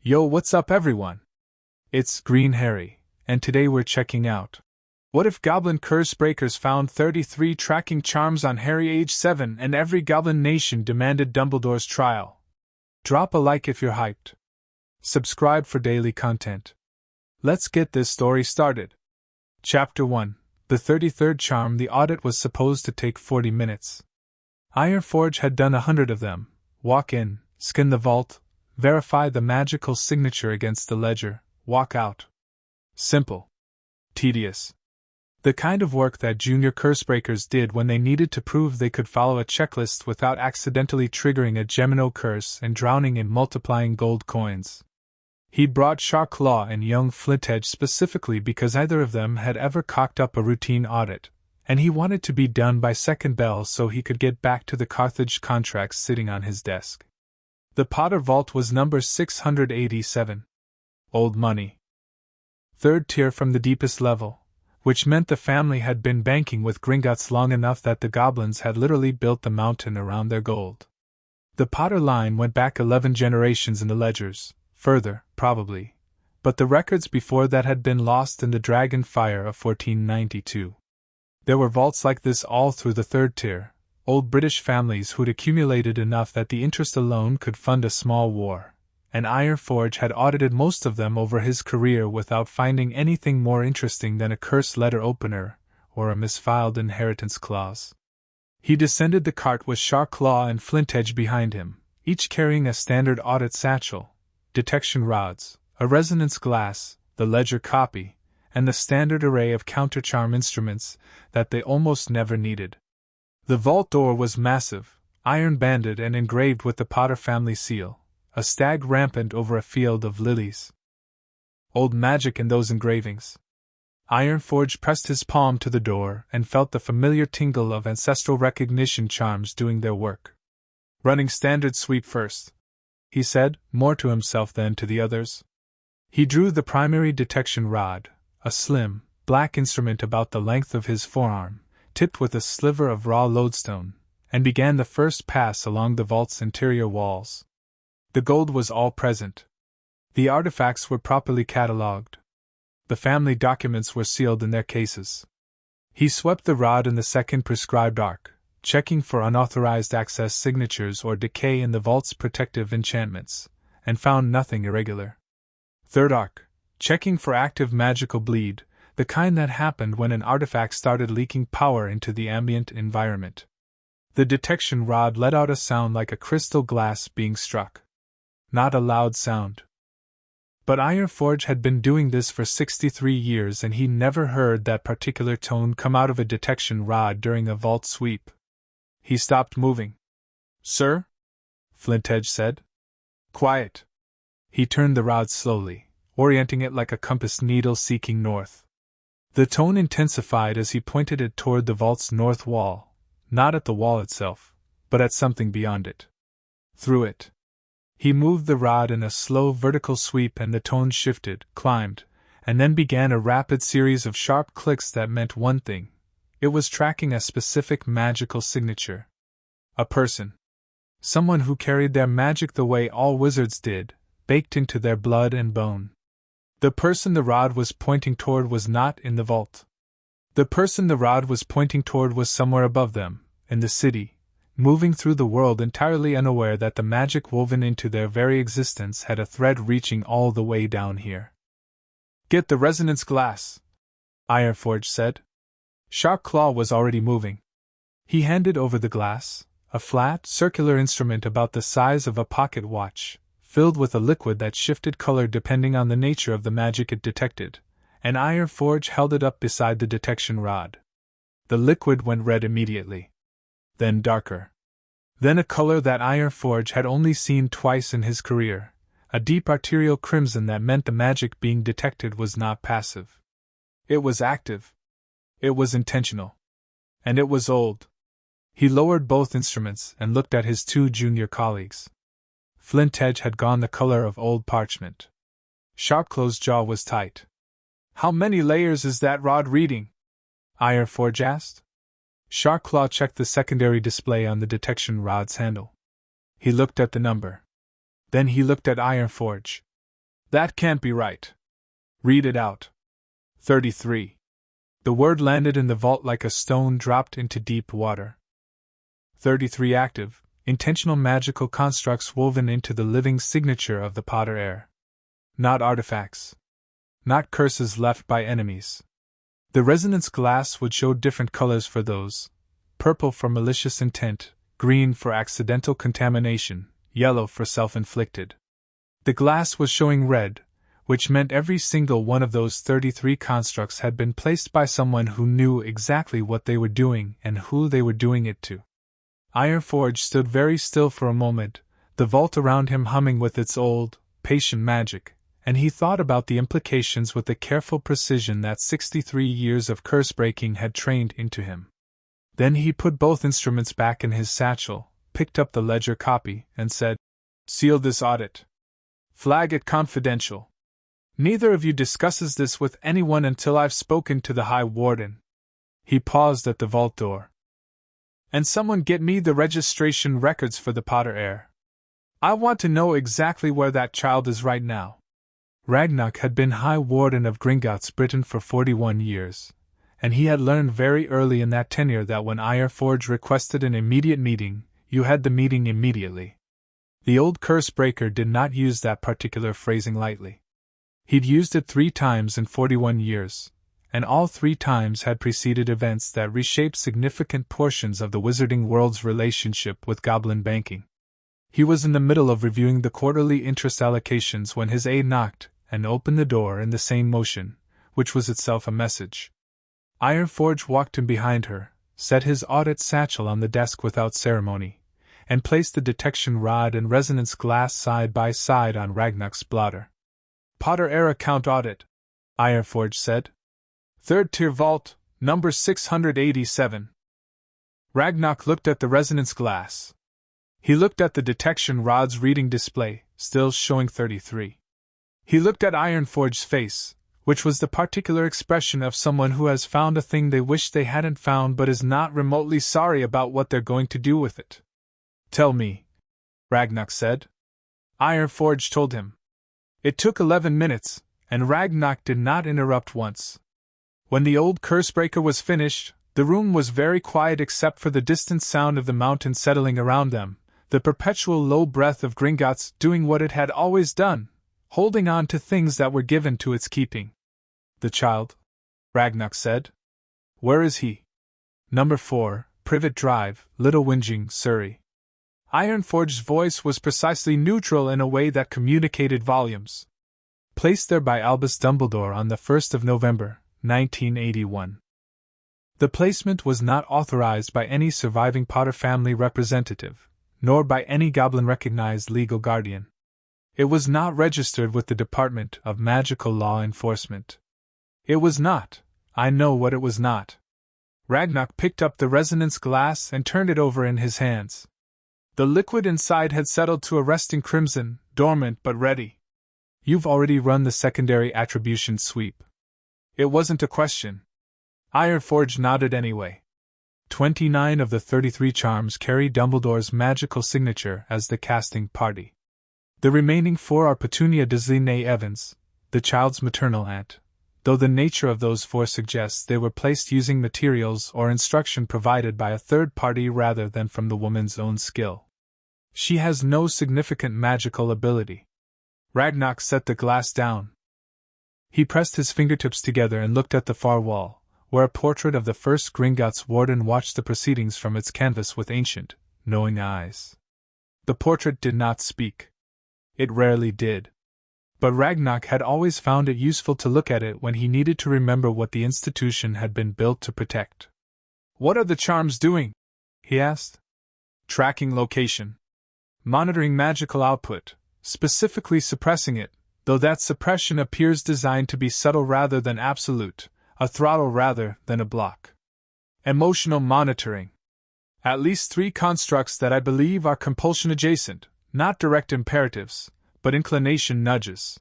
Yo, what's up everyone? It's Green Harry, and today we're checking out What if Goblin Curse Breakers found 33 tracking charms on Harry age 7 and every Goblin nation demanded Dumbledore's trial? Drop a like if you're hyped. Subscribe for daily content. Let's get this story started. Chapter 1. The 33rd charm. The audit was supposed to take 40 minutes. Ironforge had done 100 of them. Walk in, scan the vault, verify the magical signature against the ledger, walk out. Simple. Tedious. The kind of work that junior cursebreakers did when they needed to prove they could follow a checklist without accidentally triggering a Gemino curse and drowning in multiplying gold coins. He brought Sharklaw and young Flintedge specifically because neither of them had ever cocked up a routine audit, and he wanted to be done by second bell so he could get back to the Carthage contracts sitting on his desk. The Potter Vault was number 687. Old money. Third tier from the deepest level, which meant the family had been banking with Gringotts long enough that the goblins had literally built the mountain around their gold. The Potter line went back 11 generations in the ledgers, further, probably, but the records before that had been lost in the dragon fire of 1492. There were vaults like this all through the third tier, old British families who'd accumulated enough that the interest alone could fund a small war, and Ironforge had audited most of them over his career without finding anything more interesting than a cursed letter opener or a misfiled inheritance clause. He descended the cart with Sharklaw and Flintedge behind him, each carrying a standard audit satchel, detection rods, a resonance glass, the ledger copy, and the standard array of countercharm instruments that they almost never needed. The vault door was massive, iron-banded and engraved with the Potter family seal, a stag rampant over a field of lilies. Old magic in those engravings. Ironforge pressed his palm to the door and felt the familiar tingle of ancestral recognition charms doing their work. Running standard sweep first, he said, more to himself than to the others. He drew the primary detection rod, a slim, black instrument about the length of his forearm, tipped with a sliver of raw lodestone, and began the first pass along the vault's interior walls. The gold was all present. The artifacts were properly catalogued. The family documents were sealed in their cases. He swept the rod in the second prescribed arc, checking for unauthorized access signatures or decay in the vault's protective enchantments, and found nothing irregular. Third arc, checking for active magical bleed, the kind that happened when an artifact started leaking power into the ambient environment. The detection rod let out a sound like a crystal glass being struck. Not a loud sound. But Ironforge had been doing this for 63 years and he never heard that particular tone come out of a detection rod during a vault sweep. He stopped moving. "Sir?" Flintedge said. "Quiet." He turned the rod slowly, orienting it like a compass needle seeking north. The tone intensified as he pointed it toward the vault's north wall, not at the wall itself, but at something beyond it. Through it. He moved the rod in a slow vertical sweep and the tone shifted, climbed, and then began a rapid series of sharp clicks that meant one thing. It was tracking a specific magical signature. A person. Someone who carried their magic the way all wizards did, baked into their blood and bone. The person the rod was pointing toward was not in the vault. The person the rod was pointing toward was somewhere above them, in the city, moving through the world entirely unaware that the magic woven into their very existence had a thread reaching all the way down here. "Get the resonance glass," Ironforge said. Sharklaw was already moving. He handed over the glass, a flat, circular instrument about the size of a pocket watch, filled with a liquid that shifted color depending on the nature of the magic it detected, and Ironforge held it up beside the detection rod. The liquid went red immediately. Then darker. Then a color that Ironforge had only seen twice in his career, a deep arterial crimson that meant the magic being detected was not passive. It was active. It was intentional. And it was old. He lowered both instruments and looked at his two junior colleagues. Flintedge had gone the color of old parchment. Sharklaw's jaw was tight. "How many layers is that rod reading?" Ironforge asked. Sharklaw checked the secondary display on the detection rod's handle. He looked at the number. Then he looked at Ironforge. That can't be right. Read it out. 33. The word landed in the vault like a stone dropped into deep water. 33 active, intentional magical constructs woven into the living signature of the Potter heir. Not artifacts. Not curses left by enemies. The resonance glass would show different colors for those: purple for malicious intent, green for accidental contamination, yellow for self-inflicted. The glass was showing red, which meant every single one of those 33 constructs had been placed by someone who knew exactly what they were doing and who they were doing it to. Ironforge stood very still for a moment, the vault around him humming with its old, patient magic, and he thought about the implications with the careful precision that 63 years of curse-breaking had trained into him. Then he put both instruments back in his satchel, picked up the ledger copy, and said, "Seal this audit. Flag it confidential. Neither of you discusses this with anyone until I've spoken to the High Warden." He paused at the vault door. "And someone get me the registration records for the Potter heir. I want to know exactly where that child is right now." Ragnarok had been High Warden of Gringotts, Britain for 41 years, and he had learned very early in that tenure that when Ironforge requested an immediate meeting, you had the meeting immediately. The old curse breaker did not use that particular phrasing lightly. He'd used it 3 times in 41 years, and all 3 times had preceded events that reshaped significant portions of the wizarding world's relationship with goblin banking. He was in the middle of reviewing the quarterly interest allocations when his aide knocked and opened the door in the same motion, which was itself a message. Ironforge walked in behind her, set his audit satchel on the desk without ceremony, and placed the detection rod and resonance glass side by side on Ragnarok's blotter. "Potter heir account audit," Ironforge said. "Third tier vault, number 687. Ragnarok looked at the resonance glass. He looked at the detection rod's reading display, still showing 33. He looked at Ironforge's face, which was the particular expression of someone who has found a thing they wish they hadn't found but is not remotely sorry about what they're going to do with it. "Tell me," Ragnarok said. Ironforge told him. It took 11 minutes, and Ragnarok did not interrupt once. When the old cursebreaker was finished, the room was very quiet except for the distant sound of the mountain settling around them, the perpetual low breath of Gringotts doing what it had always done, holding on to things that were given to its keeping. "The child," Ragnarok said. "Where is he?" "Number 4, Privet Drive, Little Whinging, Surrey." Ironforge's voice was precisely neutral in a way that communicated volumes. "Placed there by Albus Dumbledore on the 1st of November, 1981. The placement was not authorized by any surviving Potter family representative, nor by any goblin-recognized legal guardian. It was not registered with the Department of Magical Law Enforcement. It was not. I know what it was not." Ragnarok picked up the resonance glass and turned it over in his hands. The liquid inside had settled to a resting crimson, dormant but ready. "You've already run the secondary attribution sweep." It wasn't a question. Ironforge nodded anyway. 29 of the 33 charms carry Dumbledore's magical signature as the casting party. The remaining 4 are Petunia Desley Evans, the child's maternal aunt, though the nature of those 4 suggests they were placed using materials or instruction provided by a third party rather than from the woman's own skill. She has no significant magical ability. Ragnarok set the glass down. He pressed his fingertips together and looked at the far wall, where a portrait of the first Gringotts warden watched the proceedings from its canvas with ancient, knowing eyes. The portrait did not speak. It rarely did. But Ragnarok had always found it useful to look at it when he needed to remember what the institution had been built to protect. "What are the charms doing?" he asked. "Tracking location. Monitoring magical output, specifically suppressing it, though that suppression appears designed to be subtle rather than absolute, a throttle rather than a block. Emotional monitoring. At least 3 constructs that I believe are compulsion adjacent, not direct imperatives, but inclination nudges.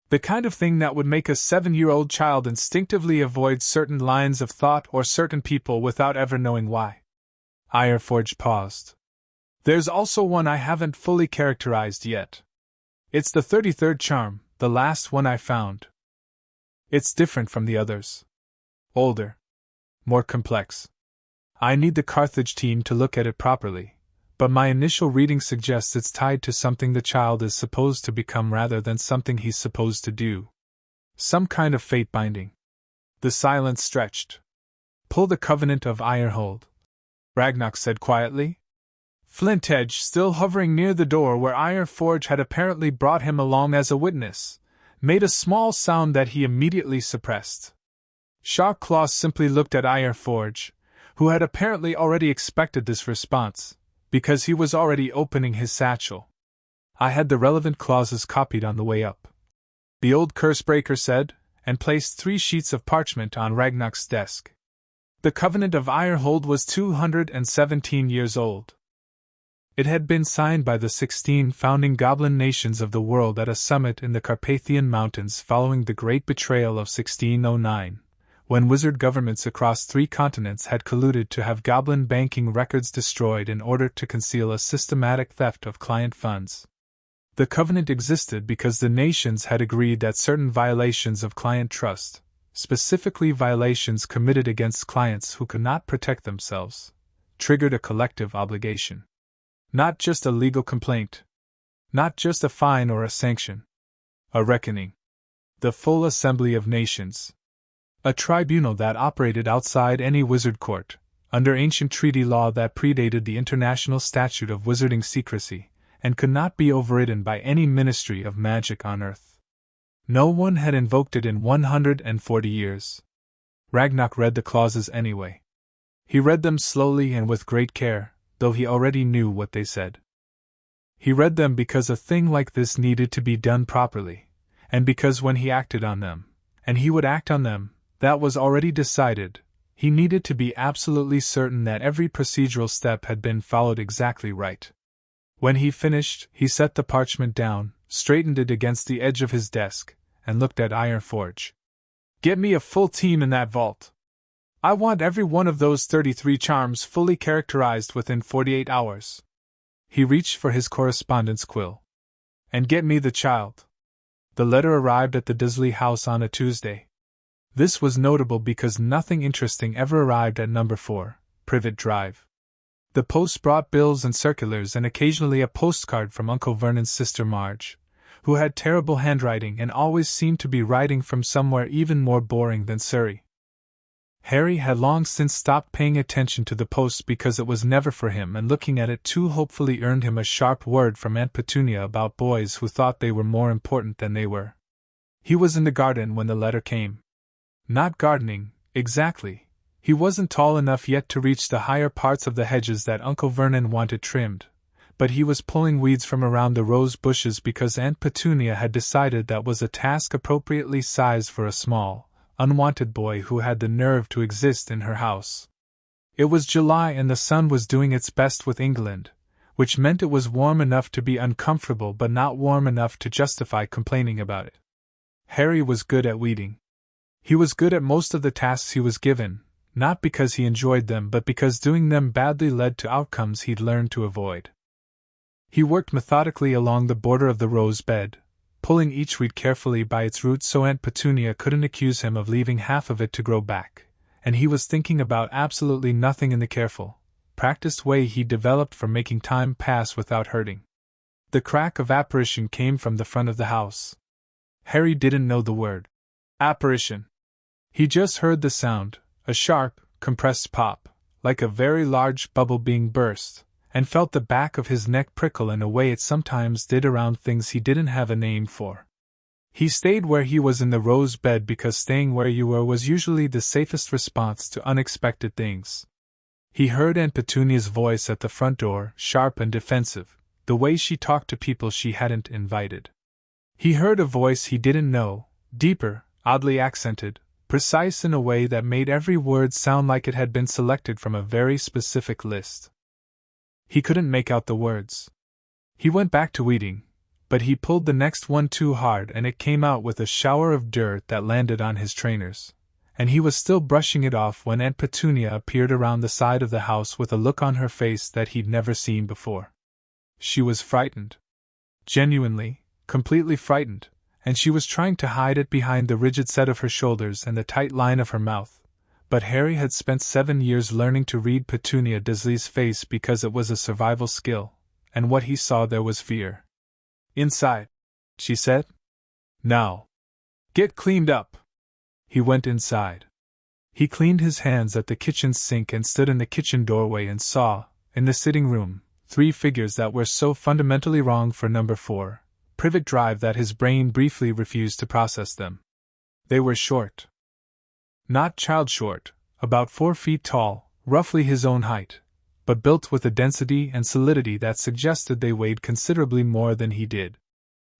The kind of thing that would make a 7-year-old child instinctively avoid certain lines of thought or certain people without ever knowing why." Ironforge paused. "There's also one I haven't fully characterized yet. It's the 33rd charm, The last one I found. It's different from the others. Older. More complex. I need the Carthage team to look at it properly, but my initial reading suggests it's tied to something the child is supposed to become rather than something he's supposed to do. Some kind of fate binding. The silence stretched. Pull the Covenant of Ironhold, Ragnock said quietly. Flintedge, still hovering near the door where Ironforge had apparently brought him along as a witness, made a small sound that he immediately suppressed. Sharpclaw simply looked at Ironforge, who had apparently already expected this response, because he was already opening his satchel. I had the relevant clauses copied on the way up, the old Cursebreaker said, and placed 3 sheets of parchment on Ragnock's desk. The Covenant of Ironhold was 217 years old. It had been signed by the 16 founding goblin nations of the world at a summit in the Carpathian Mountains following the Great Betrayal of 1609, when wizard governments across 3 continents had colluded to have goblin banking records destroyed in order to conceal a systematic theft of client funds. The covenant existed because the nations had agreed that certain violations of client trust, specifically violations committed against clients who could not protect themselves, triggered a collective obligation. Not just a legal complaint. Not just a fine or a sanction. A reckoning. The full assembly of nations. A tribunal that operated outside any wizard court, under ancient treaty law that predated the international statute of wizarding secrecy, and could not be overridden by any ministry of magic on earth. No one had invoked it in 140 years. Ragnock read the clauses anyway. He read them slowly and with great care, though he already knew what they said. He read them because a thing like this needed to be done properly, and because when he acted on them, and he would act on them, that was already decided, he needed to be absolutely certain that every procedural step had been followed exactly right. When he finished, he set the parchment down, straightened it against the edge of his desk, and looked at Ironforge. Get me a full team in that vault. I want every one of those 33 charms fully characterized within 48 hours. He reached for his correspondence quill. And get me the child. The letter arrived at the Disley house on a Tuesday. This was notable because nothing interesting ever arrived at number 4, Privet Drive. The post brought bills and circulars and occasionally a postcard from Uncle Vernon's sister Marge, who had terrible handwriting and always seemed to be writing from somewhere even more boring than Surrey. Harry had long since stopped paying attention to the post because it was never for him, and looking at it too hopefully earned him a sharp word from Aunt Petunia about boys who thought they were more important than they were. He was in the garden when the letter came. Not gardening, exactly. He wasn't tall enough yet to reach the higher parts of the hedges that Uncle Vernon wanted trimmed, but he was pulling weeds from around the rose bushes because Aunt Petunia had decided that was a task appropriately sized for a small, unwanted boy who had the nerve to exist in her house. It was July and the sun was doing its best with England, which meant it was warm enough to be uncomfortable but not warm enough to justify complaining about it. Harry was good at weeding. He was good at most of the tasks he was given, not because he enjoyed them but because doing them badly led to outcomes he'd learned to avoid. He worked methodically along the border of the rose bed, pulling each weed carefully by its roots so Aunt Petunia couldn't accuse him of leaving half of it to grow back, and he was thinking about absolutely nothing in the careful, practiced way he developed for making time pass without hurting. The crack of apparition came from the front of the house. Harry didn't know the word. Apparition. He just heard the sound, a sharp, compressed pop, like a very large bubble being burst, and felt the back of his neck prickle in a way it sometimes did around things he didn't have a name for. He stayed where he was in the rose bed because staying where you were was usually the safest response to unexpected things. He heard Aunt Petunia's voice at the front door, sharp and defensive, the way she talked to people she hadn't invited. He heard a voice he didn't know, deeper, oddly accented, precise in a way that made every word sound like it had been selected from a very specific list. He couldn't make out the words. He went back to weeding, but he pulled the next one too hard and it came out with a shower of dirt that landed on his trainers, and he was still brushing it off when Aunt Petunia appeared around the side of the house with a look on her face that he'd never seen before. She was frightened. Genuinely, completely frightened, and she was trying to hide it behind the rigid set of her shoulders and the tight line of her mouth. But Harry had spent 7 years learning to read Petunia Dursley's face because it was a survival skill, and what he saw there was fear. "Inside," she said. "Now, get cleaned up." He went inside. He cleaned his hands at the kitchen sink and stood in the kitchen doorway and saw, in the sitting room, 3 figures that were so fundamentally wrong for number 4, Privet Drive that his brain briefly refused to process them. They were short. Not child short, about 4 feet tall, roughly his own height, but built with a density and solidity that suggested they weighed considerably more than he did.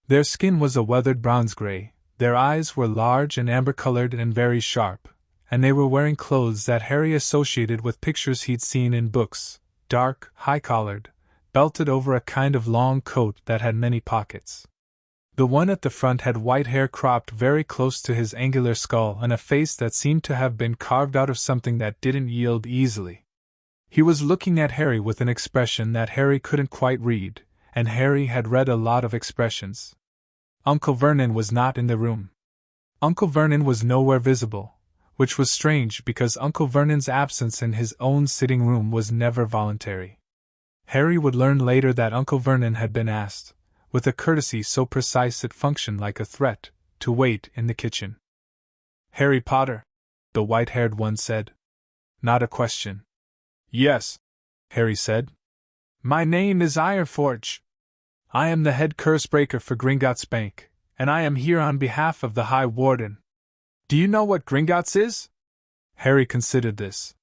Their skin was a weathered bronze-gray, their eyes were large and amber-colored and very sharp, and they were wearing clothes that Harry associated with pictures he'd seen in books, dark, high-collared, belted over a kind of long coat that had many pockets. The one at the front had white hair cropped very close to his angular skull and a face that seemed to have been carved out of something that didn't yield easily. He was looking at Harry with an expression that Harry couldn't quite read, and Harry had read a lot of expressions. Uncle Vernon was not in the room. Uncle Vernon was nowhere visible, which was strange because Uncle Vernon's absence in his own sitting room was never voluntary. Harry would learn later that Uncle Vernon had been asked, with a courtesy so precise it functioned like a threat, to wait in the kitchen. "Harry Potter," the white-haired one said. Not a question. "Yes," Harry said. "My name is Ironforge. I am the head curse-breaker for Gringotts Bank, and I am here on behalf of the High Warden. Do you know what Gringotts is?" Harry considered this.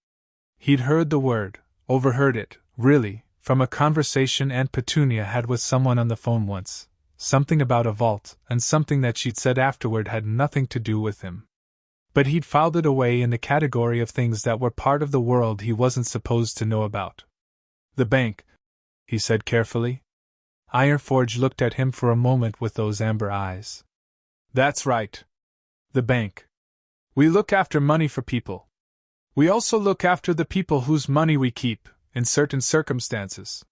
He'd heard the word, overheard it, really, from a conversation Aunt Petunia had with someone on the phone once, something about a vault, and something that she'd said afterward had nothing to do with him. But he'd filed it away in the category of things that were part of the world he wasn't supposed to know about. "The bank," he said carefully. Ironforge looked at him for a moment with those amber eyes. "That's right. The bank. We look after money for people. We also look after the people whose money we keep, in certain circumstances."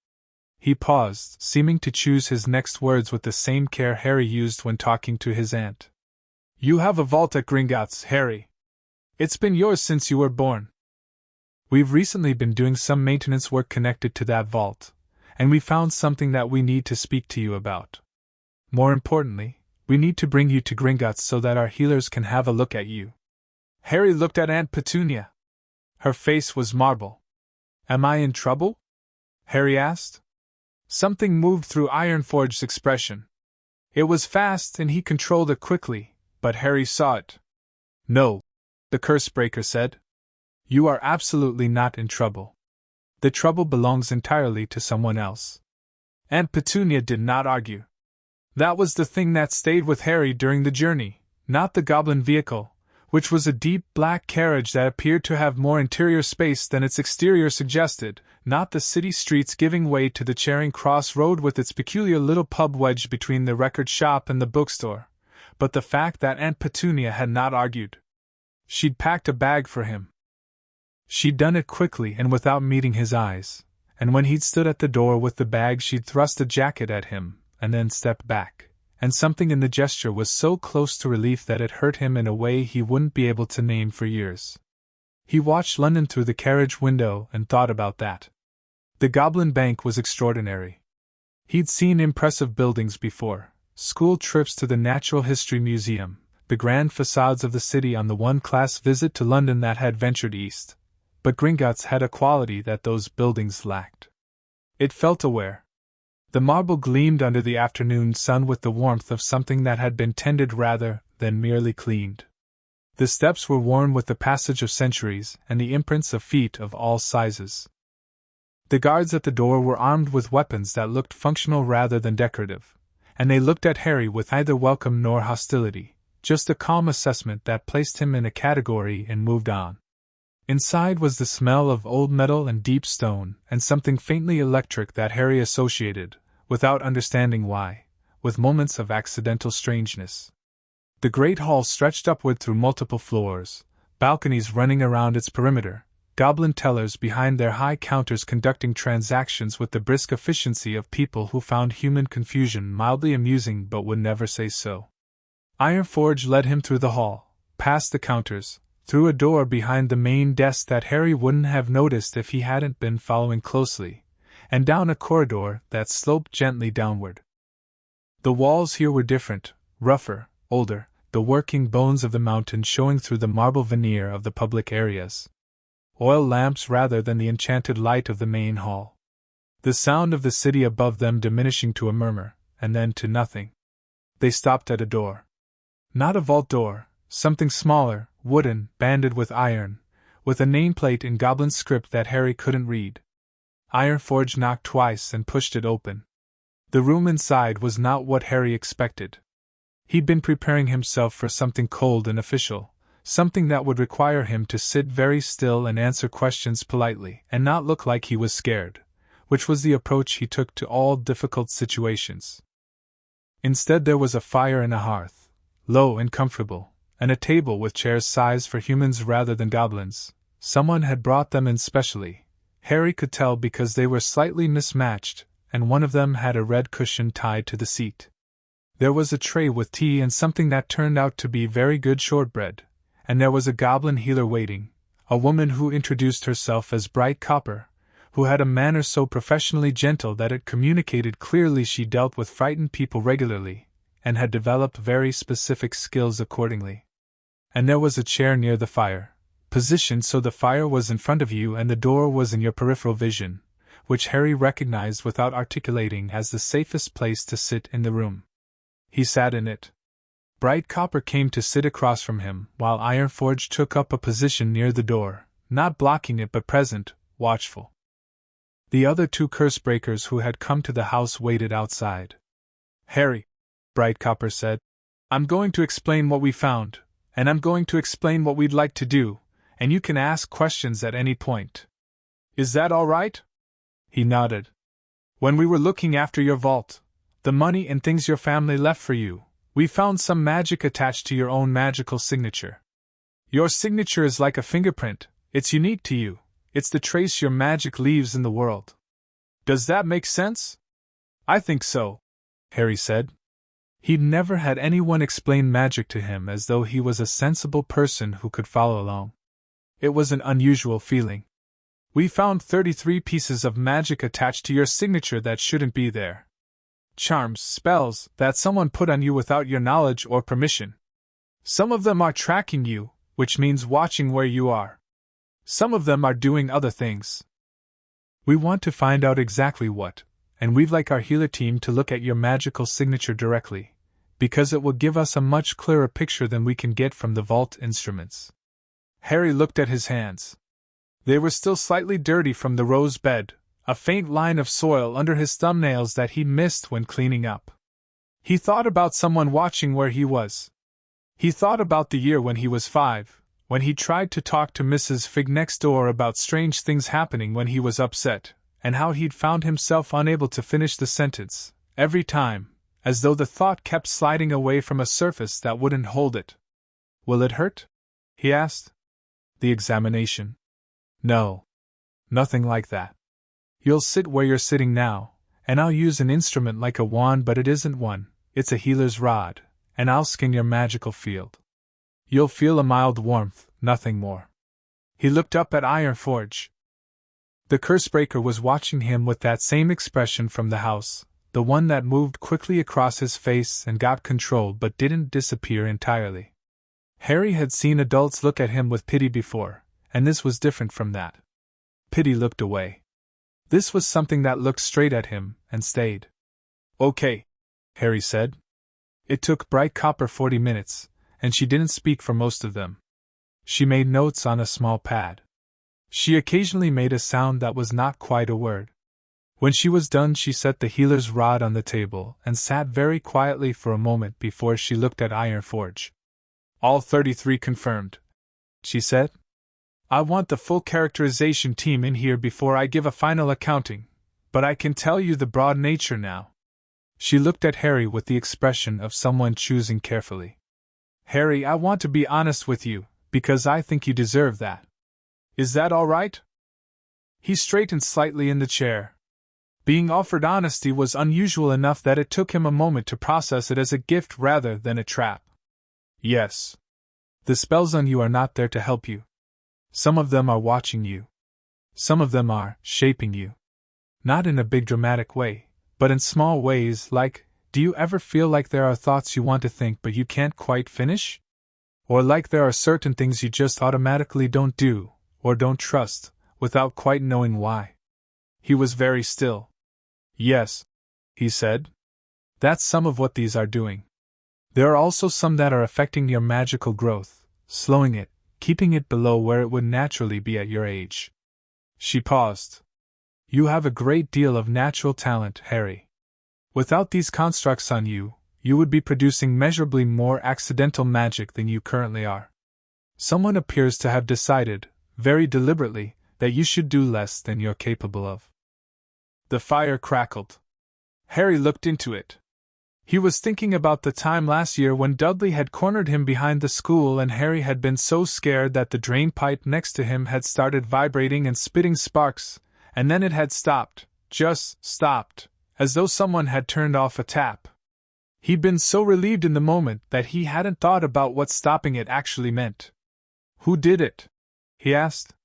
He paused, seeming to choose his next words with the same care Harry used when talking to his aunt. "You have a vault at Gringotts, Harry. It's been yours since you were born. We've recently been doing some maintenance work connected to that vault, and we found something that we need to speak to you about. More importantly, we need to bring you to Gringotts so that our healers can have a look at you." Harry looked at Aunt Petunia. Her face was marble. "Am I in trouble?" Harry asked. Something moved through Ironforge's expression. It was fast and he controlled it quickly, but Harry saw it. "No," the curse-breaker said. "You are absolutely not in trouble. The trouble belongs entirely to someone else." Aunt Petunia did not argue. That was the thing that stayed with Harry during the journey, not the goblin vehicle, which was a deep black carriage that appeared to have more interior space than its exterior suggested, not the city streets giving way to the Charing Cross Road with its peculiar little pub wedged between the record shop and the bookstore, but the fact that Aunt Petunia had not argued. She'd packed a bag for him. She'd done it quickly and without meeting his eyes, and when he'd stood at the door with the bag she'd thrust a jacket at him, and then stepped back, and something in the gesture was so close to relief that it hurt him in a way he wouldn't be able to name for years. He watched London through the carriage window and thought about that. The Goblin Bank was extraordinary. He'd seen impressive buildings before, school trips to the Natural History Museum, the grand facades of the city on the one-class visit to London that had ventured east, but Gringotts had a quality that those buildings lacked. It felt aware. The marble gleamed under the afternoon sun with the warmth of something that had been tended rather than merely cleaned. The steps were worn with the passage of centuries and the imprints of feet of all sizes. The guards at the door were armed with weapons that looked functional rather than decorative, and they looked at Harry with neither welcome nor hostility, just a calm assessment that placed him in a category and moved on. Inside was the smell of old metal and deep stone, and something faintly electric that Harry associated, without understanding why, with moments of accidental strangeness. The great hall stretched upward through multiple floors, balconies running around its perimeter, goblin tellers behind their high counters conducting transactions with the brisk efficiency of people who found human confusion mildly amusing but would never say so. Ironforge led him through the hall, past the counters, through a door behind the main desk that Harry wouldn't have noticed if he hadn't been following closely, and down a corridor that sloped gently downward. The walls here were different, rougher, older, the working bones of the mountain showing through the marble veneer of the public areas. Oil lamps rather than the enchanted light of the main hall. The sound of the city above them diminishing to a murmur, and then to nothing. They stopped at a door. Not a vault door, something smaller, wooden, banded with iron, with a nameplate in Goblin script that Harry couldn't read. Ironforge knocked twice and pushed it open. The room inside was not what Harry expected. He'd been preparing himself for something cold and official, something that would require him to sit very still and answer questions politely and not look like he was scared, which was the approach he took to all difficult situations. Instead, there was a fire and a hearth, low and comfortable, and a table with chairs sized for humans rather than goblins. Someone had brought them in specially. Harry could tell because they were slightly mismatched, and one of them had a red cushion tied to the seat. There was a tray with tea and something that turned out to be very good shortbread, and there was a goblin healer waiting, a woman who introduced herself as Bright Copper, who had a manner so professionally gentle that it communicated clearly she dealt with frightened people regularly, and had developed very specific skills accordingly. And there was a chair near the fire, positioned so the fire was in front of you and the door was in your peripheral vision, which Harry recognized without articulating as the safest place to sit in the room. He sat in it. Bright Copper came to sit across from him, while Ironforge took up a position near the door, not blocking it but present, watchful. The other two curse-breakers who had come to the house waited outside. "Harry," Bright Copper said, "I'm going to explain what we found, and I'm going to explain what we'd like to do, and you can ask questions at any point. Is that all right?" He nodded. "When we were looking after your vault, the money and things your family left for you, we found some magic attached to your own magical signature. Your signature is like a fingerprint, it's unique to you, it's the trace your magic leaves in the world. Does that make sense?" "I think so," Harry said. He'd never had anyone explain magic to him as though he was a sensible person who could follow along. It was an unusual feeling. "We found 33 pieces of magic attached to your signature that shouldn't be there. Charms, spells, that someone put on you without your knowledge or permission. Some of them are tracking you, which means watching where you are. Some of them are doing other things. We want to find out exactly what, and we'd like our healer team to look at your magical signature directly, because it will give us a much clearer picture than we can get from the vault instruments." Harry looked at his hands. They were still slightly dirty from the rose bed, a faint line of soil under his thumbnails that he missed when cleaning up. He thought about someone watching where he was. He thought about the year when he was 5, when he tried to talk to Mrs. Fig next door about strange things happening when he was upset, and how he'd found himself unable to finish the sentence, every time, as though the thought kept sliding away from a surface that wouldn't hold it. "Will it hurt?" he asked. "The examination?" "No. Nothing like that. You'll sit where you're sitting now, and I'll use an instrument like a wand, but it isn't one, it's a healer's rod, and I'll skin your magical field. You'll feel a mild warmth, nothing more." He looked up at Ironforge. The Cursebreaker was watching him with that same expression from the house, the one that moved quickly across his face and got controlled but didn't disappear entirely. Harry had seen adults look at him with pity before, and this was different from that. Pity looked away. This was something that looked straight at him and stayed. "Okay," Harry said. It took Bright Copper 40 minutes, and she didn't speak for most of them. She made notes on a small pad. She occasionally made a sound that was not quite a word. When she was done, she set the healer's rod on the table and sat very quietly for a moment before she looked at Ironforge. "All 33 confirmed," she said. "I want the full characterization team in here before I give a final accounting, but I can tell you the broad nature now." She looked at Harry with the expression of someone choosing carefully. "Harry, I want to be honest with you, because I think you deserve that. Is that all right?" He straightened slightly in the chair. Being offered honesty was unusual enough that it took him a moment to process it as a gift rather than a trap. Yes. The spells on you are not there to help you. Some of them are watching you. Some of them are shaping you. Not in a big dramatic way, but in small ways like, do you ever feel like there are thoughts you want to think but you can't quite finish? Or like there are certain things you just automatically don't do, or don't trust, without quite knowing why? He was very still. Yes, he said. That's some of what these are doing. There are also some that are affecting your magical growth, slowing it, keeping it below where it would naturally be at your age. She paused. You have a great deal of natural talent, Harry. Without these constructs on you, you would be producing measurably more accidental magic than you currently are. Someone appears to have decided, very deliberately, that you should do less than you're capable of. The fire crackled. Harry looked into it. He was thinking about the time last year when Dudley had cornered him behind the school and Harry had been so scared that the drain pipe next to him had started vibrating and spitting sparks, and then it had stopped, just stopped, as though someone had turned off a tap. He'd been so relieved in the moment that he hadn't thought about what stopping it actually meant. Who did it? He asked.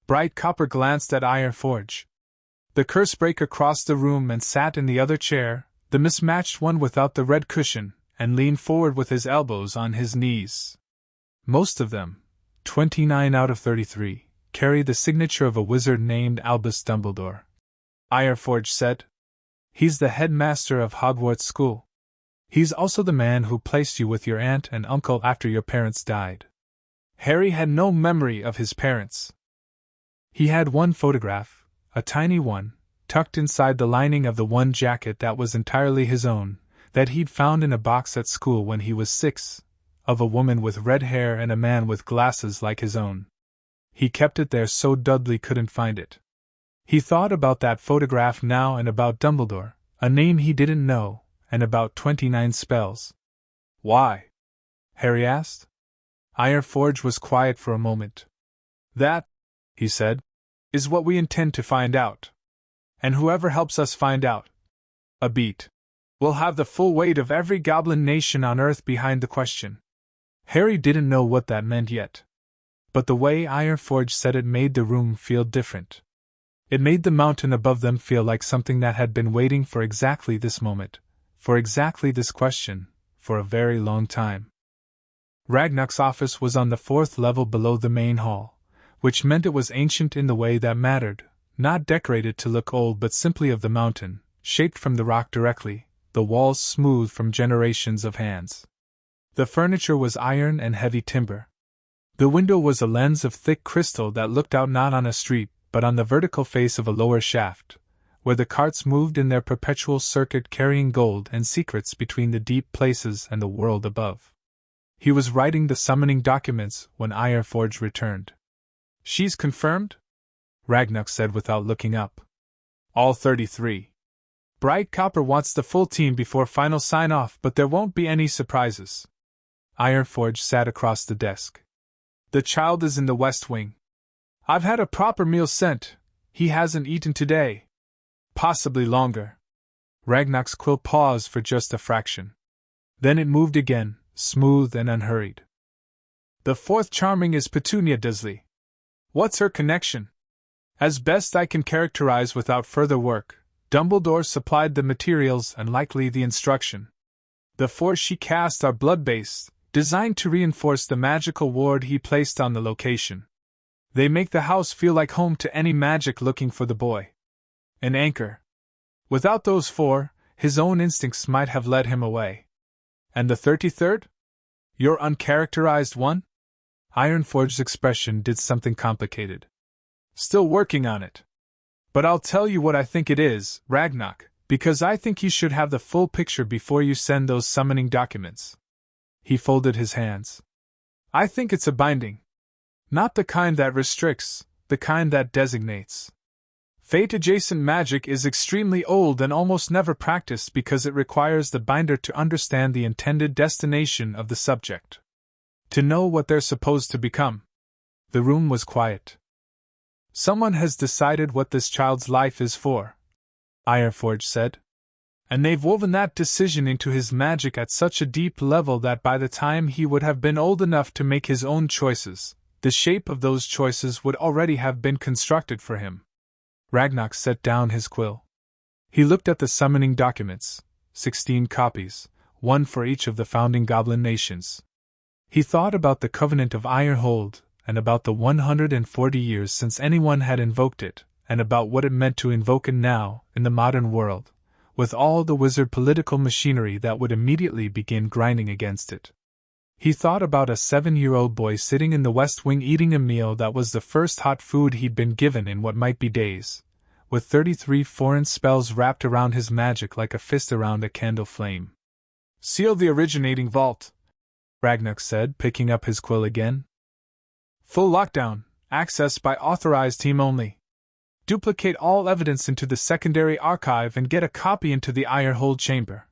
Bright Copper glanced at Ironforge. The Cursebreaker crossed the room and sat in the other chair, the mismatched one without the red cushion, and leaned forward with his elbows on his knees. Most of them, 29 out of 33, carry the signature of a wizard named Albus Dumbledore. Ironforge said. He's the headmaster of Hogwarts School. He's also the man who placed you with your aunt and uncle after your parents died. Harry had no memory of his parents. He had one photograph, a tiny one, tucked inside the lining of the one jacket that was entirely his own, that he'd found in a box at school when he was 6, of a woman with red hair and a man with glasses like his own. He kept it there so Dudley couldn't find it. He thought about that photograph now and about Dumbledore, a name he didn't know, and about 29 spells. Why? Harry asked. Ironforge was quiet for a moment. That, he said, is what we intend to find out. And whoever helps us find out a beat will have the full weight of every goblin nation on Earth behind the question. Harry didn't know what that meant yet. But the way Ironforge said it made the room feel different. It made the mountain above them feel like something that had been waiting for exactly this moment, for exactly this question, for a very long time. Ragnar's office was on the 4th level below the main hall, which meant it was ancient in the way that mattered. Not decorated to look old but simply of the mountain, shaped from the rock directly, the walls smooth from generations of hands. The furniture was iron and heavy timber. The window was a lens of thick crystal that looked out not on a street but on the vertical face of a lower shaft, where the carts moved in their perpetual circuit carrying gold and secrets between the deep places and the world above. He was writing the summoning documents when Ironforge returned. She's confirmed? Ragnar said without looking up. All 33. Bright Copper wants the full team before final sign-off, but there won't be any surprises. Ironforge sat across the desk. The child is in the West Wing. I've had a proper meal sent. He hasn't eaten today. Possibly longer. Ragnar's quill paused for just a fraction. Then it moved again, smooth and unhurried. The 4th charming is Petunia Dursley. What's her connection? As best I can characterize without further work, Dumbledore supplied the materials and likely the instruction. The 4 she cast are blood-based, designed to reinforce the magical ward he placed on the location. They make the house feel like home to any magic looking for the boy. An anchor. Without those 4, his own instincts might have led him away. And the 33rd? Your uncharacterized one? Ironforge's expression did something complicated. Still working on it. But I'll tell you what I think it is, Ragnar, because I think you should have the full picture before you send those summoning documents. He folded his hands. I think it's a binding. Not the kind that restricts, the kind that designates. Fate-adjacent magic is extremely old and almost never practiced because it requires the binder to understand the intended destination of the subject. To know what they're supposed to become. The room was quiet. Someone has decided what this child's life is for, Ironforge said. And they've woven that decision into his magic at such a deep level that by the time he would have been old enough to make his own choices, the shape of those choices would already have been constructed for him. Ragnar set down his quill. He looked at the summoning documents, 16 copies, one for each of the founding Goblin nations. He thought about the Covenant of Ironhold, and about the 140 years since anyone had invoked it, and about what it meant to invoke it now, in the modern world, with all the wizard political machinery that would immediately begin grinding against it. He thought about a 7-year-old boy sitting in the West Wing eating a meal that was the first hot food he'd been given in what might be days, with 33 foreign spells wrapped around his magic like a fist around a candle flame. "Seal the originating vault," Ragnar said, picking up his quill again. "Full lockdown, access by authorized team only. Duplicate all evidence into the secondary archive and get a copy into the Ironhold chamber."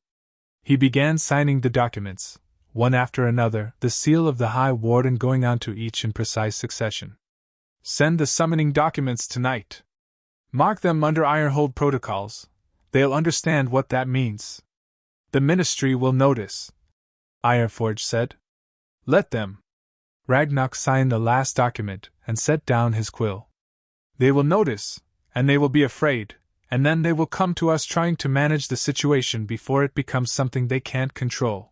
He began signing the documents, one after another, the seal of the High Warden going onto each in precise succession. "Send the summoning documents tonight. Mark them under Ironhold protocols. They'll understand what that means. The Ministry will notice," Ironforge said. "Let them." Ragnar signed the last document and set down his quill. "They will notice, and they will be afraid, and then they will come to us trying to manage the situation before it becomes something they can't control.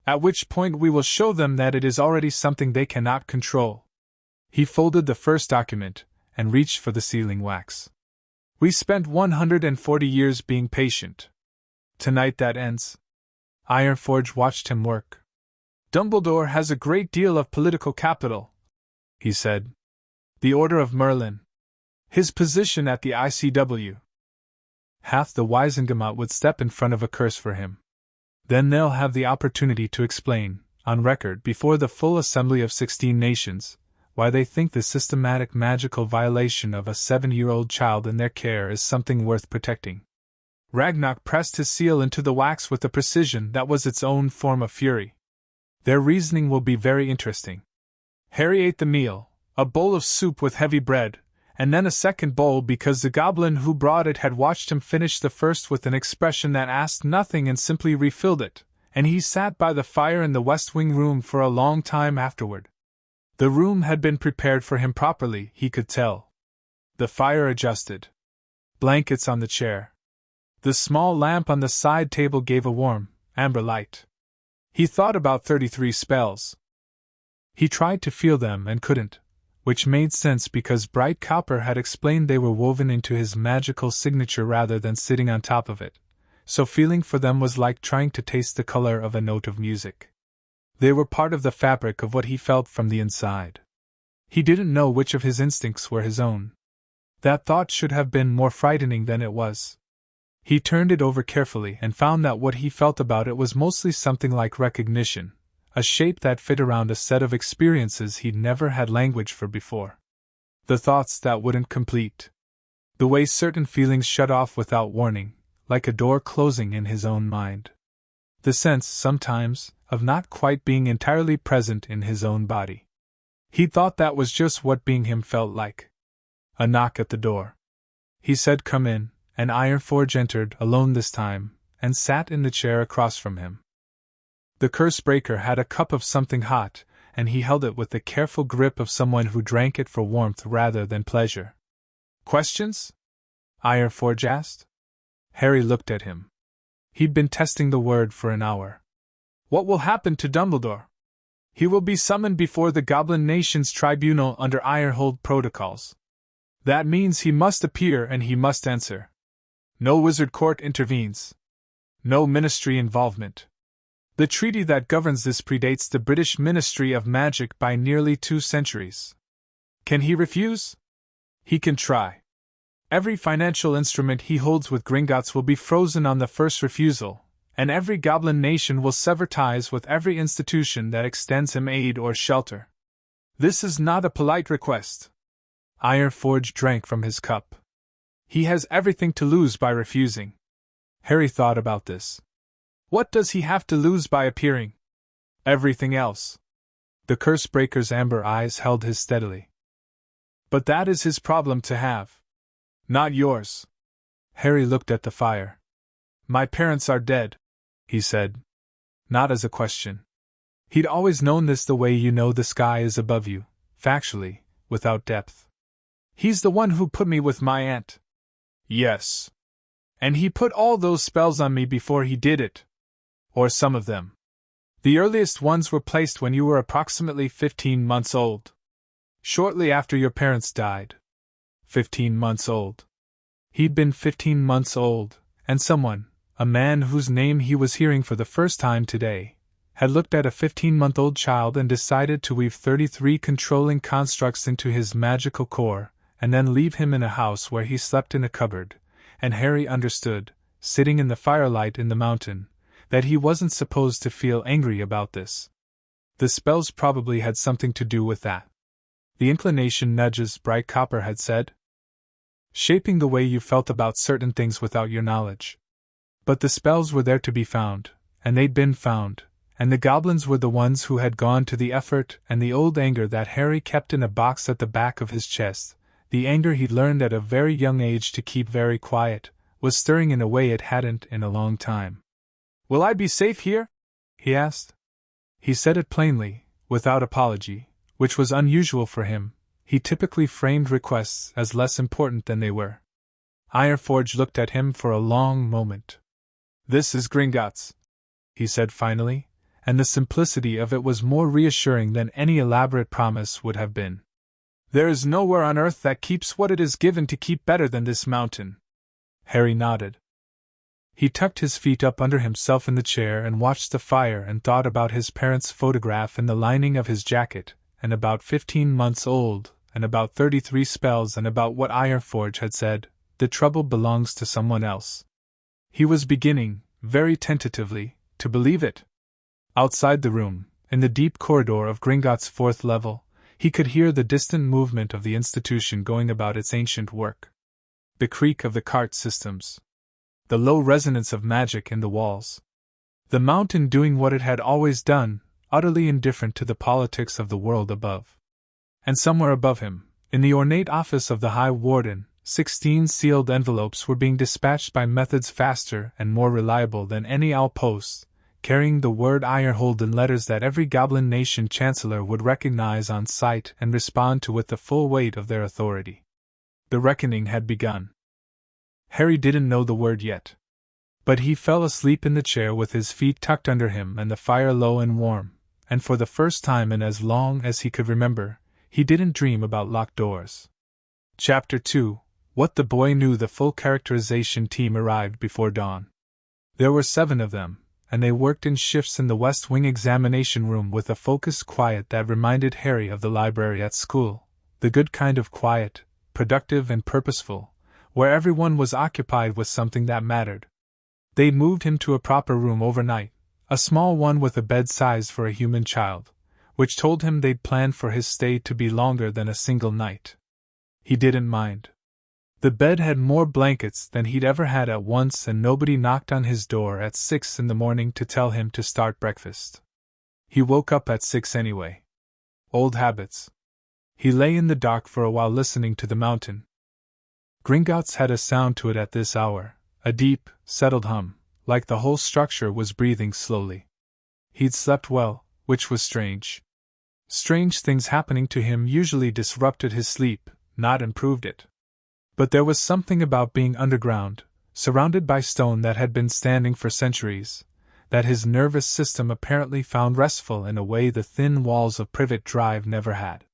At which point we will show them that it is already something they cannot control." He folded the first document and reached for the sealing wax. "We spent 140 years being patient. Tonight that ends." Ironforge watched him work. "Dumbledore has a great deal of political capital," he said. "The Order of Merlin. His position at the ICW. Half the Wisengamot would step in front of a curse for him. Then they'll have the opportunity to explain, on record before the full assembly of 16 nations, why they think the systematic magical violation of a 7-year-old child in their care is something worth protecting." Ragnar pressed his seal into the wax with a precision that was its own form of fury. "Their reasoning will be very interesting." Harry ate the meal, a bowl of soup with heavy bread, and then a second bowl because the goblin who brought it had watched him finish the first with an expression that asked nothing and simply refilled it, and he sat by the fire in the West Wing room for a long time afterward. The room had been prepared for him properly, he could tell. The fire adjusted. Blankets on the chair. The small lamp on the side table gave a warm, amber light. He thought about 33 spells. He tried to feel them and couldn't, which made sense because Bright Copper had explained they were woven into his magical signature rather than sitting on top of it, so feeling for them was like trying to taste the color of a note of music. They were part of the fabric of what he felt from the inside. He didn't know which of his instincts were his own. That thought should have been more frightening than it was. He turned it over carefully and found that what he felt about it was mostly something like recognition, a shape that fit around a set of experiences he'd never had language for before. The thoughts that wouldn't complete. The way certain feelings shut off without warning, like a door closing in his own mind. The sense, sometimes, of not quite being entirely present in his own body. He thought that was just what being him felt like. A knock at the door. He said, "Come in," and Ironforge entered, alone this time, and sat in the chair across from him. The curse breaker had a cup of something hot, and he held it with the careful grip of someone who drank it for warmth rather than pleasure. "Questions?" Ironforge asked. Harry looked at him. He'd been testing the word for an hour. "What will happen to Dumbledore?" "He will be summoned before the Goblin Nation's tribunal under Ironhold protocols. That means he must appear and he must answer. No wizard court intervenes. No ministry involvement. The treaty that governs this predates the British Ministry of Magic by nearly 2 centuries. Can he refuse? He can try. Every financial instrument he holds with Gringotts will be frozen on the first refusal, and every Goblin nation will sever ties with every institution that extends him aid or shelter. This is not a polite request." Ironforge drank from his cup. "He has everything to lose by refusing." Harry thought about this. What does he have to lose by appearing? Everything else. The curse breaker's amber eyes held his steadily. But that is his problem to have. Not yours. Harry looked at the fire. My parents are dead, he said. Not as a question. He'd always known this the way you know the sky is above you, factually, without depth. He's the one who put me with my aunt. Yes. And he put all those spells on me before he did it. Or some of them. The earliest ones were placed when you were approximately 15 months old. Shortly after your parents died. 15 months old. He'd been 15 months old, and someone, a man whose name he was hearing for the first time today, had looked at a 15-month-old child and decided to weave 33 controlling constructs into his magical core, and then leave him in a house where he slept in a cupboard, and Harry understood, sitting in the firelight in the mountain, that he wasn't supposed to feel angry about this. The spells probably had something to do with that. The inclination nudges, Bright Copper had said. Shaping the way you felt about certain things without your knowledge. But the spells were there to be found, and they'd been found, and the goblins were the ones who had gone to the effort, and the old anger that Harry kept in a box at the back of his chest, the anger he'd learned at a very young age to keep very quiet, was stirring in a way it hadn't in a long time. Will I be safe here? He asked. He said it plainly, without apology, which was unusual for him. He typically framed requests as less important than they were. Ironforge looked at him for a long moment. This is Gringotts, he said finally, and the simplicity of it was more reassuring than any elaborate promise would have been. There is nowhere on earth that keeps what it is given to keep better than this mountain. Harry nodded. He tucked his feet up under himself in the chair and watched the fire and thought about his parents' photograph in the lining of his jacket, and about 15 months old, and about 33 spells, and about what Ironforge had said, the trouble belongs to someone else. He was beginning, very tentatively, to believe it. Outside the room, in the deep corridor of Gringotts' 4th level, he could hear the distant movement of the institution going about its ancient work. The creak of the cart systems. The low resonance of magic in the walls. The mountain doing what it had always done, utterly indifferent to the politics of the world above. And somewhere above him, in the ornate office of the High Warden, 16 sealed envelopes were being dispatched by methods faster and more reliable than any outpost, carrying the word Ironhold in letters that every Goblin Nation Chancellor would recognize on sight and respond to with the full weight of their authority. The reckoning had begun. Harry didn't know the word yet. But he fell asleep in the chair with his feet tucked under him and the fire low and warm, and for the first time in as long as he could remember, he didn't dream about locked doors. Chapter 2: What the Boy Knew. The full characterization team arrived before dawn. There were 7 of them, and they worked in shifts in the West Wing examination room with a focused quiet that reminded Harry of the library at school, the good kind of quiet, productive and purposeful, where everyone was occupied with something that mattered. They'd moved him to a proper room overnight, a small one with a bed sized for a human child, which told him they'd planned for his stay to be longer than a single night. He didn't mind. The bed had more blankets than he'd ever had at once, and nobody knocked on his door at 6 in the morning to tell him to start breakfast. He woke up at 6 anyway. Old habits. He lay in the dark for a while listening to the mountain. Gringotts had a sound to it at this hour, a deep, settled hum, like the whole structure was breathing slowly. He'd slept well, which was strange. Strange things happening to him usually disrupted his sleep, not improved it. But there was something about being underground, surrounded by stone that had been standing for centuries, that his nervous system apparently found restful in a way the thin walls of Privet Drive never had.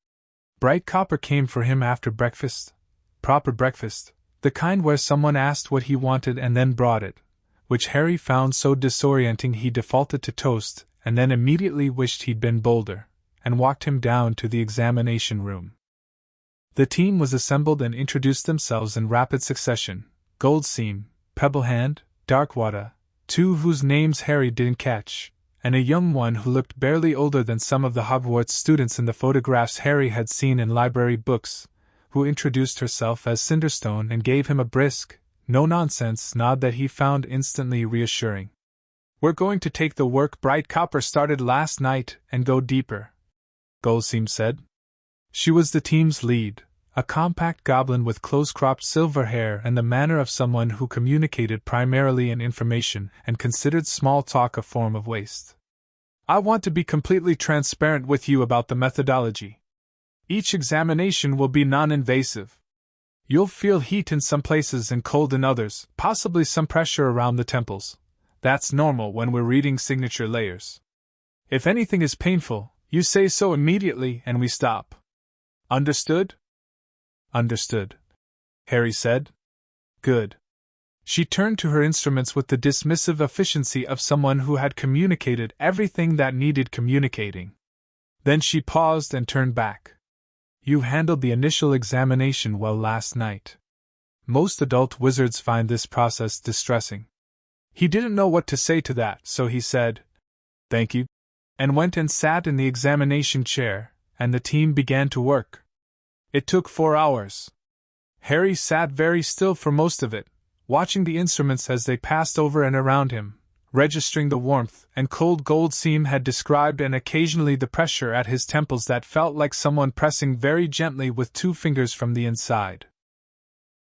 Bright Copper came for him after breakfast. Proper breakfast, the kind where someone asked what he wanted and then brought it, which Harry found so disorienting he defaulted to toast and then immediately wished he'd been bolder, and walked him down to the examination room. The team was assembled and introduced themselves in rapid succession: Goldseam, Pebblehand, Darkwater, 2 whose names Harry didn't catch, and a young one who looked barely older than some of the Hogwarts students in the photographs Harry had seen in library books, who introduced herself as Cinderstone and gave him a brisk, no-nonsense nod that he found instantly reassuring. We're going to take the work Bright Copper started last night and go deeper, Goldseam said. She was the team's lead, A compact goblin with close-cropped silver hair and the manner of someone who communicated primarily in information and considered small talk a form of waste. I want to be completely transparent with you about the methodology. Each examination will be non-invasive. You'll feel heat in some places and cold in others, possibly some pressure around the temples. That's normal when we're reading signature layers. If anything is painful, you say so immediately and we stop. Understood? Understood, Harry said. Good. She turned to her instruments with the dismissive efficiency of someone who had communicated everything that needed communicating. Then she paused and turned back. You handled the initial examination well last night. Most adult wizards find this process distressing. He didn't know what to say to that, so he said, "Thank you," and went and sat in the examination chair, and the team began to work. It took 4 hours. Harry sat very still for most of it, watching the instruments as they passed over and around him, registering the warmth and cold Goldseam had described and occasionally the pressure at his temples that felt like someone pressing very gently with 2 fingers from the inside.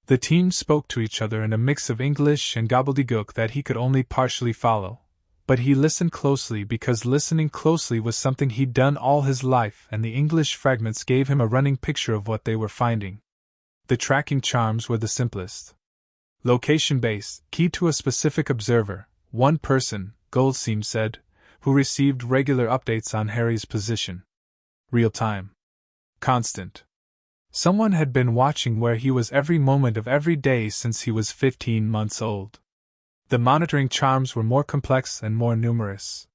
The team spoke to each other in a mix of English and gobbledygook that he could only partially follow, but he listened closely because listening closely was something he'd done all his life, and the English fragments gave him a running picture of what they were finding. The tracking charms were the simplest. Location-based, keyed to a specific observer, one person, Goldseam said, who received regular updates on Harry's position. Real-time. Constant. Someone had been watching where he was every moment of every day since he was 15 months old. The monitoring charms were more complex and more numerous.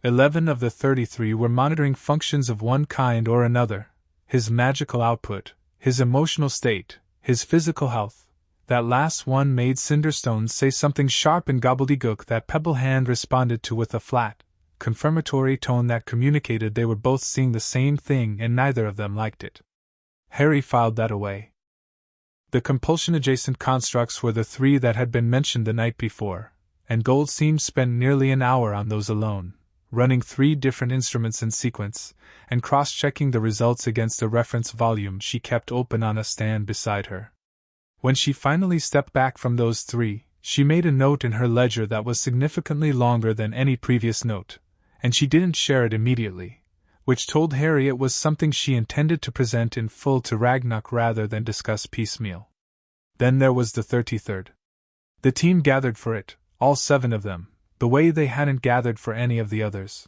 11 of the 33 were monitoring functions of one kind or another: his magical output, his emotional state, his physical health. That last one made Cinderstone say something sharp in gobbledygook that Pebblehand responded to with a flat, confirmatory tone that communicated they were both seeing the same thing and neither of them liked it. Harry filed that away. The compulsion-adjacent constructs were the 3 that had been mentioned the night before, and Goldseam spent nearly an hour on those alone, running 3 different instruments in sequence, and cross-checking the results against a reference volume she kept open on a stand beside her. When she finally stepped back from those 3, she made a note in her ledger that was significantly longer than any previous note, and she didn't share it immediately, which told Harry it was something she intended to present in full to Ragnarok rather than discuss piecemeal. Then there was the 33rd. The team gathered for it, all 7 of them, the way they hadn't gathered for any of the others.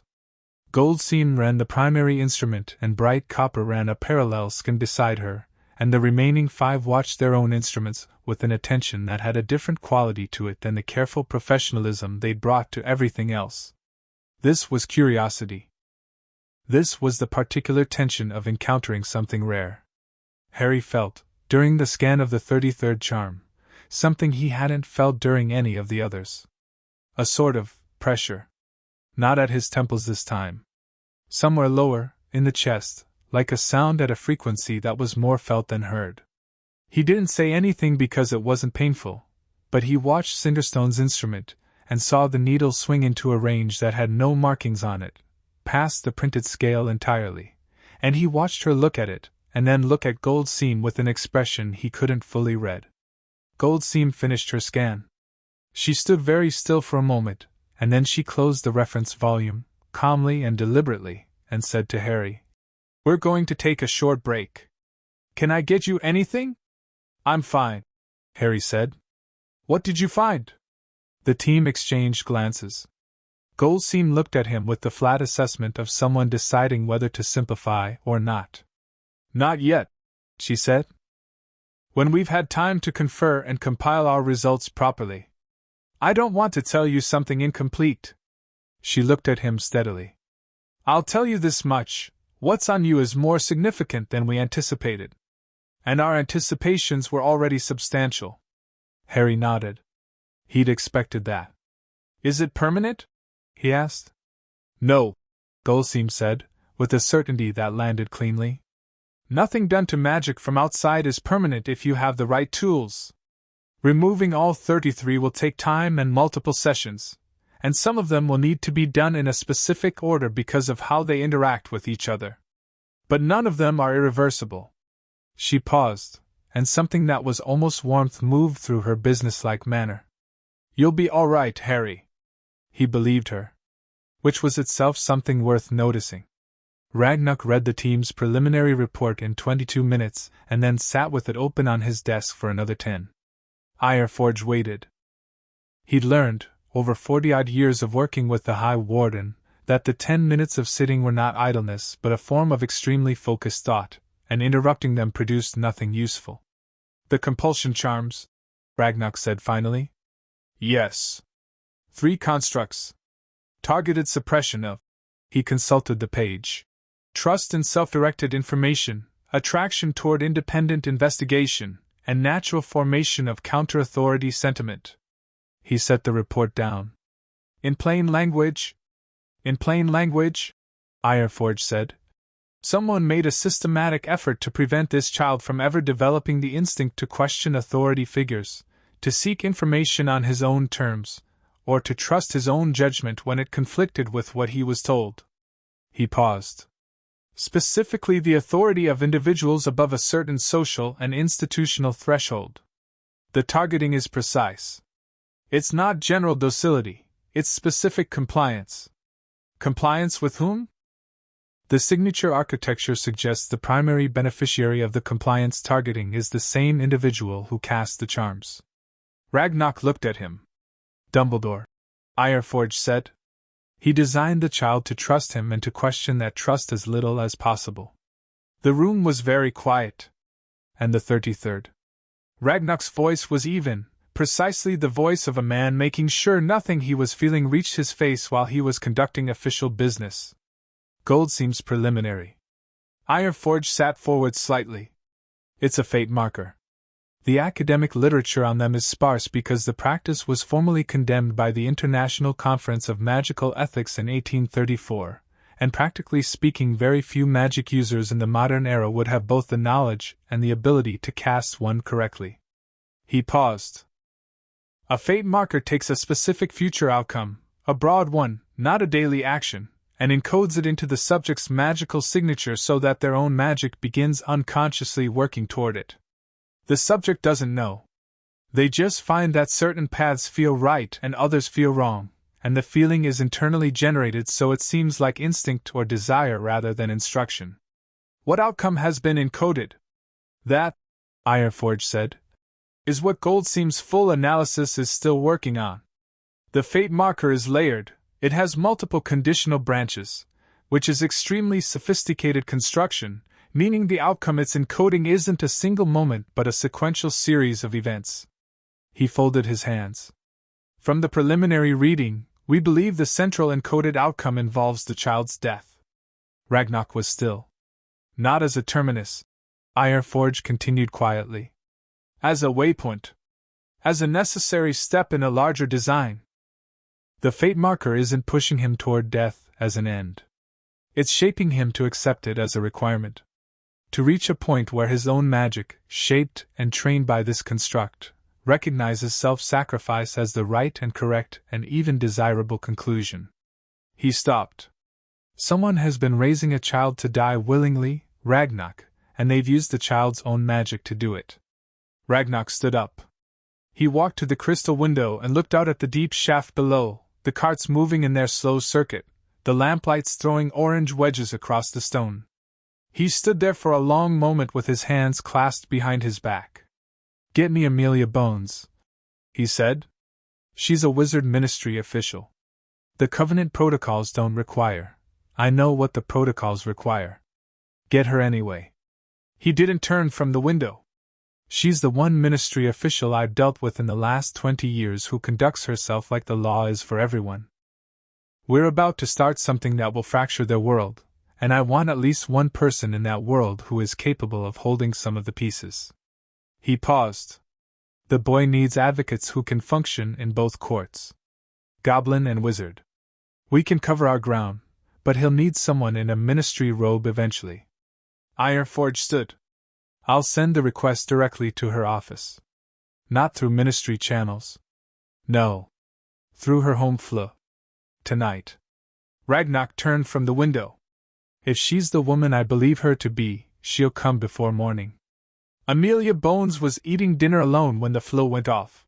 Goldseam ran the primary instrument and Bright Copper ran a parallel scan beside her, and the remaining 5 watched their own instruments with an attention that had a different quality to it than the careful professionalism they'd brought to everything else. This was curiosity. This was the particular tension of encountering something rare. Harry felt, during the scan of the 33rd charm, something he hadn't felt during any of the others. A sort of pressure. Not at his temples this time. Somewhere lower, in the chest, like a sound at a frequency that was more felt than heard. He didn't say anything because it wasn't painful, but he watched Cinderstone's instrument, and saw the needle swing into a range that had no markings on it, past the printed scale entirely, and he watched her look at it, and then look at Goldseam with an expression he couldn't fully read. Goldseam finished her scan. She stood very still for a moment, and then she closed the reference volume, calmly and deliberately, and said to Harry, "We're going to take a short break. Can I get you anything?" "I'm fine," Harry said. "What did you find?" The team exchanged glances. Goldseam looked at him with the flat assessment of someone deciding whether to simplify or not. "Not yet," she said. "When we've had time to confer and compile our results properly. I don't want to tell you something incomplete." She looked at him steadily. "I'll tell you this much, what's on you is more significant than we anticipated. And our anticipations were already substantial." Harry nodded. He'd expected that. "Is it permanent?" he asked. "No," Goldseam said, with a certainty that landed cleanly. "Nothing done to magic from outside is permanent if you have the right tools. Removing all 33 will take time and multiple sessions, and some of them will need to be done in a specific order because of how they interact with each other. But none of them are irreversible. She paused, and something that was almost warmth moved through her businesslike manner. "You'll be all right, Harry." He believed her. Which was itself something worth noticing. Ragnarok read the team's preliminary report in 22 minutes and then sat with it open on his desk for another 10. Ironforge waited. He'd learned, over 40-odd years of working with the High Warden, that the 10 minutes of sitting were not idleness but a form of extremely focused thought, and interrupting them produced nothing useful. "The compulsion charms," Ragnarok said finally. "Yes. 3 constructs. Targeted suppression of." He consulted the page. "Trust in self-directed information, attraction toward independent investigation, and natural formation of counter-authority sentiment." He set the report down. "In plain language?" "In plain language," Ironforge said, "someone made a systematic effort to prevent this child from ever developing the instinct to question authority figures, to seek information on his own terms, or to trust his own judgment when it conflicted with what he was told." He paused. "Specifically the authority of individuals above a certain social and institutional threshold. The targeting is precise. It's not general docility, it's specific compliance." "Compliance with whom?" "The signature architecture suggests the primary beneficiary of the compliance targeting is the same individual who cast the charms." Ragnarok looked at him. "Dumbledore," Ironforge said. "He designed the child to trust him and to question that trust as little as possible." The room was very quiet. "And the 33rd? Ragnarok's voice was even, precisely the voice of a man making sure nothing he was feeling reached his face while he was conducting official business. "Gold seems preliminary." Ironforge sat forward slightly. "It's a fate marker. The academic literature on them is sparse because the practice was formally condemned by the International Conference of Magical Ethics in 1834, and practically speaking very few magic users in the modern era would have both the knowledge and the ability to cast one correctly." He paused. "A fate marker takes a specific future outcome, a broad one, not a daily action, and encodes it into the subject's magical signature so that their own magic begins unconsciously working toward it. The subject doesn't know. They just find that certain paths feel right and others feel wrong, and the feeling is internally generated so it seems like instinct or desire rather than instruction. What outcome has been encoded? That," Ironforge said, "is what Goldseam's full analysis is still working on. The fate marker is layered, it has multiple conditional branches, which is extremely sophisticated construction, meaning the outcome it's encoding isn't a single moment but a sequential series of events." He folded his hands. "From the preliminary reading, we believe the central encoded outcome involves the child's death." Ragnarok was still. "Not as a terminus," Ironforge continued quietly. "As a waypoint. As a necessary step in a larger design. The fate marker isn't pushing him toward death as an end. It's shaping him to accept it as a requirement. To reach a point where his own magic, shaped and trained by this construct, recognizes self-sacrifice as the right and correct and even desirable conclusion." He stopped. "Someone has been raising a child to die willingly, Ragnarok, and they've used the child's own magic to do it." Ragnarok stood up. He walked to the crystal window and looked out at the deep shaft below, the carts moving in their slow circuit, the lamplights throwing orange wedges across the stone. He stood there for a long moment with his hands clasped behind his back. "Get me Amelia Bones," he said. "She's a wizard ministry official. The Covenant protocols don't require. I know what the protocols require. Get her anyway." He didn't turn from the window. "She's the one ministry official I've dealt with in the last 20 years who conducts herself like the law is for everyone. We're about to start something that will fracture their world, and I want at least one person in that world who is capable of holding some of the pieces." He paused. "The boy needs advocates who can function in both courts. Goblin and wizard. We can cover our ground, but he'll need someone in a ministry robe eventually." Ironforge stood. "I'll send the request directly to her office. Not through ministry channels. No. Through her home flu. Tonight." Ragnarok turned from the window. "If she's the woman I believe her to be, she'll come before morning." Amelia Bones was eating dinner alone when the flow went off.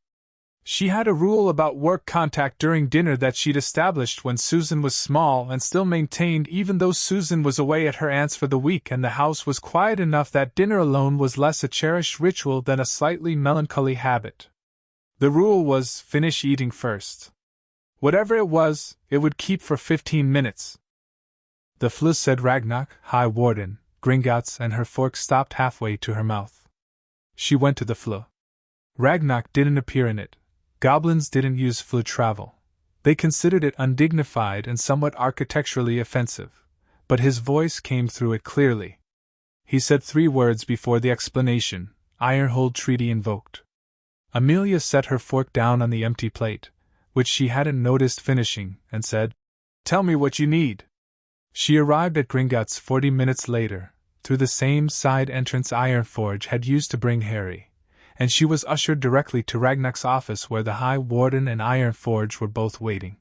She had a rule about work contact during dinner that she'd established when Susan was small and still maintained even though Susan was away at her aunt's for the week and the house was quiet enough that dinner alone was less a cherished ritual than a slightly melancholy habit. The rule was finish eating first. Whatever it was, it would keep for 15 minutes. The flue said Ragnarok, High Warden, Gringotts, and her fork stopped halfway to her mouth. She went to the flue. Ragnarok didn't appear in it. Goblins didn't use flue travel. They considered it undignified and somewhat architecturally offensive, but his voice came through it clearly. He said 3 words before the explanation, Ironhold Treaty invoked. Amelia set her fork down on the empty plate, which she hadn't noticed finishing, and said, Tell me what you need. She arrived at Gringotts 40 minutes later, through the same side entrance Ironforge had used to bring Harry, and she was ushered directly to Ragnarok's office where the High Warden and Ironforge were both waiting.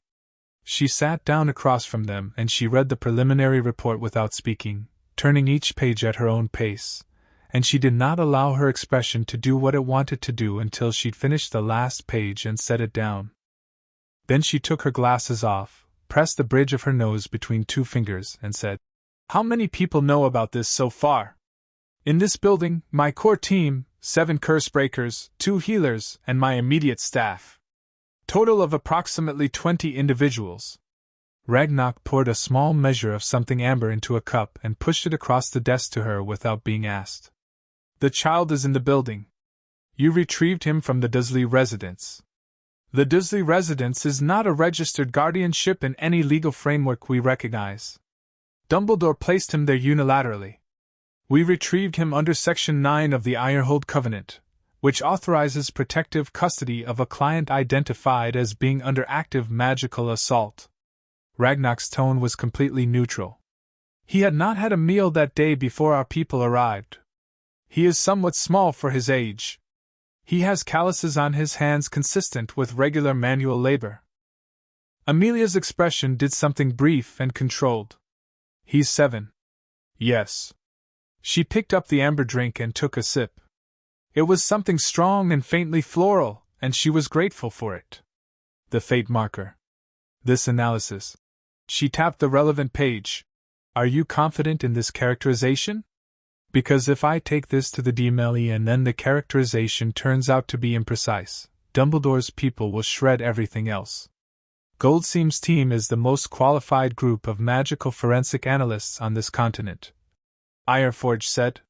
She sat down across from them and she read the preliminary report without speaking, turning each page at her own pace, and she did not allow her expression to do what it wanted to do until she'd finished the last page and set it down. Then she took her glasses off, pressed the bridge of her nose between 2 fingers, and said, How many people know about this so far? In this building, my core team, 7 curse breakers, 2 healers, and my immediate staff. Total of approximately 20 individuals. Ragnarok poured a small measure of something amber into a cup and pushed it across the desk to her without being asked. The child is in the building. You retrieved him from the Dursley residence. The Dursley residence is not a registered guardianship in any legal framework we recognize. Dumbledore placed him there unilaterally. We retrieved him under Section 9 of the Ironhold Covenant, which authorizes protective custody of a client identified as being under active magical assault. Ragnarok's tone was completely neutral. He had not had a meal that day before our people arrived. He is somewhat small for his age. He has calluses on his hands consistent with regular manual labor. Amelia's expression did something brief and controlled. He's 7. Yes. She picked up the amber drink and took a sip. It was something strong and faintly floral, and she was grateful for it. The fate marker. This analysis. She tapped the relevant page. Are you confident in this characterization? Because if I take this to the DMLE and then the characterization turns out to be imprecise, Dumbledore's people will shred everything else. Goldseam's team is the most qualified group of magical forensic analysts on this continent. Ironforge said.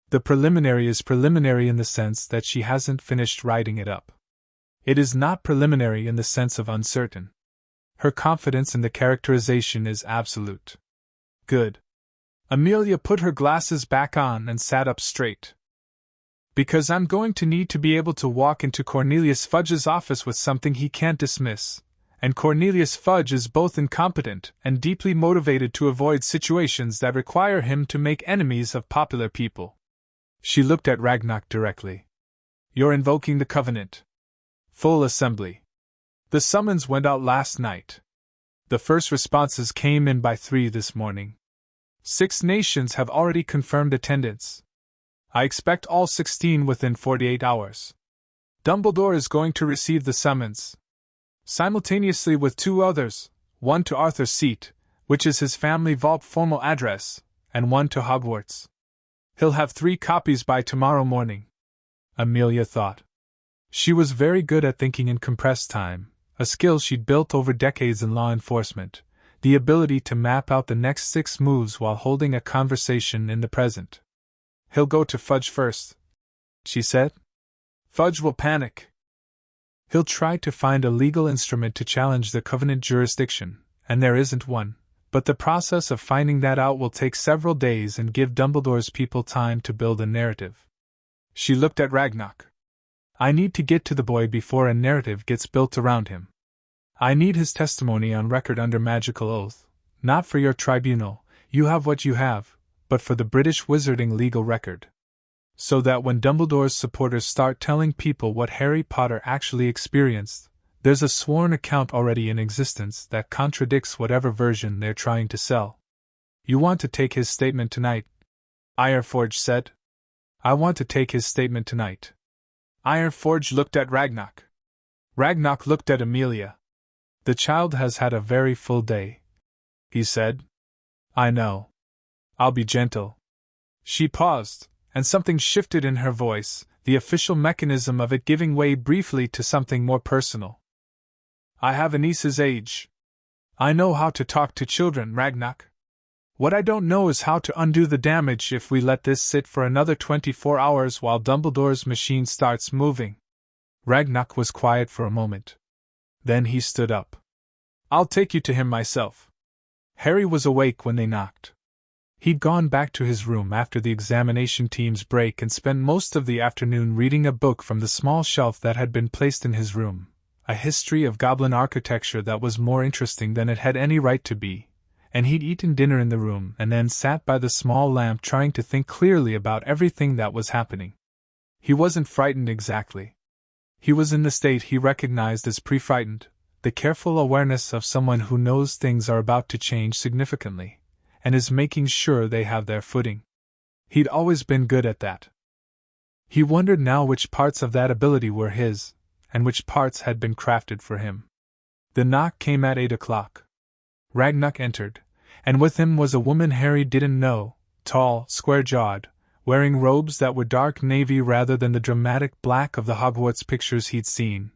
The preliminary is preliminary in the sense that she hasn't finished writing it up. It is not preliminary in the sense of uncertain. Her confidence in the characterization is absolute. Good. Amelia put her glasses back on and sat up straight. Because I'm going to need to be able to walk into Cornelius Fudge's office with something he can't dismiss, and Cornelius Fudge is both incompetent and deeply motivated to avoid situations that require him to make enemies of popular people. She looked at Ragnarok directly. You're invoking the Covenant. Full assembly. The summons went out last night. The first responses came in by 3 this morning. 6 nations have already confirmed attendance. I expect all 16 within 48 hours. Dumbledore is going to receive the summons simultaneously with 2 others, one to Arthur's Seat, which is his family vault formal address, and one to Hogwarts. He'll have 3 copies by tomorrow morning. Amelia thought. She was very good at thinking in compressed time, a skill she'd built over decades in law enforcement, the ability to map out the next 6 moves while holding a conversation in the present. He'll go to Fudge first, she said. Fudge will panic. He'll try to find a legal instrument to challenge the Covenant jurisdiction, and there isn't one, but the process of finding that out will take several days and give Dumbledore's people time to build a narrative. She looked at Ragnarok. I need to get to the boy before a narrative gets built around him. I need his testimony on record under magical oath, not for your tribunal, you have what you have, but for the British wizarding legal record. So that when Dumbledore's supporters start telling people what Harry Potter actually experienced, there's a sworn account already in existence that contradicts whatever version they're trying to sell. You want to take his statement tonight? Ironforge said. I want to take his statement tonight. Ironforge looked at Ragnarok. Ragnarok looked at Amelia. The child has had a very full day, he said. I know. I'll be gentle. She paused, and something shifted in her voice, the official mechanism of it giving way briefly to something more personal. I have a niece's age. I know how to talk to children, Ragnarok. What I don't know is how to undo the damage if we let this sit for another 24 hours while Dumbledore's machine starts moving. Ragnarok was quiet for a moment. Then he stood up. I'll take you to him myself. Harry was awake when they knocked. He'd gone back to his room after the examination team's break and spent most of the afternoon reading a book from the small shelf that had been placed in his room, a history of Goblin architecture that was more interesting than it had any right to be, and he'd eaten dinner in the room and then sat by the small lamp trying to think clearly about everything that was happening. He wasn't frightened exactly. He was in the state he recognized as pre-frightened, the careful awareness of someone who knows things are about to change significantly, and is making sure they have their footing. He'd always been good at that. He wondered now which parts of that ability were his, and which parts had been crafted for him. The knock came at 8 o'clock. Ragnarok entered, and with him was a woman Harry didn't know, tall, square-jawed, wearing robes that were dark navy rather than the dramatic black of the Hogwarts pictures he'd seen,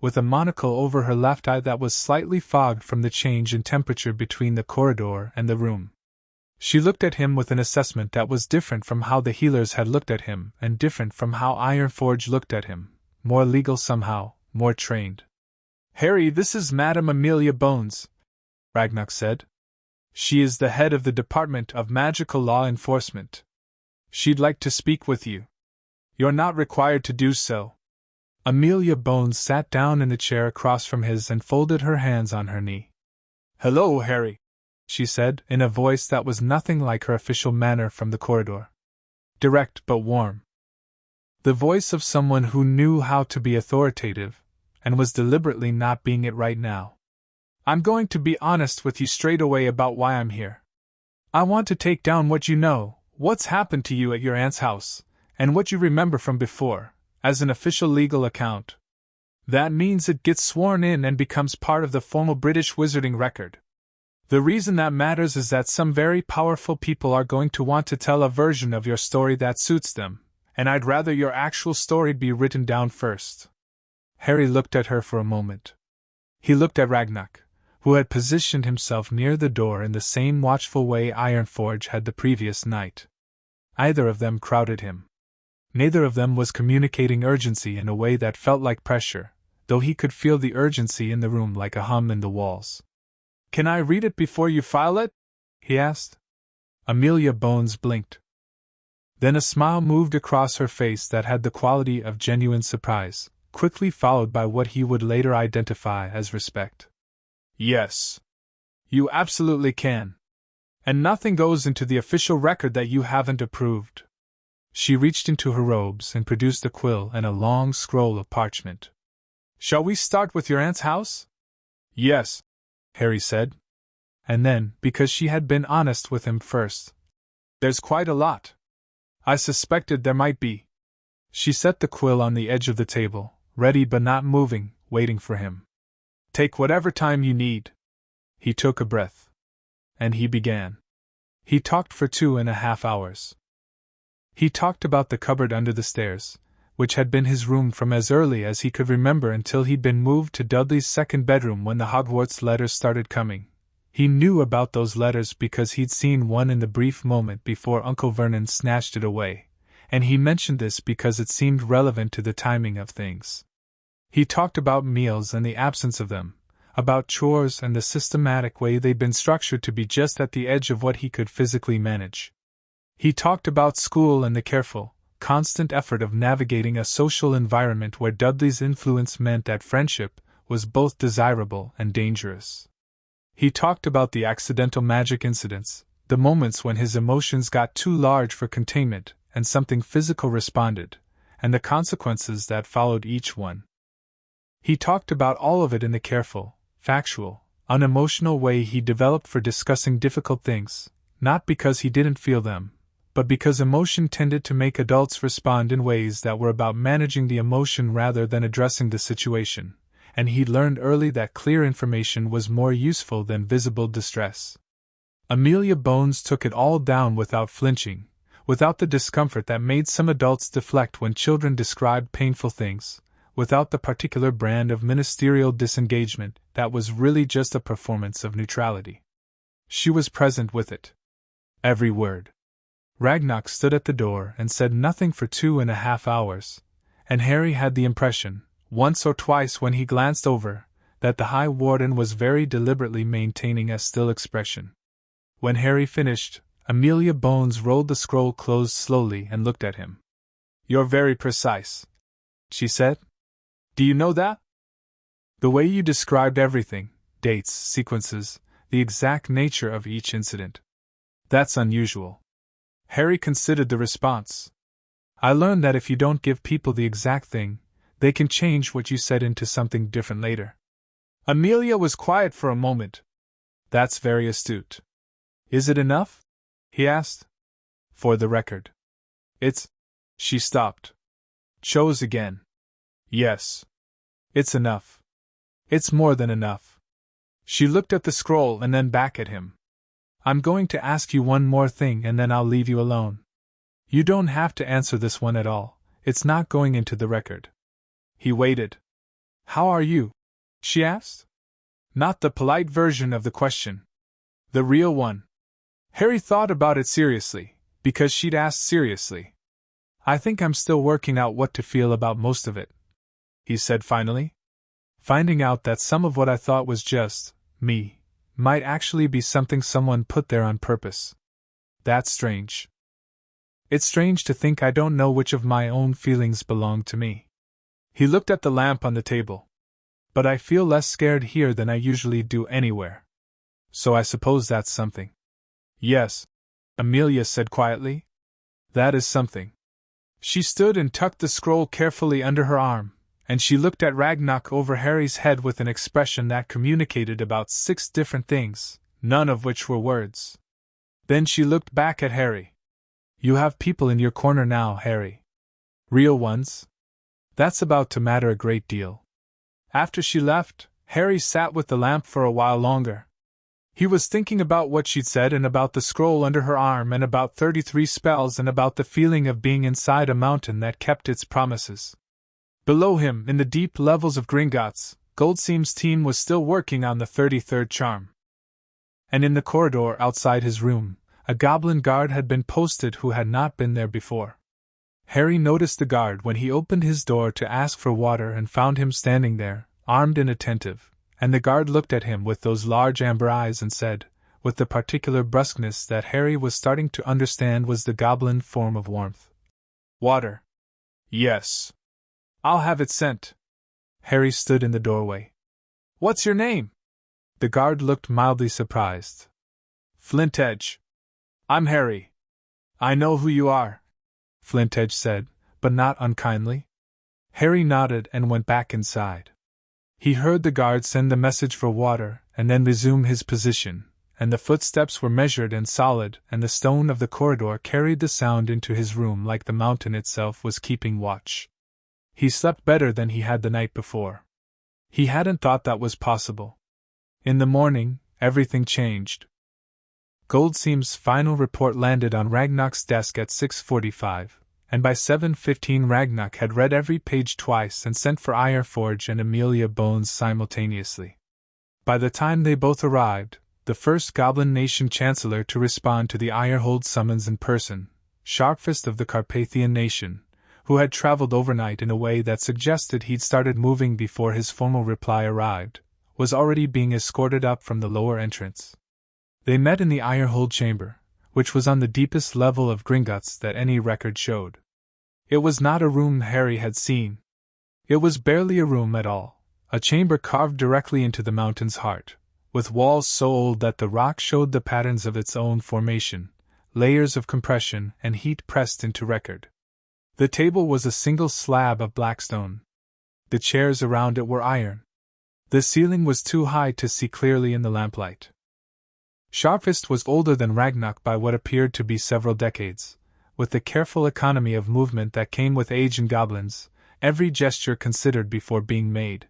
with a monocle over her left eye that was slightly fogged from the change in temperature between the corridor and the room. She looked at him with an assessment that was different from how the healers had looked at him and different from how Ironforge looked at him, more legal somehow, more trained. Harry, this is Madame Amelia Bones, Ragnarok said. She is the head of the Department of Magical Law Enforcement. She'd like to speak with you. You're not required to do so. Amelia Bones sat down in the chair across from his and folded her hands on her knee. Hello, Harry, she said, in a voice that was nothing like her official manner from the corridor. Direct but warm. The voice of someone who knew how to be authoritative, and was deliberately not being it right now. I'm going to be honest with you straight away about why I'm here. I want to take down what you know, what's happened to you at your aunt's house, and what you remember from before, as an official legal account. That means it gets sworn in and becomes part of the formal British wizarding record. The reason that matters is that some very powerful people are going to want to tell a version of your story that suits them, and I'd rather your actual story be written down first. Harry looked at her for a moment. He looked at Ragnarok, who had positioned himself near the door in the same watchful way Ironforge had the previous night. Either of them crowded him. Neither of them was communicating urgency in a way that felt like pressure, though he could feel the urgency in the room like a hum in the walls. Can I read it before you file it? He asked. Amelia Bones blinked. Then a smile moved across her face that had the quality of genuine surprise, quickly followed by what he would later identify as respect. Yes. You absolutely can. And nothing goes into the official record that you haven't approved. She reached into her robes and produced a quill and a long scroll of parchment. Shall we start with your aunt's house? Yes, Harry said. And then, because she had been honest with him first. There's quite a lot. I suspected there might be. She set the quill on the edge of the table, ready but not moving, waiting for him. Take whatever time you need. He took a breath. And he began. He talked for 2.5 hours. He talked about the cupboard under the stairs, which had been his room from as early as he could remember until he'd been moved to Dudley's second bedroom when the Hogwarts letters started coming. He knew about those letters because he'd seen one in the brief moment before Uncle Vernon snatched it away, and he mentioned this because it seemed relevant to the timing of things. He talked about meals and the absence of them, about chores and the systematic way they'd been structured to be just at the edge of what he could physically manage. He talked about school and the careful, constant effort of navigating a social environment where Dudley's influence meant that friendship was both desirable and dangerous. He talked about the accidental magic incidents, the moments when his emotions got too large for containment and something physical responded, and the consequences that followed each one. He talked about all of it in the careful, factual, unemotional way he developed for discussing difficult things, not because he didn't feel them, but because emotion tended to make adults respond in ways that were about managing the emotion rather than addressing the situation, and he'd learned early that clear information was more useful than visible distress. Amelia Bones took it all down without flinching, without the discomfort that made some adults deflect when children described painful things, without the particular brand of ministerial disengagement that was really just a performance of neutrality. She was present with it. Every word. Ragnock stood at the door and said nothing for 2.5 hours, and Harry had the impression, once or twice when he glanced over, that the High Warden was very deliberately maintaining a still expression. When Harry finished, Amelia Bones rolled the scroll closed slowly and looked at him. "You're very precise," she said. "Do you know that? The way you described everything, dates, sequences, the exact nature of each incident. That's unusual." Harry considered the response. "I learned that if you don't give people the exact thing, they can change what you said into something different later." Amelia was quiet for a moment. "That's very astute. Is it enough?" he asked. "For the record." "It's—" She stopped. Chose again. "Yes. It's enough. It's more than enough." She looked at the scroll and then back at him. "I'm going to ask you one more thing and then I'll leave you alone. You don't have to answer this one at all, it's not going into the record." He waited. "How are you?" she asked. Not the polite version of the question. The real one. Harry thought about it seriously, because she'd asked seriously. "I think I'm still working out what to feel about most of it," he said finally. "Finding out that some of what I thought was just me might actually be something someone put there on purpose. That's strange. It's strange to think I don't know which of my own feelings belong to me." He looked at the lamp on the table. "But I feel less scared here than I usually do anywhere. So I suppose that's something." "Yes," Amelia said quietly. "That is something." She stood and tucked the scroll carefully under her arm, and she looked at Ragnock over Harry's head with an expression that communicated about 6 different things, none of which were words. Then she looked back at Harry. "You have people in your corner now, Harry. Real ones. That's about to matter a great deal." After she left, Harry sat with the lamp for a while longer. He was thinking about what she'd said and about the scroll under her arm and about 33 spells and about the feeling of being inside a mountain that kept its promises. Below him, in the deep levels of Gringotts, Goldseam's team was still working on the 33rd charm. And in the corridor outside his room, a goblin guard had been posted who had not been there before. Harry noticed the guard when he opened his door to ask for water and found him standing there, armed and attentive, and the guard looked at him with those large amber eyes and said, with the particular brusqueness that Harry was starting to understand was the goblin form of warmth, "Water." "Yes. I'll have it sent." Harry stood in the doorway. "What's your name?" The guard looked mildly surprised. "Flintedge. I'm Harry." "I know who you are," Flintedge said, but not unkindly. Harry nodded and went back inside. He heard the guard send the message for water and then resume his position, and the footsteps were measured and solid, and the stone of the corridor carried the sound into his room like the mountain itself was keeping watch. He slept better than he had the night before. He hadn't thought that was possible. In the morning, everything changed. Goldseam's final report landed on Ragnock's desk at 6:45, and by 7:15 Ragnock had read every page twice and sent for Ironforge and Amelia Bones simultaneously. By the time they both arrived, the first Goblin Nation Chancellor to respond to the Ironhold summons in person, Sharpfist of the Carpathian Nation, who had traveled overnight in a way that suggested he'd started moving before his formal reply arrived, was already being escorted up from the lower entrance. They met in the Ironhold chamber, which was on the deepest level of Gringotts that any record showed. It was not a room Harry had seen. It was barely a room at all, a chamber carved directly into the mountain's heart, with walls so old that the rock showed the patterns of its own formation, layers of compression and heat pressed into record. The table was a single slab of black stone. The chairs around it were iron. The ceiling was too high to see clearly in the lamplight. Sharpfist was older than Ragnock by what appeared to be several decades, with the careful economy of movement that came with age in goblins, every gesture considered before being made.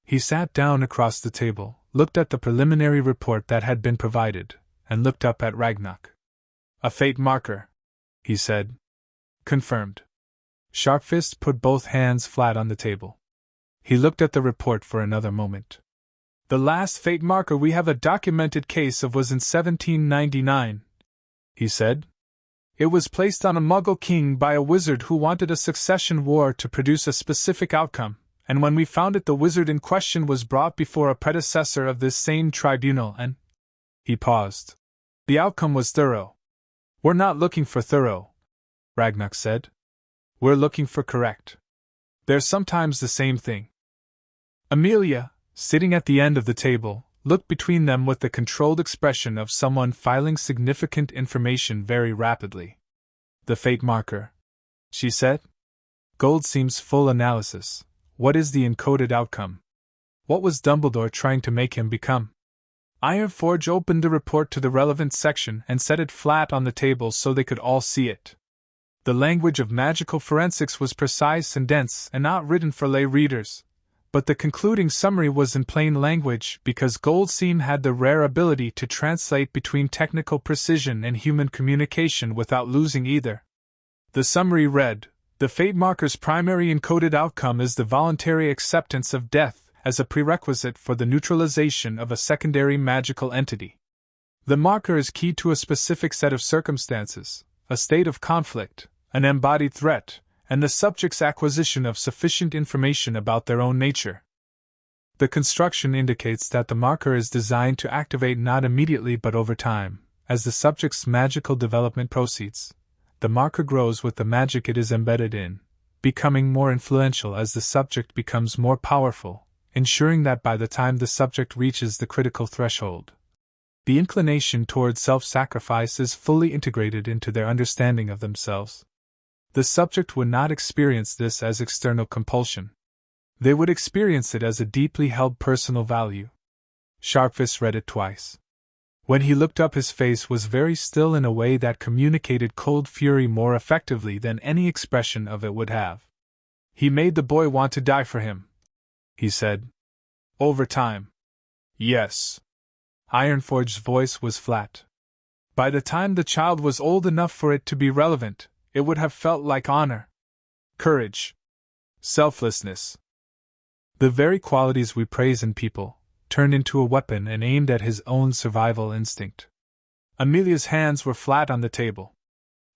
He sat down across the table, looked at the preliminary report that had been provided, and looked up at Ragnarok. "A fate marker," he said. "Confirmed." Sharpfist put both hands flat on the table. He looked at the report for another moment. "The last fate marker we have a documented case of was in 1799, he said. "It was placed on a Muggle king by a wizard who wanted a succession war to produce a specific outcome, and when we found it, the wizard in question was brought before a predecessor of this same tribunal and—" He paused. "The outcome was thorough." "We're not looking for thorough," Ragnarok said. "We're looking for correct. They're sometimes the same thing." Amelia, sitting at the end of the table, looked between them with the controlled expression of someone filing significant information very rapidly. "The fate marker," she said. "Gold seems full analysis. What is the encoded outcome? What was Dumbledore trying to make him become?" Ironforge opened the report to the relevant section and set it flat on the table so they could all see it. The language of magical forensics was precise and dense and not written for lay readers, but the concluding summary was in plain language because Goldseam had the rare ability to translate between technical precision and human communication without losing either. The summary read, "The fate marker's primary encoded outcome is the voluntary acceptance of death as a prerequisite for the neutralization of a secondary magical entity. The marker is key to a specific set of circumstances, a state of conflict, an embodied threat, and the subject's acquisition of sufficient information about their own nature. The construction indicates that the marker is designed to activate not immediately but over time, as the subject's magical development proceeds. The marker grows with the magic it is embedded in, becoming more influential as the subject becomes more powerful, ensuring that by the time the subject reaches the critical threshold, the inclination toward self-sacrifice is fully integrated into their understanding of themselves. The subject would not experience this as external compulsion. They would experience it as a deeply held personal value." Sharpfist read it twice. When he looked up, his face was very still in a way that communicated cold fury more effectively than any expression of it would have. "He made the boy want to die for him," he said. "Over time." "Yes." Ironforge's voice was flat. "By the time the child was old enough for it to be relevant, it would have felt like honor, courage, selflessness. The very qualities we praise in people, turned into a weapon and aimed at his own survival instinct." Amelia's hands were flat on the table.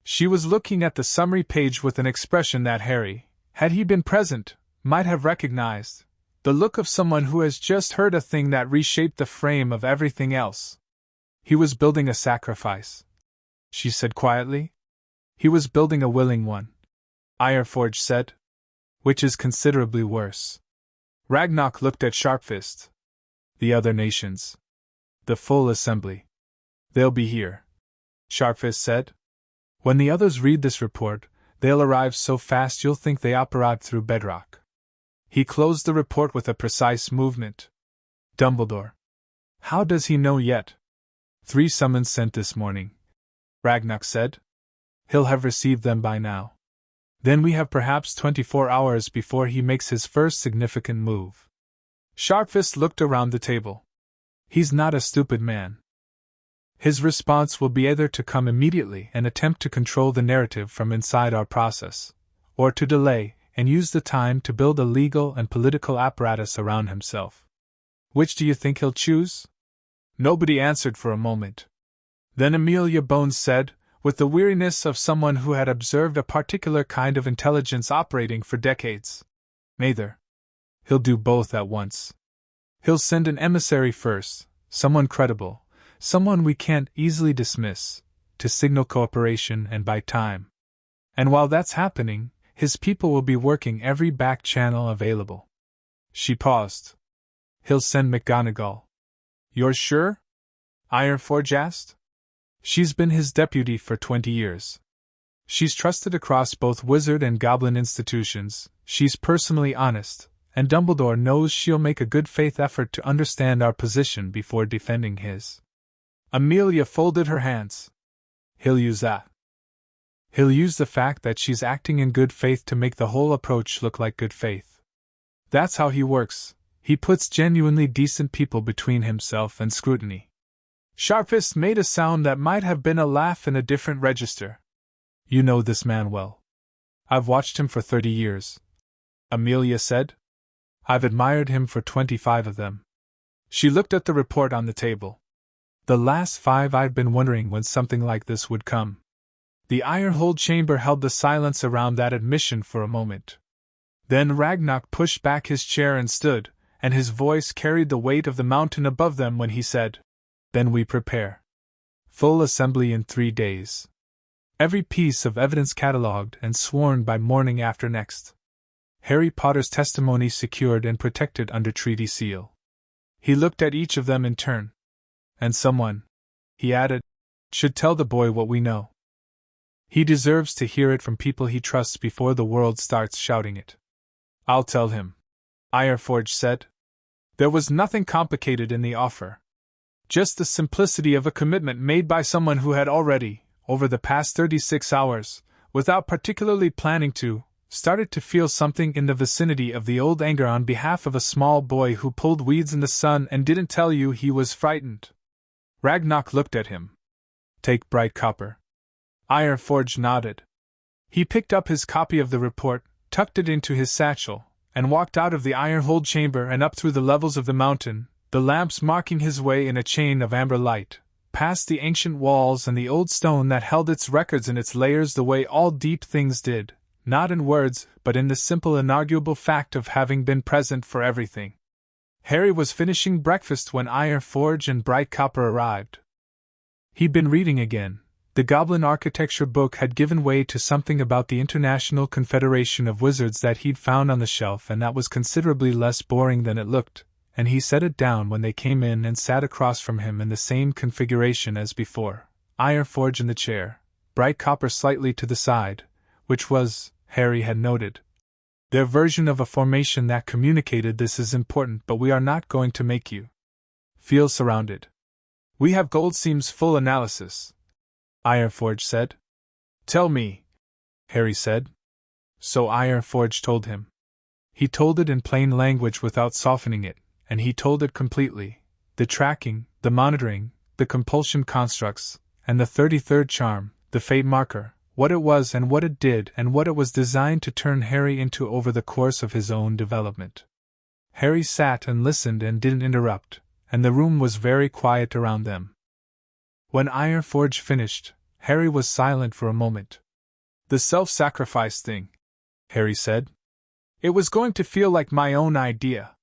She was looking at the summary page with an expression that Harry, had he been present, might have recognized, the look of someone who has just heard a thing that reshaped the frame of everything else. "He was building a sacrifice," she said quietly. "He was building a willing one," Ironforge said. "Which is considerably worse." Ragnarok looked at Sharpfist. "The other nations. The full assembly. They'll be here," Sharpfist said. "When the others read this report, they'll arrive so fast you'll think they operate through bedrock." He closed the report with a precise movement. "Dumbledore. How does he know yet?" "3 summons sent this morning," Ragnarok said. "He'll have received them by now. Then we have perhaps 24 hours before he makes his first significant move." Sharpfist looked around the table. "He's not a stupid man. His response will be either to come immediately and attempt to control the narrative from inside our process, or to delay and use the time to build a legal and political apparatus around himself. Which do you think he'll choose?" Nobody answered for a moment. Then Amelia Bones said, with the weariness of someone who had observed a particular kind of intelligence operating for decades, "Neither. He'll do both at once. He'll send an emissary first, someone credible, someone we can't easily dismiss, to signal cooperation and buy time. And while that's happening, his people will be working every back channel available." She paused. "He'll send McGonagall." "You're sure?" Ironforge asked. "She's been his deputy for 20 years. She's trusted across both wizard and goblin institutions, she's personally honest, and Dumbledore knows she'll make a good faith effort to understand our position before defending his." Amelia folded her hands. "He'll use that." He'll use the fact that she's acting in good faith to make the whole approach look like good faith. That's how he works. He puts genuinely decent people between himself and scrutiny. Sharpest made a sound that might have been a laugh in a different register. You know this man well. I've watched him for 30 years. Amelia said. I've admired him for 25 of them. She looked at the report on the table. The last 5 I'd been wondering when something like this would come. The iron-hold chamber held the silence around that admission for a moment. Then Ragnarok pushed back his chair and stood, and his voice carried the weight of the mountain above them when he said, Then we prepare. Full assembly in 3 days. Every piece of evidence catalogued and sworn by morning after next. Harry Potter's testimony secured and protected under treaty seal. He looked at each of them in turn. And someone, he added, should tell the boy what we know. He deserves to hear it from people he trusts before the world starts shouting it. I'll tell him, Ironforge said. There was nothing complicated in the offer. Just the simplicity of a commitment made by someone who had already, over the past 36 hours, without particularly planning to, started to feel something in the vicinity of the old anger on behalf of a small boy who pulled weeds in the sun and didn't tell you he was frightened. Ragnarok looked at him. Take Bright Copper. Ironforge nodded. He picked up his copy of the report, tucked it into his satchel, and walked out of the iron-hold chamber and up through the levels of the mountain, the lamps marking his way in a chain of amber light, past the ancient walls and the old stone that held its records in its layers the way all deep things did, not in words, but in the simple inarguable fact of having been present for everything. Harry was finishing breakfast when Ironforge and Bright Copper arrived. He'd been reading again. The Goblin architecture book had given way to something about the International Confederation of Wizards that he'd found on the shelf, and that was considerably less boring than it looked, and he set it down when they came in and sat across from him in the same configuration as before, Ironforge in the chair, Bright Copper slightly to the side, which was, Harry had noted, their version of a formation that communicated this is important, but we are not going to make you feel surrounded. We have Goldseam's full analysis, Ironforge said. Tell me, Harry said. So Ironforge told him. He told it in plain language without softening it, and he told it completely. The tracking, the monitoring, the compulsion constructs, and the 33rd charm, the fate marker, what it was and what it did and what it was designed to turn Harry into over the course of his own development. Harry sat and listened and didn't interrupt, and the room was very quiet around them. When Ironforge finished, Harry was silent for a moment. The self-sacrifice thing, Harry said. It was going to feel like my own idea.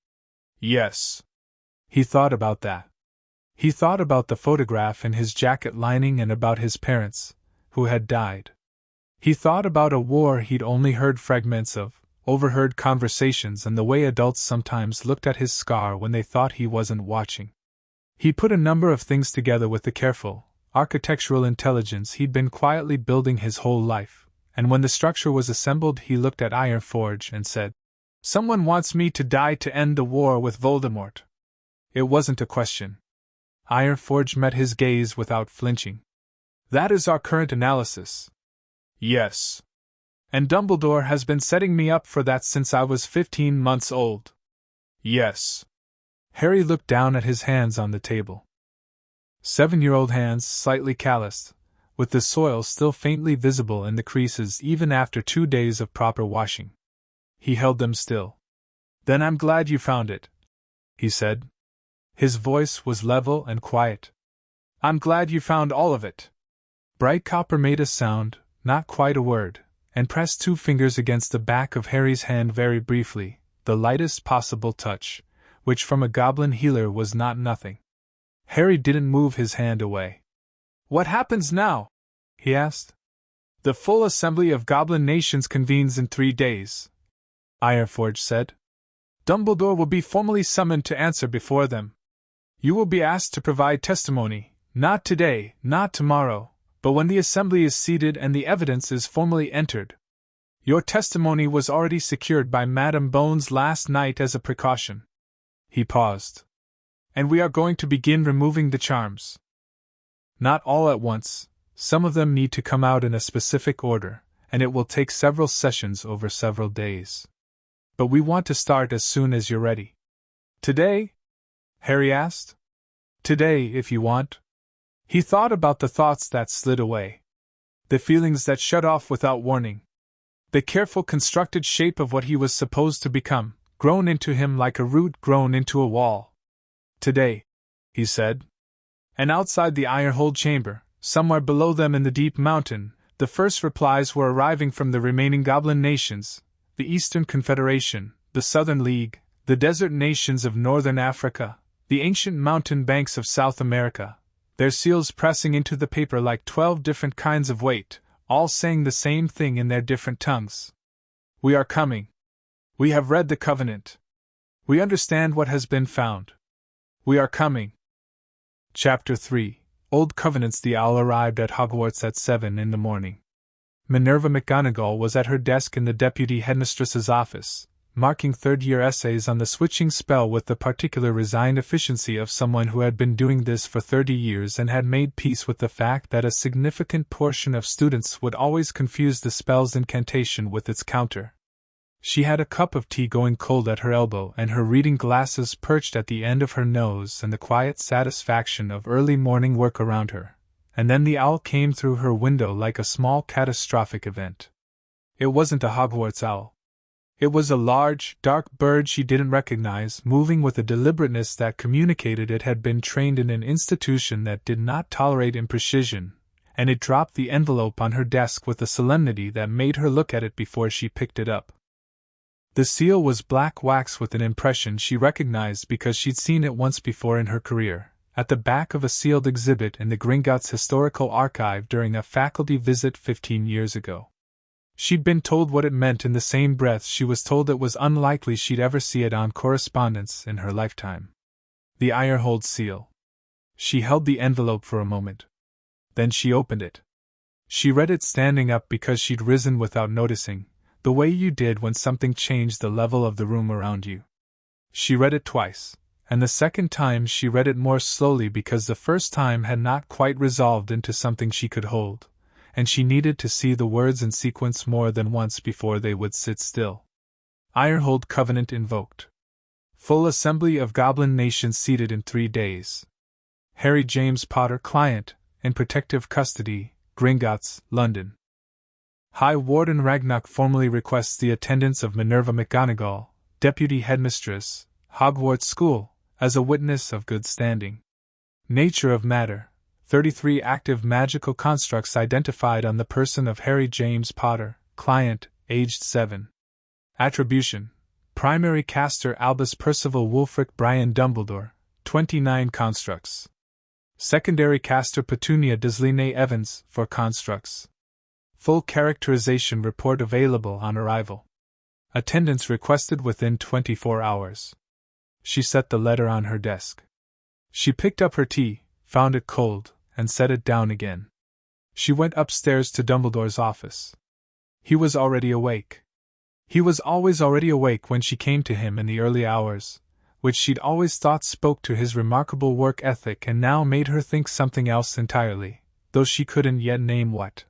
Yes. He thought about that. He thought about the photograph in his jacket lining and about his parents, who had died. He thought about a war he'd only heard fragments of, overheard conversations, and the way adults sometimes looked at his scar when they thought he wasn't watching. He put a number of things together with the careful, architectural intelligence he'd been quietly building his whole life, and when the structure was assembled he looked at Ironforge and said, Someone wants me to die to end the war with Voldemort. It wasn't a question. Ironforge met his gaze without flinching. That is our current analysis. Yes. And Dumbledore has been setting me up for that since I was 15 months old. Yes. Harry looked down at his hands on the table. 7-year-old hands, slightly calloused, with the soil still faintly visible in the creases even after 2 days of proper washing. He held them still. Then I'm glad you found it, he said. His voice was level and quiet. I'm glad you found all of it. Bright Copper made a sound, not quite a word, and pressed 2 fingers against the back of Harry's hand very briefly, the lightest possible touch, which from a goblin healer was not nothing. Harry didn't move his hand away. What happens now? He asked. The full assembly of goblin nations convenes in 3 days, Ironforge said. Dumbledore will be formally summoned to answer before them. You will be asked to provide testimony, not today, not tomorrow, but when the assembly is seated and the evidence is formally entered. Your testimony was already secured by Madame Bones last night as a precaution. He paused. And we are going to begin removing the charms. Not all at once, Some of them need to come out in a specific order, and it will take several sessions over several days. But we want to start as soon as you're ready. Today? Harry asked. Today, if you want. He thought about the thoughts that slid away. The feelings that shut off without warning. The careful constructed shape of what he was supposed to become, grown into him like a root grown into a wall. Today, he said. And outside the iron-hold chamber, somewhere below them in the deep mountain, the first replies were arriving from the remaining Goblin nations, the Eastern Confederation, the Southern League, the desert nations of Northern Africa, the ancient mountain banks of South America, their seals pressing into the paper like 12 different kinds of weight, all saying the same thing in their different tongues. We are coming. We have read the covenant. We understand what has been found. We are coming. Chapter 3. Old Covenants. The owl arrived at Hogwarts at 7 in the morning. Minerva McGonagall was at her desk in the deputy headmistress's office, marking third-year essays on the switching spell with the particular resigned efficiency of someone who had been doing this for 30 years and had made peace with the fact that a significant portion of students would always confuse the spell's incantation with its counter. She had a cup of tea going cold at her elbow and her reading glasses perched at the end of her nose and the quiet satisfaction of early morning work around her. And then the owl came through her window like a small catastrophic event. It wasn't a Hogwarts owl. It was a large, dark bird she didn't recognize, moving with a deliberateness that communicated it had been trained in an institution that did not tolerate imprecision, and it dropped the envelope on her desk with a solemnity that made her look at it before she picked it up. The seal was black wax with an impression she recognized because she'd seen it once before in her career, at the back of a sealed exhibit in the Gringotts Historical Archive during a faculty visit 15 years ago. She'd been told what it meant in the same breath she was told it was unlikely she'd ever see it on correspondence in her lifetime. The iron-hold seal. She held the envelope for a moment. Then she opened it. She read it standing up because she'd risen without noticing, the way you did when something changed the level of the room around you. She read it twice, and the second time she read it more slowly because the first time had not quite resolved into something she could hold, and she needed to see the words in sequence more than once before they would sit still. Ironhold Covenant invoked. Full assembly of Goblin nations seated in 3 days. Harry James Potter, client, in protective custody, Gringotts, London. High Warden Ragnarok formally requests the attendance of Minerva McGonagall, Deputy Headmistress, Hogwarts School, as a witness of good standing. Nature of matter: 33 active magical constructs identified on the person of Harry James Potter, client, aged 7. Attribution: primary caster Albus Percival Wulfric Brian Dumbledore, 29 constructs. Secondary caster Petunia Deslinee Evans, 4 constructs. Full characterization report available on arrival. Attendance requested within 24 hours. She set the letter on her desk. She picked up her tea, found it cold, and set it down again. She went upstairs to Dumbledore's office. He was already awake. He was always already awake when she came to him in the early hours, which she'd always thought spoke to his remarkable work ethic and now made her think something else entirely, though she couldn't yet name what.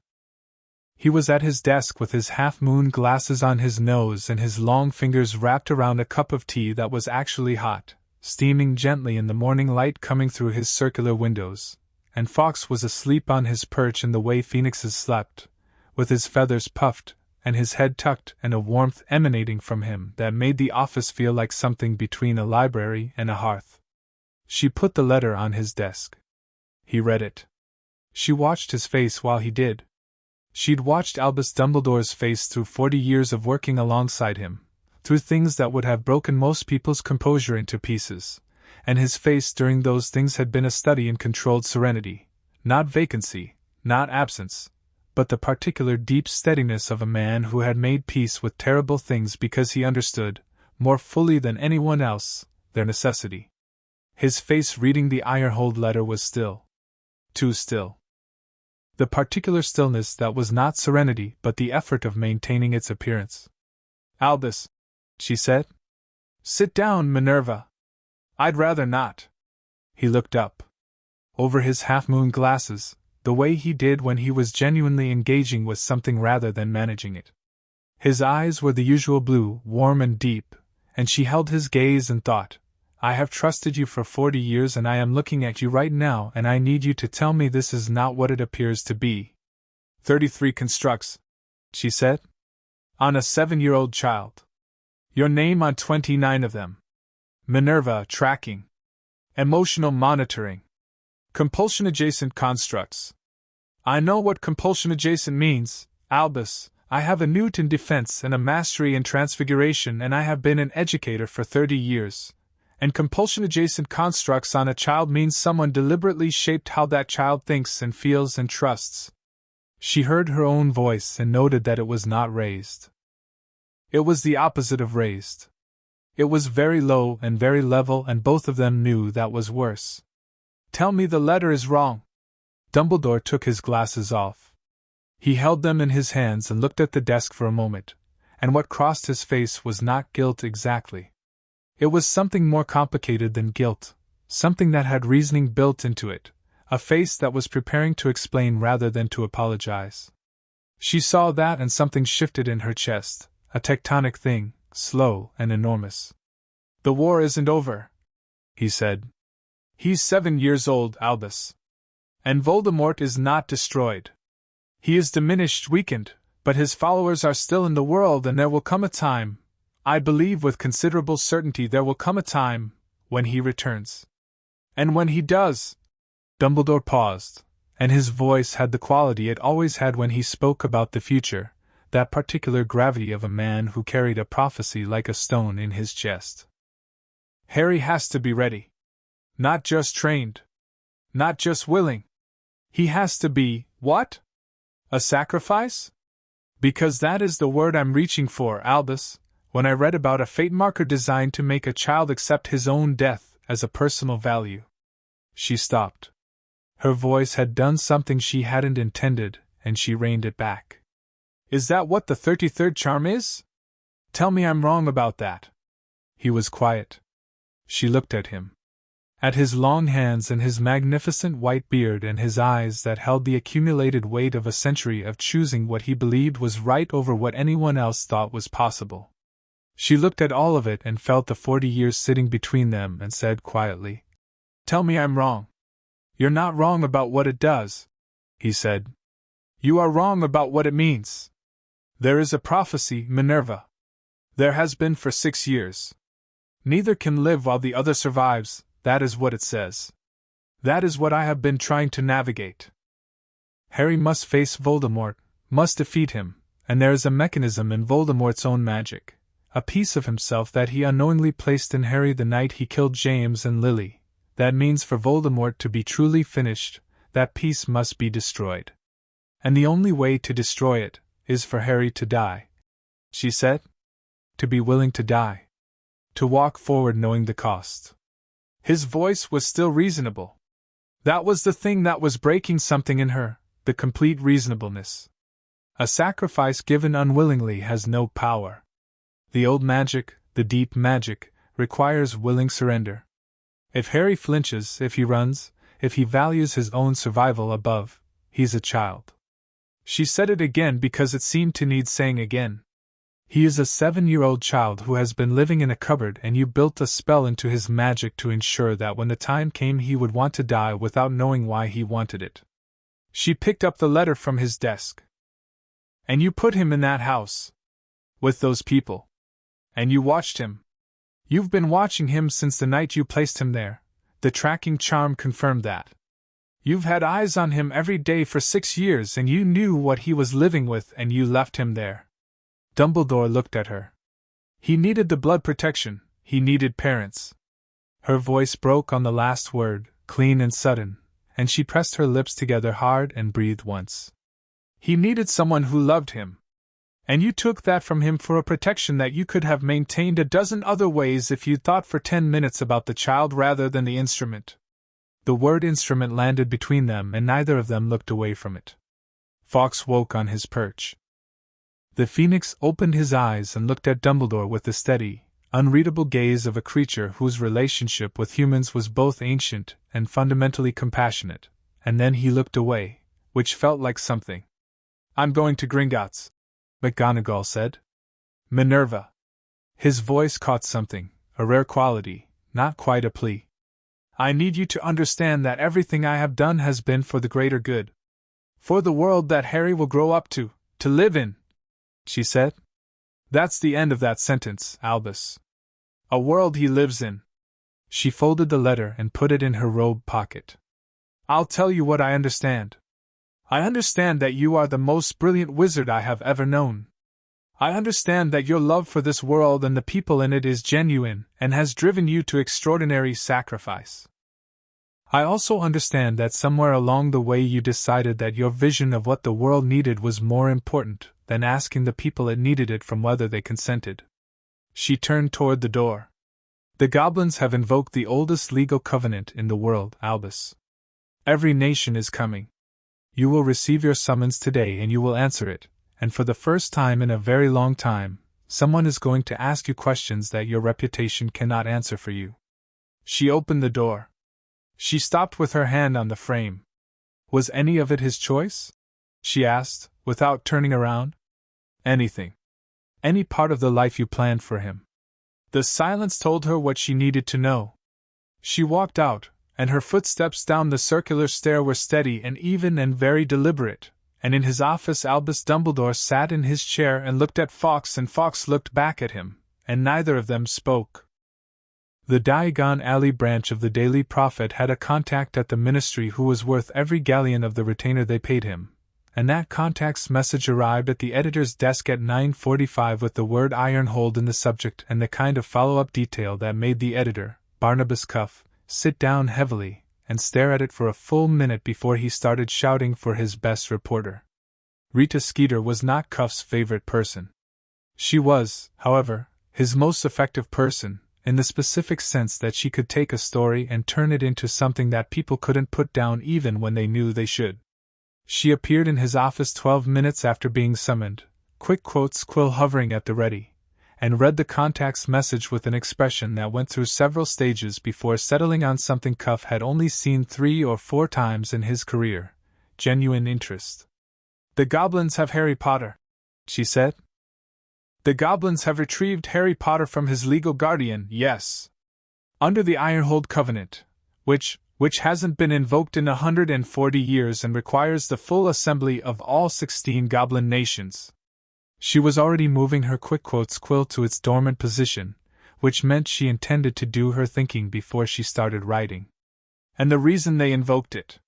He was at his desk with his half-moon glasses on his nose and his long fingers wrapped around a cup of tea that was actually hot, steaming gently in the morning light coming through his circular windows, and Fawkes was asleep on his perch in the way phoenixes slept, with his feathers puffed and his head tucked and a warmth emanating from him that made the office feel like something between a library and a hearth. She put the letter on his desk. He read it. She watched his face while he did. She'd watched Albus Dumbledore's face through 40 years of working alongside him, through things that would have broken most people's composure into pieces, and his face during those things had been a study in controlled serenity, not vacancy, not absence, but the particular deep steadiness of a man who had made peace with terrible things because he understood, more fully than anyone else, their necessity. His face reading the iron-hold letter was still. Too still. The particular stillness that was not serenity but the effort of maintaining its appearance. "Albus," she said. "Sit down, Minerva." "I'd rather not." He looked up. Over his half-moon glasses, the way he did when he was genuinely engaging with something rather than managing it. His eyes were the usual blue, warm and deep, and she held his gaze and thought, I have trusted you for 40 years and I am looking at you right now and I need you to tell me this is not what it appears to be. 33 constructs, she said. On a 7-year-old child. Your name on 29 of them. Minerva, tracking. Emotional monitoring. Compulsion-adjacent constructs. I know what compulsion-adjacent means, Albus. I have a Newt in defense and a mastery in transfiguration and I have been an educator for 30 years. And compulsion-adjacent constructs on a child means someone deliberately shaped how that child thinks and feels and trusts. She heard her own voice and noted that it was not raised. It was the opposite of raised. It was very low and very level, and both of them knew that was worse. Tell me the letter is wrong. Dumbledore took his glasses off. He held them in his hands and looked at the desk for a moment, and what crossed his face was not guilt exactly. It was something more complicated than guilt, something that had reasoning built into it, a face that was preparing to explain rather than to apologize. She saw that and something shifted in her chest, a tectonic thing, slow and enormous. The war isn't over, he said. He's 7 years old, Albus. And Voldemort is not destroyed. He is diminished, weakened, but his followers are still in the world and there will come a time, I believe with considerable certainty there will come a time, when he returns. And when he does… Dumbledore paused, and his voice had the quality it always had when he spoke about the future, that particular gravity of a man who carried a prophecy like a stone in his chest. Harry has to be ready. Not just trained. Not just willing. He has to be, what? A sacrifice? Because that is the word I'm reaching for, Albus. When I read about a fate marker designed to make a child accept his own death as a personal value. She stopped. Her voice had done something she hadn't intended, and she reined it back. Is that what the 33rd charm is? Tell me I'm wrong about that. He was quiet. She looked at him. At his long hands and his magnificent white beard and his eyes that held the accumulated weight of a century of choosing what he believed was right over what anyone else thought was possible. She looked at all of it and felt the 40 years sitting between them and said quietly, Tell me I'm wrong. You're not wrong about what it does, he said. You are wrong about what it means. There is a prophecy, Minerva. There has been for 6 years. Neither can live while the other survives, that is what it says. That is what I have been trying to navigate. Harry must face Voldemort, must defeat him, and there is a mechanism in Voldemort's own magic. A piece of himself that he unknowingly placed in Harry the night he killed James and Lily. That means for Voldemort to be truly finished, that piece must be destroyed. And the only way to destroy it is for Harry to die. She said. To be willing to die. To walk forward knowing the cost. His voice was still reasonable. That was the thing that was breaking something in her, the complete reasonableness. A sacrifice given unwillingly has no power. The old magic, the deep magic, requires willing surrender. If Harry flinches, if he runs, if he values his own survival above, he's a child. She said it again because it seemed to need saying again. He is a 7-year-old child who has been living in a cupboard and you built a spell into his magic to ensure that when the time came he would want to die without knowing why he wanted it. She picked up the letter from his desk. And you put him in that house. With those people. And you watched him. You've been watching him since the night you placed him there. The tracking charm confirmed that. You've had eyes on him every day for 6 years and you knew what he was living with and you left him there. Dumbledore looked at her. He needed the blood protection, he needed parents. Her voice broke on the last word, clean and sudden, and she pressed her lips together hard and breathed once. He needed someone who loved him. And you took that from him for a protection that you could have maintained a dozen other ways if you'd thought for 10 minutes about the child rather than the instrument. The word instrument landed between them and neither of them looked away from it. Fawkes woke on his perch. The Phoenix opened his eyes and looked at Dumbledore with the steady, unreadable gaze of a creature whose relationship with humans was both ancient and fundamentally compassionate, and then he looked away, which felt like something. I'm going to Gringotts, McGonagall said. Minerva. His voice caught something, a rare quality, not quite a plea. I need you to understand that everything I have done has been for the greater good. For the world that Harry will grow up to live in, she said. That's the end of that sentence, Albus. A world he lives in. She folded the letter and put it in her robe pocket. I'll tell you what I understand. I understand that you are the most brilliant wizard I have ever known. I understand that your love for this world and the people in it is genuine and has driven you to extraordinary sacrifice. I also understand that somewhere along the way you decided that your vision of what the world needed was more important than asking the people it needed it from whether they consented. She turned toward the door. The goblins have invoked the oldest legal covenant in the world, Albus. Every nation is coming. You will receive your summons today and you will answer it, and for the first time in a very long time, someone is going to ask you questions that your reputation cannot answer for you. She opened the door. She stopped with her hand on the frame. Was any of it his choice? She asked, without turning around. Anything. Any part of the life you planned for him. The silence told her what she needed to know. She walked out, and her footsteps down the circular stair were steady and even and very deliberate, and in his office Albus Dumbledore sat in his chair and looked at Fawkes and Fawkes looked back at him, and neither of them spoke. The Diagon Alley branch of the Daily Prophet had a contact at the ministry who was worth every galleon of the retainer they paid him, and that contact's message arrived at the editor's desk at 9:45 with the word Ironhold in the subject and the kind of follow-up detail that made the editor, Barnabas Cuff, sit down heavily and stare at it for a full minute before he started shouting for his best reporter. Rita Skeeter was not Cuff's favorite person. She was, however, his most effective person, in the specific sense that she could take a story and turn it into something that people couldn't put down even when they knew they should. She appeared in his office 12 minutes after being summoned, quick quotes quill hovering at the ready, and read the contact's message with an expression that went through several stages before settling on something Cuff had only seen 3 or 4 times in his career: genuine interest. The goblins have Harry Potter, she said. The goblins have retrieved Harry Potter from his legal guardian, yes. Under the Ironhold Covenant, which hasn't been invoked in 140 years and requires the full assembly of all 16 goblin nations. She was already moving her quick quotes quill to its dormant position, which meant she intended to do her thinking before she started writing. And the reason they invoked it.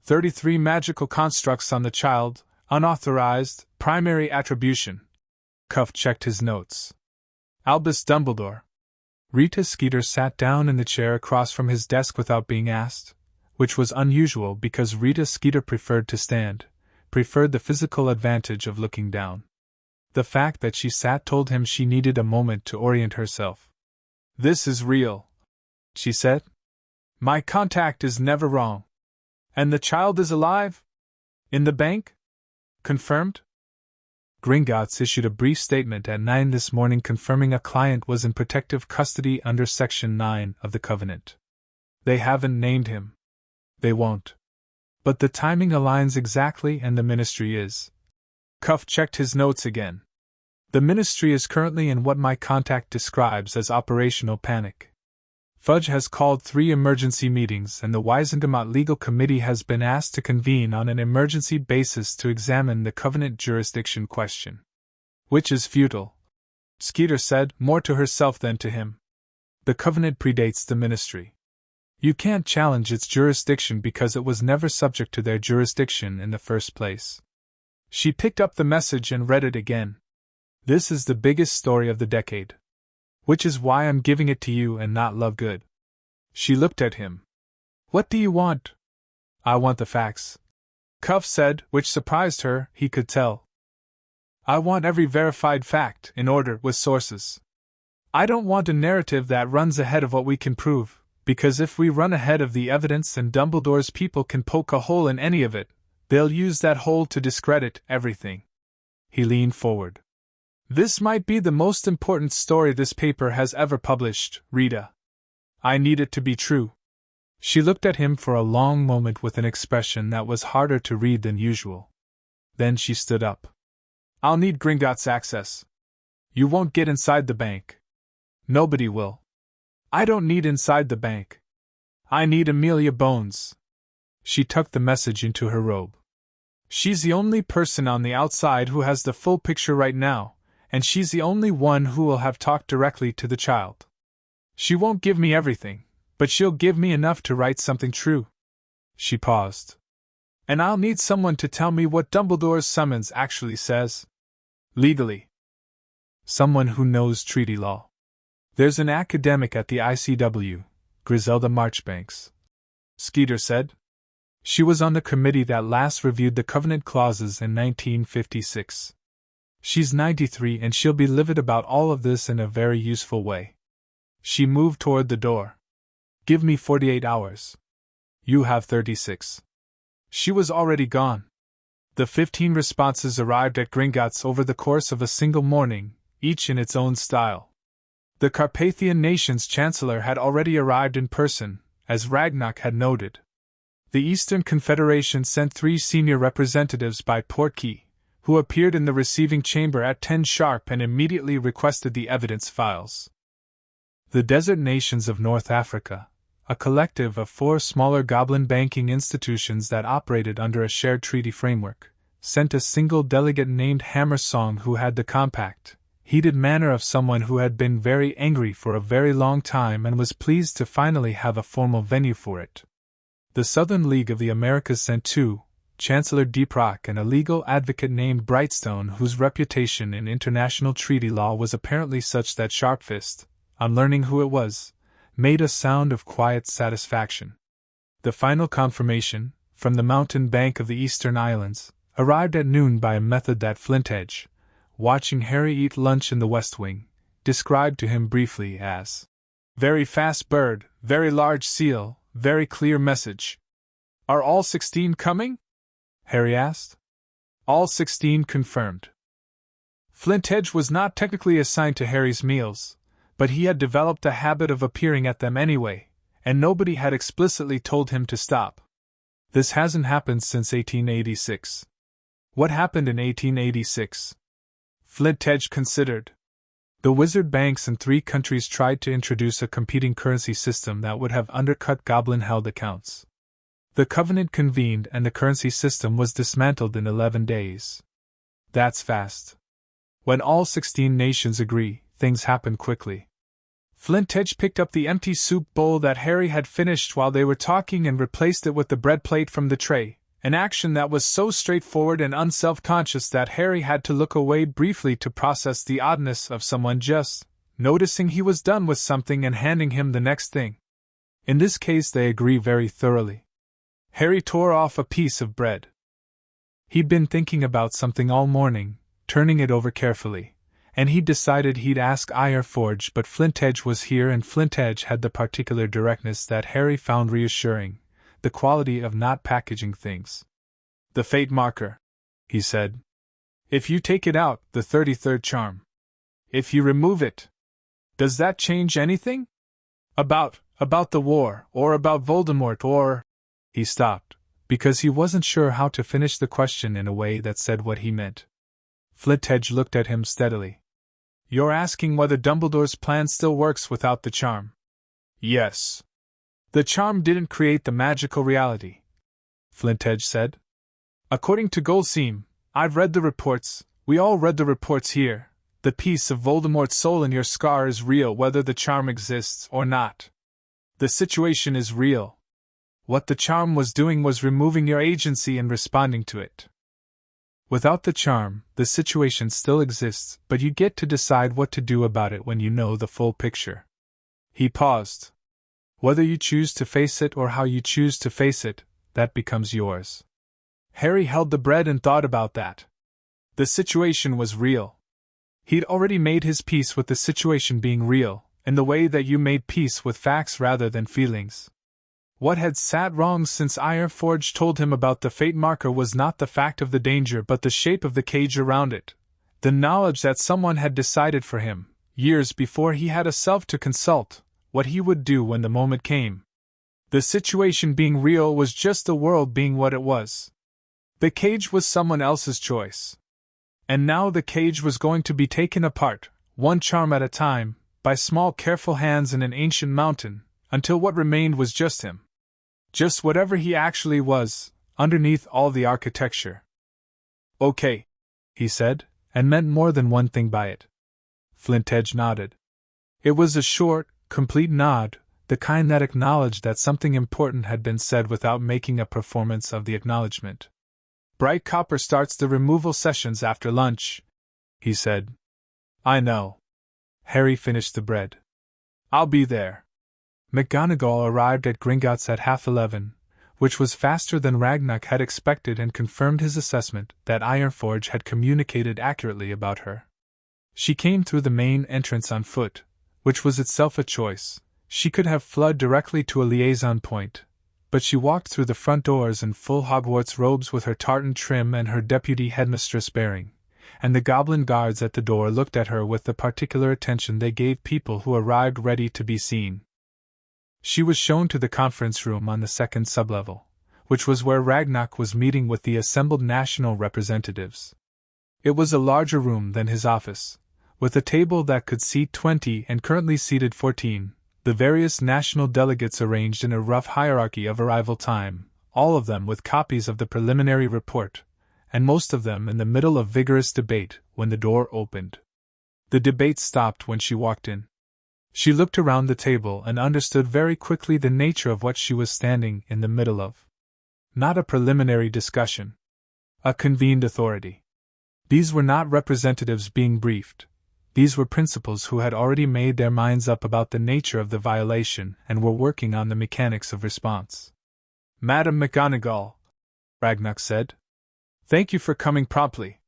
33 magical constructs on the child, unauthorized, primary attribution. Cuff checked his notes. Albus Dumbledore. Rita Skeeter sat down in the chair across from his desk without being asked, which was unusual because Rita Skeeter preferred to stand, preferred the physical advantage of looking down. The fact that she sat told him she needed a moment to orient herself. This is real, she said. My contact is never wrong. And the child is alive? In the bank? Confirmed? Gringotts issued a brief statement at 9 this morning confirming a client was in protective custody under Section 9 of the Covenant. They haven't named him. They won't. But the timing aligns exactly and the ministry is. Cuff checked his notes again. The ministry is currently in what my contact describes as operational panic. Fudge has called 3 emergency meetings and the Wisengamot Legal Committee has been asked to convene on an emergency basis to examine the Covenant jurisdiction question. Which is futile, Skeeter said, more to herself than to him. The Covenant predates the ministry. You can't challenge its jurisdiction because it was never subject to their jurisdiction in the first place. She picked up the message and read it again. This is the biggest story of the decade. Which is why I'm giving it to you and not Lovegood. She looked at him. What do you want? I want the facts. Cuff said, which surprised her, he could tell. I want every verified fact, in order, with sources. I don't want a narrative that runs ahead of what we can prove, because if we run ahead of the evidence and Dumbledore's people can poke a hole in any of it, they'll use that hole to discredit everything. He leaned forward. This might be the most important story this paper has ever published, Rita. I need it to be true. She looked at him for a long moment with an expression that was harder to read than usual. Then she stood up. I'll need Gringotts access. You won't get inside the bank. Nobody will. I don't need inside the bank. I need Amelia Bones. She tucked the message into her robe. She's the only person on the outside who has the full picture right now, and she's the only one who will have talked directly to the child. She won't give me everything, but she'll give me enough to write something true. She paused. And I'll need someone to tell me what Dumbledore's summons actually says. Legally. Someone who knows treaty law. There's an academic at the ICW, Griselda Marchbanks. Skeeter said. She was on the committee that last reviewed the covenant clauses in 1956. She's 93 and she'll be livid about all of this in a very useful way. She moved toward the door. Give me 48 hours. You have 36. She was already gone. The 15 responses arrived at Gringotts over the course of a single morning, each in its own style. The Carpathian nation's chancellor had already arrived in person, as Ragnarok had noted. The Eastern Confederation sent 3 senior representatives by portkey, who appeared in the receiving chamber at 10 sharp and immediately requested the evidence files. The Desert Nations of North Africa, a collective of 4 smaller goblin banking institutions that operated under a shared treaty framework, sent a single delegate named Hammersong who had the compact, heated manner of someone who had been very angry for a very long time and was pleased to finally have a formal venue for it. The Southern League of the Americas sent 2, Chancellor Deeprock and a legal advocate named Brightstone whose reputation in international treaty law was apparently such that Sharpfist, on learning who it was, made a sound of quiet satisfaction. The final confirmation, from the mountain bank of the Eastern Islands, arrived at noon by a method that Flintedge, watching Harry eat lunch in the West Wing, described to him briefly as very fast bird, very large seal, very clear message. Are all 16 coming? Harry asked. All 16 confirmed. Flintedge was not technically assigned to Harry's meals, but he had developed a habit of appearing at them anyway, and nobody had explicitly told him to stop. This hasn't happened since 1886. What happened in 1886? Flintedge considered. The wizard banks in 3 countries tried to introduce a competing currency system that would have undercut goblin-held accounts. The Covenant convened and the currency system was dismantled in 11 days. That's fast. When all 16 nations agree, things happen quickly. Flintedge picked up the empty soup bowl that Harry had finished while they were talking and replaced it with the bread plate from the tray, an action that was so straightforward and unself-conscious that Harry had to look away briefly to process the oddness of someone just noticing he was done with something and handing him the next thing. In this case they agree very thoroughly. Harry tore off a piece of bread. He'd been thinking about something all morning, turning it over carefully, and he'd decided he'd ask Ironforge, but Flintedge was here and Flintedge had the particular directness that Harry found reassuring, the quality of not packaging things. The fate marker, he said. If you take it out, the 33rd charm. If you remove it, does that change anything? About the war, or about Voldemort, or... He stopped, because he wasn't sure how to finish the question in a way that said what he meant. Flintedge looked at him steadily. You're asking whether Dumbledore's plan still works without the charm? Yes. The charm didn't create the magical reality, Flintedge said. According to Goldseam, I've read the reports, we all read the reports here. The piece of Voldemort's soul in your scar is real whether the charm exists or not. The situation is real. What the charm was doing was removing your agency and responding to it. Without the charm, the situation still exists, but you get to decide what to do about it when you know the full picture. He paused. Whether you choose to face it or how you choose to face it, that becomes yours. Harry held the bread and thought about that. The situation was real. He'd already made his peace with the situation being real, in the way that you made peace with facts rather than feelings. What had sat wrong since Ironforge told him about the fate marker was not the fact of the danger but the shape of the cage around it, the knowledge that someone had decided for him, years before he had a self to consult, what he would do when the moment came. The situation being real was just the world being what it was. The cage was someone else's choice. And now the cage was going to be taken apart, one charm at a time, by small careful hands in an ancient mountain, until what remained was just him. Just whatever he actually was, underneath all the architecture. Okay, he said, and meant more than one thing by it. Flintedge nodded. It was a short, complete nod, the kind that acknowledged that something important had been said without making a performance of the acknowledgement. Bright Copper starts the removal sessions after lunch, he said. I know. Harry finished the bread. I'll be there. McGonagall arrived at Gringotts at 11:30, which was faster than Ragnar had expected and confirmed his assessment that Ironforge had communicated accurately about her. She came through the main entrance on foot, which was itself a choice. She could have fled directly to a liaison point, but she walked through the front doors in full Hogwarts robes with her tartan trim and her deputy headmistress bearing, and the goblin guards at the door looked at her with the particular attention they gave people who arrived ready to be seen. She was shown to the conference room on the second sublevel, which was where Ragnar was meeting with the assembled national representatives. It was a larger room than his office, with a table that could seat 20 and currently seated 14, the various national delegates arranged in a rough hierarchy of arrival time, all of them with copies of the preliminary report, and most of them in the middle of vigorous debate when the door opened. The debate stopped when she walked in. She looked around the table and understood very quickly the nature of what she was standing in the middle of. Not a preliminary discussion. A convened authority. These were not representatives being briefed. These were principals who had already made their minds up about the nature of the violation and were working on the mechanics of response. Madam McGonagall, Ragnar said. Thank you for coming promptly.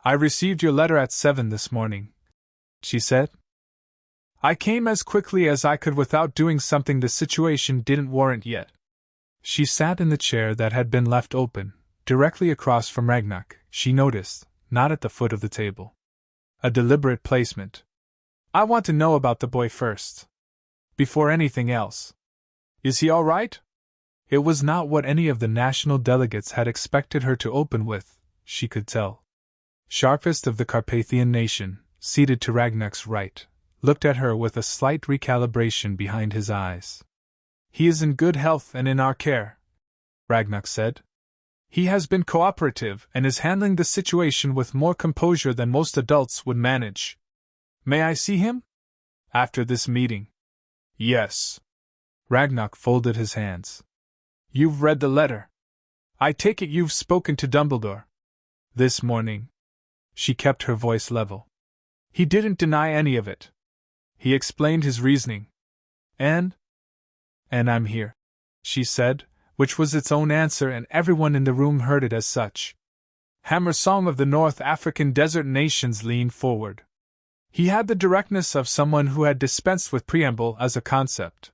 I received your letter at 7 this morning, she said. I came as quickly as I could without doing something the situation didn't warrant yet. She sat in the chair that had been left open, directly across from Ragnar, she noticed, not at the foot of the table. A deliberate placement. I want to know about the boy first. Before anything else. Is he all right? It was not what any of the national delegates had expected her to open with, she could tell. Sharpest of the Carpathian nation, seated to Ragnar's right, looked at her with a slight recalibration behind his eyes. He is in good health and in our care, Ragnar said. He has been cooperative and is handling the situation with more composure than most adults would manage. May I see him? After this meeting. Yes. Ragnar folded his hands. You've read the letter. I take it you've spoken to Dumbledore. This morning. She kept her voice level. He didn't deny any of it. He explained his reasoning. And I'm here, she said, which was its own answer, and everyone in the room heard it as such. Hammer Song of the North African Desert Nations leaned forward. He had the directness of someone who had dispensed with preamble as a concept.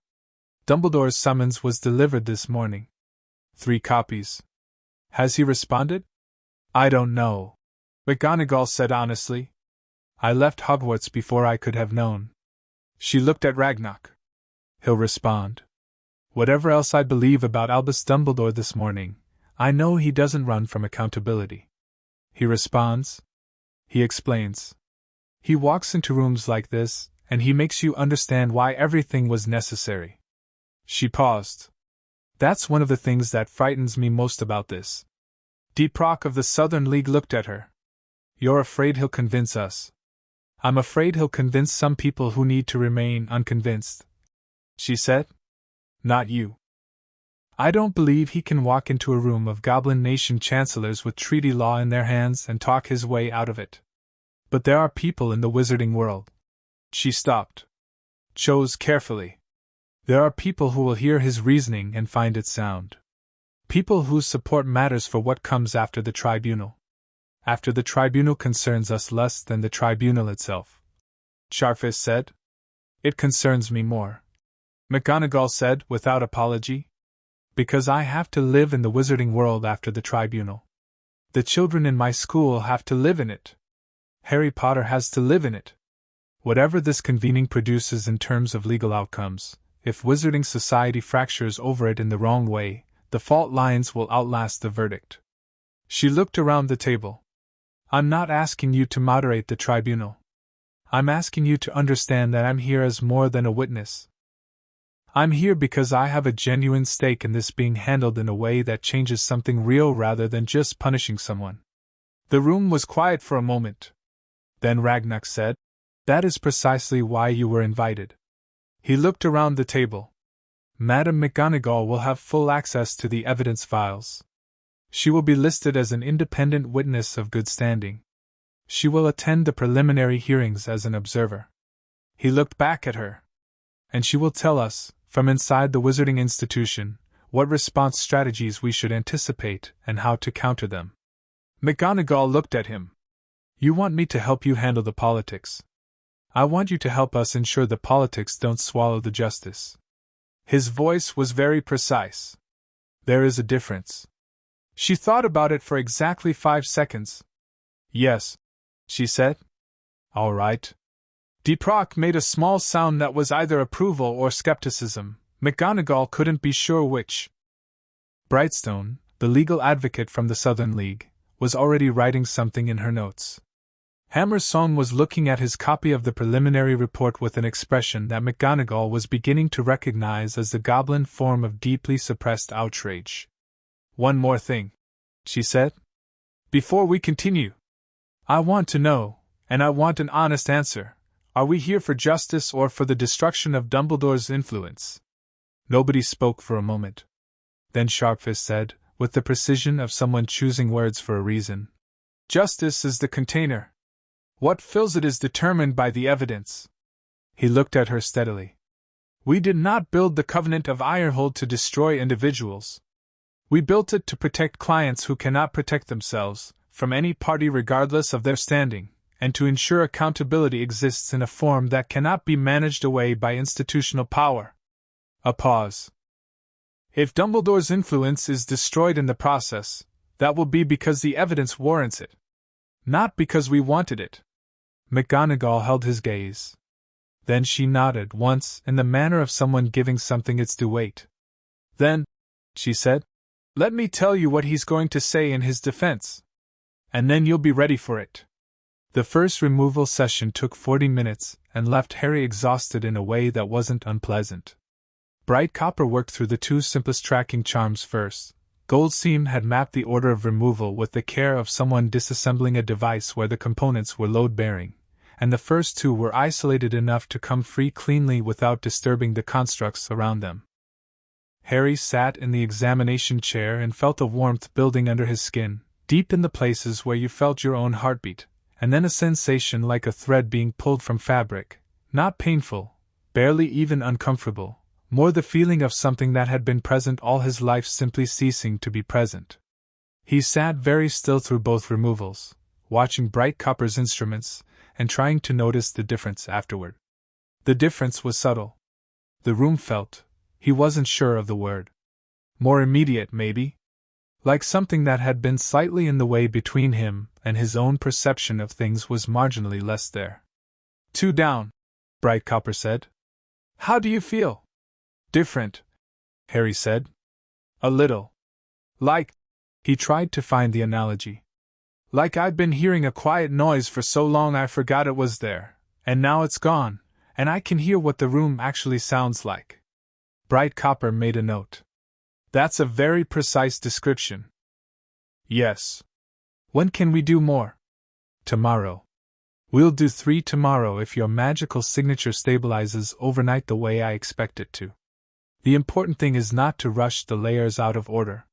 Dumbledore's summons was delivered this morning. 3 copies. Has he responded? I don't know, McGonagall said honestly. I left Hogwarts before I could have known. She looked at Ragnar. He'll respond. Whatever else I believe about Albus Dumbledore this morning, I know he doesn't run from accountability. He responds. He explains. He walks into rooms like this, and he makes you understand why everything was necessary. She paused. That's one of the things that frightens me most about this. Deeprock of the Southern League looked at her. You're afraid he'll convince us. I'm afraid he'll convince some people who need to remain unconvinced, she said. Not you. I don't believe he can walk into a room of Goblin Nation chancellors with treaty law in their hands and talk his way out of it. But there are people in the wizarding world. She stopped. Chose carefully. There are people who will hear his reasoning and find it sound. People whose support matters for what comes after the tribunal. After the tribunal concerns us less than the tribunal itself. Sharfist said. It concerns me more, McGonagall said without apology. Because I have to live in the wizarding world after the tribunal. The children in my school have to live in it. Harry Potter has to live in it. Whatever this convening produces in terms of legal outcomes, if Wizarding Society fractures over it in the wrong way, the fault lines will outlast the verdict. She looked around the table. I'm not asking you to moderate the tribunal. I'm asking you to understand that I'm here as more than a witness. I'm here because I have a genuine stake in this being handled in a way that changes something real rather than just punishing someone. The room was quiet for a moment. Then Ragnar said, "That is precisely why you were invited." He looked around the table. Madam McGonagall will have full access to the evidence files. She will be listed as an independent witness of good standing. She will attend the preliminary hearings as an observer. He looked back at her. And she will tell us, from inside the Wizarding institution, what response strategies we should anticipate and how to counter them. McGonagall looked at him. You want me to help you handle the politics. I want you to help us ensure the politics don't swallow the justice. His voice was very precise. There is a difference. She thought about it for exactly 5 seconds. Yes, she said. All right. Deeprock made a small sound that was either approval or skepticism. McGonagall couldn't be sure which. Brightstone, the legal advocate from the Southern League, was already writing something in her notes. Hammerstone was looking at his copy of the preliminary report with an expression that McGonagall was beginning to recognize as the Goblin form of deeply suppressed outrage. One more thing, she said. Before we continue, I want to know, and I want an honest answer. Are we here for justice or for the destruction of Dumbledore's influence? Nobody spoke for a moment. Then Sharpfist said, with the precision of someone choosing words for a reason, Justice is the container. What fills it is determined by the evidence. He looked at her steadily. We did not build the Covenant of Ironhold to destroy individuals. We built it to protect clients who cannot protect themselves, from any party regardless of their standing, and to ensure accountability exists in a form that cannot be managed away by institutional power. A pause. If Dumbledore's influence is destroyed in the process, that will be because the evidence warrants it. Not because we wanted it. McGonagall held his gaze. Then she nodded once in the manner of someone giving something its due weight. Then, she said, let me tell you what he's going to say in his defense. And then you'll be ready for it. The first removal session took 40 minutes and left Harry exhausted in a way that wasn't unpleasant. Bright Copper worked through the 2 simplest tracking charms first. Goldseam had mapped the order of removal with the care of someone disassembling a device where the components were load-bearing, and the first 2 were isolated enough to come free cleanly without disturbing the constructs around them. Harry sat in the examination chair and felt a warmth building under his skin, deep in the places where you felt your own heartbeat, and then a sensation like a thread being pulled from fabric, not painful, barely even uncomfortable, more the feeling of something that had been present all his life simply ceasing to be present. He sat very still through both removals, watching Bright Copper's instruments, and trying to notice the difference afterward. The difference was subtle. The room felt, he wasn't sure of the word. More immediate, maybe? Like something that had been slightly in the way between him and his own perception of things was marginally less there. 2 down, Bright Copper said. How do you feel? Different, Harry said. A little. Like, he tried to find the analogy. Like I'd been hearing a quiet noise for so long I forgot it was there, and now it's gone, and I can hear what the room actually sounds like. Bright Copper made a note. That's a very precise description. Yes. When can we do more? Tomorrow. We'll do 3 tomorrow if your magical signature stabilizes overnight the way I expect it to. The important thing is not to rush the layers out of order.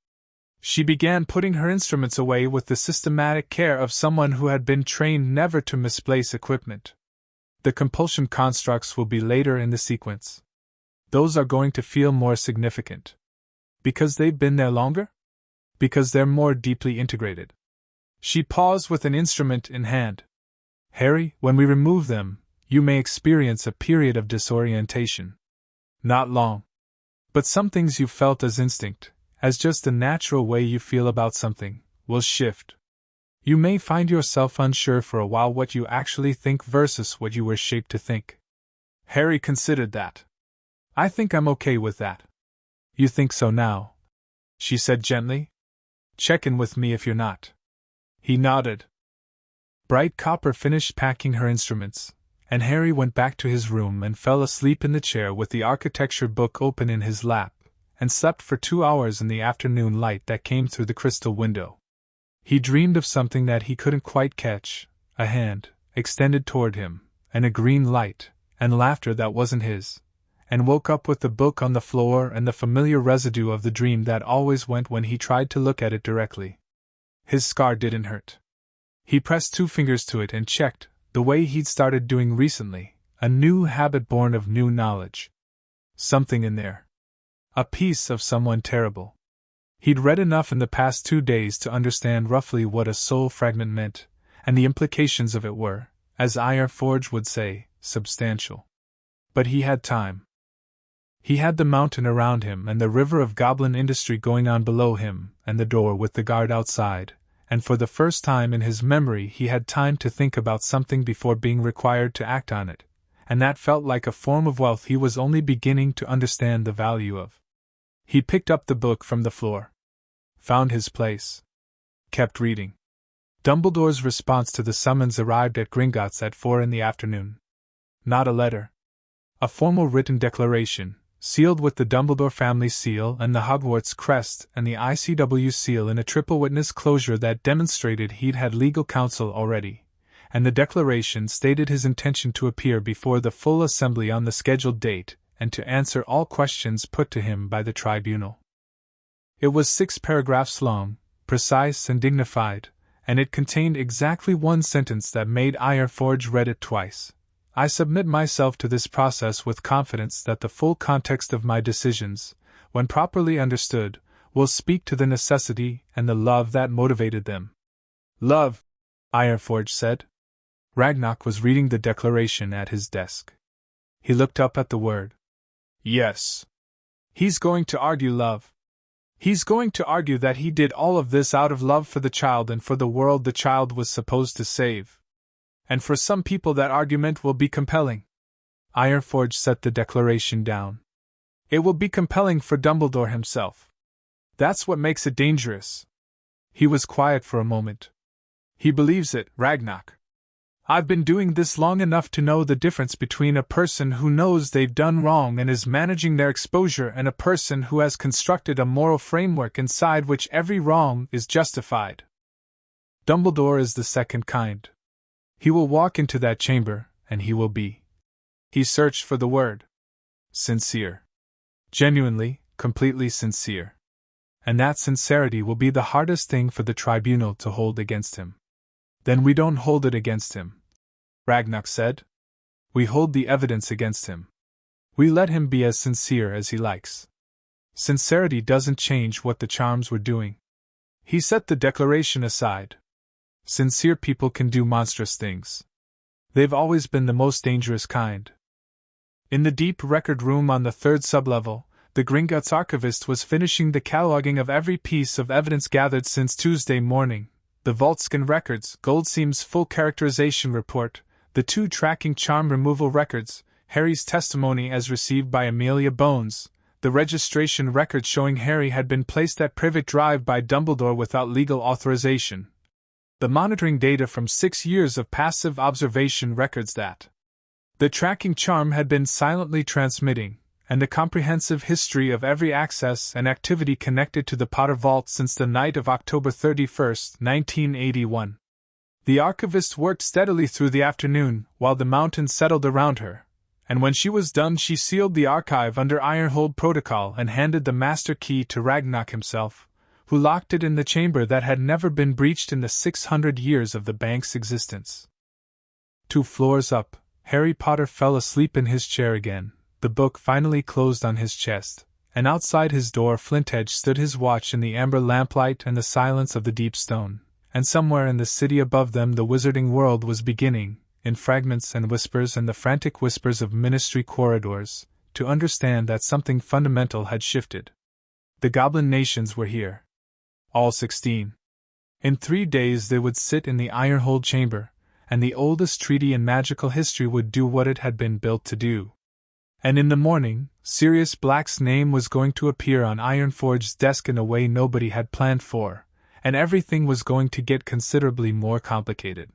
She began putting her instruments away with the systematic care of someone who had been trained never to misplace equipment. The compulsion constructs will be later in the sequence. Those are going to feel more significant. Because they've been there longer? Because they're more deeply integrated. She paused with an instrument in hand. Harry, when we remove them, you may experience a period of disorientation. Not long. But some things you felt as instinct, as just the natural way you feel about something, will shift. You may find yourself unsure for a while what you actually think versus what you were shaped to think. Harry considered that. I think I'm okay with that. You think so now? She said gently. Check in with me if you're not. He nodded. Bright Copper finished packing her instruments, and Harry went back to his room and fell asleep in the chair with the architecture book open in his lap, and slept for 2 hours in the afternoon light that came through the crystal window. He dreamed of something that he couldn't quite catch, a hand extended toward him, and a green light, and laughter that wasn't his, and woke up with the book on the floor and the familiar residue of the dream that always went when he tried to look at it directly. His scar didn't hurt. He pressed 2 fingers to it and checked, the way he'd started doing recently, a new habit born of new knowledge. Something in there. A piece of someone terrible. He'd read enough in the past 2 days to understand roughly what a soul fragment meant, and the implications of it were, as Ironforge would say, substantial. But he had time. He had the mountain around him and the river of goblin industry going on below him, and the door with the guard outside, and for the first time in his memory he had time to think about something before being required to act on it, and that felt like a form of wealth he was only beginning to understand the value of. He picked up the book from the floor. Found his place. Kept reading. Dumbledore's response to the summons arrived at Gringotts at 4 in the afternoon. Not a letter. A formal written declaration, sealed with the Dumbledore family seal and the Hogwarts crest and the ICW seal in a triple witness closure that demonstrated he'd had legal counsel already, and the declaration stated his intention to appear before the full assembly on the scheduled date and to answer all questions put to him by the tribunal. It was 6 paragraphs long, precise and dignified, and it contained exactly one sentence that made Ironforge read it twice. I submit myself to this process with confidence that the full context of my decisions, when properly understood, will speak to the necessity and the love that motivated them. Love, Ironforge said. Ragnarok was reading the declaration at his desk. He looked up at the word. Yes. He's going to argue love. He's going to argue that he did all of this out of love for the child and for the world the child was supposed to save. And for some people that argument will be compelling. Ironforge set the declaration down. It will be compelling for Dumbledore himself. That's what makes it dangerous. He was quiet for a moment. He believes it, Ragnarok. I've been doing this long enough to know the difference between a person who knows they've done wrong and is managing their exposure and a person who has constructed a moral framework inside which every wrong is justified. Dumbledore is the second kind. He will walk into that chamber, and he will be. He searched for the word. Sincere. Genuinely, completely sincere. And that sincerity will be the hardest thing for the tribunal to hold against him. Then we don't hold it against him, Ragnarok said. We hold the evidence against him. We let him be as sincere as he likes. Sincerity doesn't change what the charms were doing. He set the declaration aside. Sincere people can do monstrous things. They've always been the most dangerous kind. In the deep record room on the 3rd sublevel, the Gringotts archivist was finishing the cataloging of every piece of evidence gathered since Tuesday morning: the Vaultscan records, Goldseam's full characterization report, the 2 tracking charm removal records, Harry's testimony as received by Amelia Bones, the registration record showing Harry had been placed at Privet Drive by Dumbledore without legal authorization, the monitoring data from 6 years of passive observation records that the tracking charm had been silently transmitting, and the comprehensive history of every access and activity connected to the Potter Vault since the night of October 31, 1981. The archivist worked steadily through the afternoon while the mountain settled around her, and when she was done she sealed the archive under Ironhold protocol and handed the master key to Ragnarok himself, who locked it in the chamber that had never been breached in the 600 years of the bank's existence. 2 floors up, Harry Potter fell asleep in his chair again, the book finally closed on his chest, and outside his door Flintedge stood his watch in the amber lamplight and the silence of the deep stone, and somewhere in the city above them the wizarding world was beginning, in fragments and whispers and the frantic whispers of ministry corridors, to understand that something fundamental had shifted. The goblin nations were here. All 16. In 3 days they would sit in the Ironhold chamber, and the oldest treaty in magical history would do what it had been built to do. And in the morning, Sirius Black's name was going to appear on Ironforge's desk in a way nobody had planned for, and everything was going to get considerably more complicated.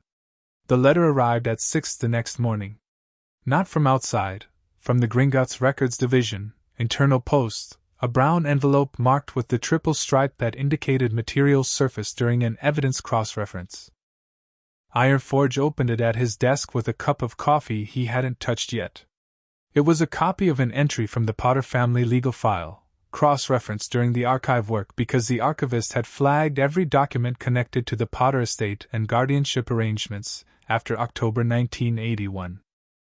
The letter arrived at 6 the next morning. Not from outside, from the Gringotts Records Division, internal post, a brown envelope marked with the triple stripe that indicated material surfaced during an evidence cross-reference. Ironforge opened it at his desk with a cup of coffee he hadn't touched yet. It was a copy of an entry from the Potter family legal file, cross-referenced during the archive work because the archivist had flagged every document connected to the Potter estate and guardianship arrangements after October 1981.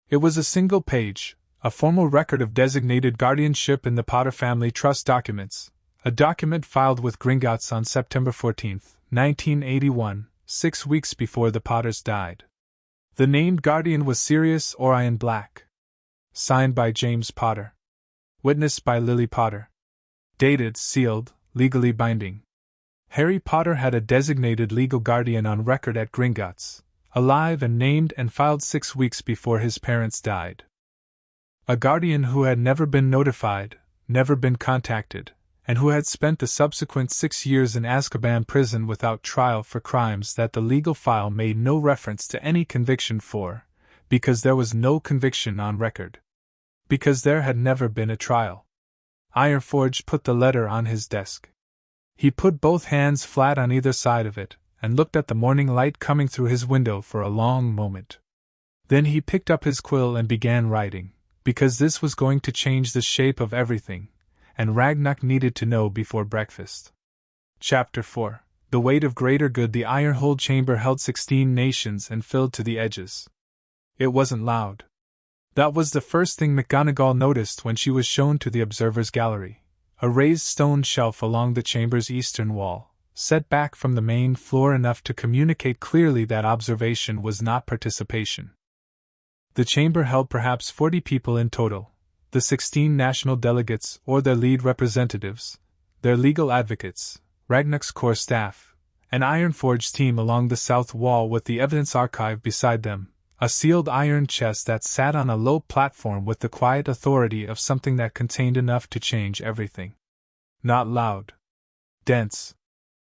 It was a single page, a formal record of designated guardianship in the Potter family trust documents, a document filed with Gringotts on September 14, 1981, 6 weeks before the Potters died. The named guardian was Sirius Orion Black. Signed by James Potter. Witnessed by Lily Potter. Dated, sealed, legally binding. Harry Potter had a designated legal guardian on record at Gringotts, alive and named and filed 6 weeks before his parents died. A guardian who had never been notified, never been contacted, and who had spent the subsequent 6 years in Azkaban prison without trial for crimes that the legal file made no reference to any conviction for, because there was no conviction on record. Because there had never been a trial. Ironforge put the letter on his desk. He put both hands flat on either side of it, and looked at the morning light coming through his window for a long moment. Then he picked up his quill and began writing, because this was going to change the shape of everything, and Ragnarok needed to know before breakfast. Chapter 4. The weight of greater good. The Ironhold chamber held 16 nations and filled to the edges. It wasn't loud. That was the first thing McGonagall noticed when she was shown to the observer's gallery, a raised stone shelf along the chamber's eastern wall, set back from the main floor enough to communicate clearly that observation was not participation. The chamber held perhaps 40 people in total, the 16 national delegates or their lead representatives, their legal advocates, Ragnarok's core staff, an Ironforge team along the south wall with the evidence archive beside them, a sealed iron chest that sat on a low platform with the quiet authority of something that contained enough to change everything. Not loud. Dense.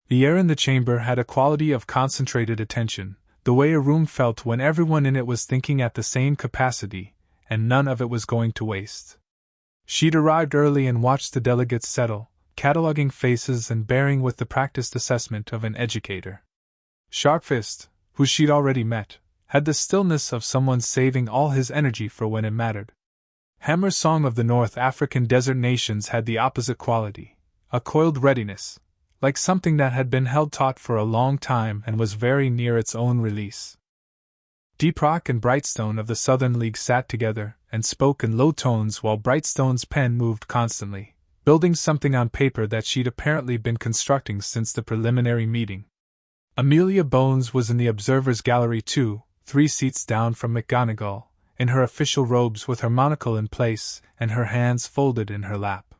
The air in the chamber had a quality of concentrated attention, the way a room felt when everyone in it was thinking at the same capacity, and none of it was going to waste. She'd arrived early and watched the delegates settle, cataloging faces and bearing with the practiced assessment of an educator. Sharpfist, who she'd already met, had the stillness of someone saving all his energy for when it mattered. Hammer Song of the North African desert nations had the opposite quality, a coiled readiness, like something that had been held taut for a long time and was very near its own release. Deeprock and Brightstone of the Southern League sat together and spoke in low tones while Brightstone's pen moved constantly, building something on paper that she'd apparently been constructing since the preliminary meeting. Amelia Bones was in the observer's gallery too, 3 seats down from McGonagall, in her official robes with her monocle in place and her hands folded in her lap.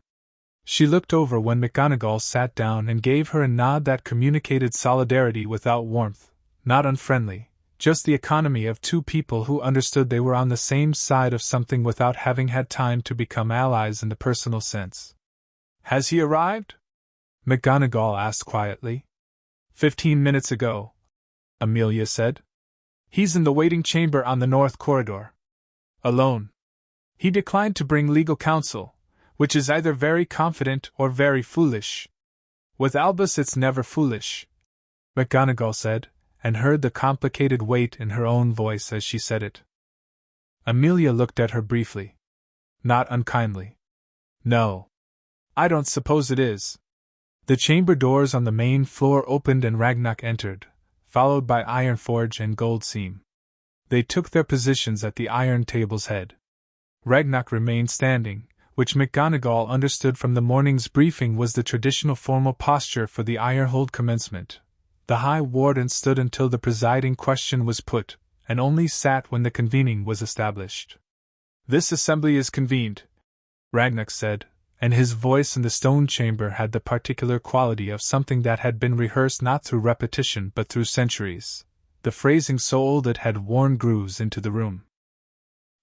She looked over when McGonagall sat down and gave her a nod that communicated solidarity without warmth, not unfriendly, just the economy of 2 people who understood they were on the same side of something without having had time to become allies in the personal sense. "Has he arrived?" McGonagall asked quietly. 15 minutes ago," Amelia said. "He's in the waiting chamber on the north corridor. Alone. He declined to bring legal counsel, which is either very confident or very foolish. With Albus it's never foolish," McGonagall said, and heard the complicated weight in her own voice as she said it. Amelia looked at her briefly. Not unkindly. "No. I don't suppose it is." The chamber doors on the main floor opened and Ragnarok entered, followed by Ironforge and Goldseam. They took their positions at the iron table's head. Ragnarok remained standing, which McGonagall understood from the morning's briefing was the traditional formal posture for the Ironhold commencement. The High Warden stood until the presiding question was put, and only sat when the convening was established. "This assembly is convened," Ragnarok said, and his voice in the stone chamber had the particular quality of something that had been rehearsed not through repetition but through centuries, the phrasing so old it had worn grooves into the room.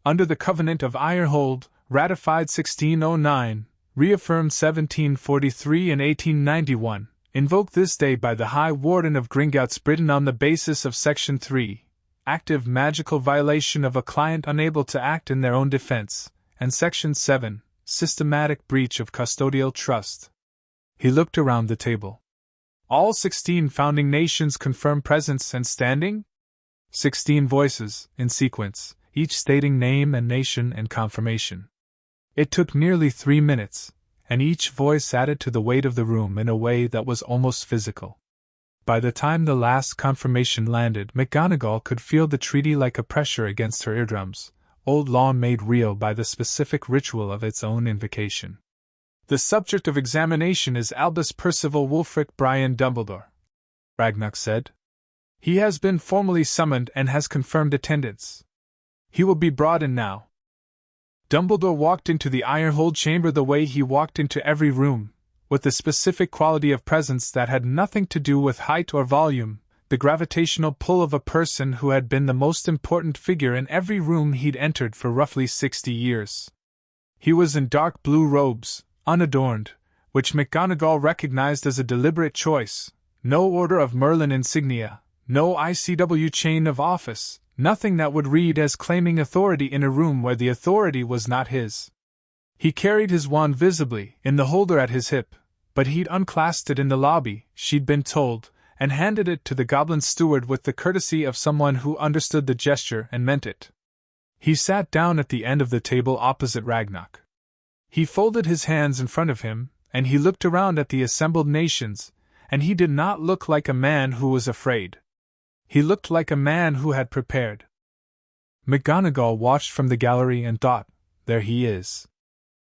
"Under the covenant of Ironhold, ratified 1609, reaffirmed 1743 and 1891, invoked this day by the High Warden of Gringotts, Britain on the basis of Section 3, active magical violation of a client unable to act in their own defense, and Section 7, systematic breach of custodial trust. He looked around the table. All 16 founding nations confirm presence and standing? 16 voices, in sequence, each stating name and nation and confirmation. It took nearly 3 minutes, and each voice added to the weight of the room in a way that was almost physical. By the time the last confirmation landed, McGonagall could feel the treaty like a pressure against her eardrums, old law made real by the specific ritual of its own invocation. The subject of examination is Albus Percival Wulfric Brian Dumbledore, Ragnock said. He has been formally summoned and has confirmed attendance. He will be brought in now. Dumbledore walked into the Ironhold chamber the way he walked into every room, with the specific quality of presence that had nothing to do with height or volume, the gravitational pull of a person who had been the most important figure in every room he'd entered for roughly 60 years. He was in dark blue robes, unadorned, which McGonagall recognized as a deliberate choice, no Order of Merlin insignia, no ICW chain of office, nothing that would read as claiming authority in a room where the authority was not his. He carried his wand visibly, in the holder at his hip, but he'd unclasped it in the lobby, she'd been told, and handed it to the Goblin steward with the courtesy of someone who understood the gesture and meant it. He sat down at the end of the table opposite Ragnock. He folded his hands in front of him, and he looked around at the assembled nations, and he did not look like a man who was afraid. He looked like a man who had prepared. McGonagall watched from the gallery and thought, there he is.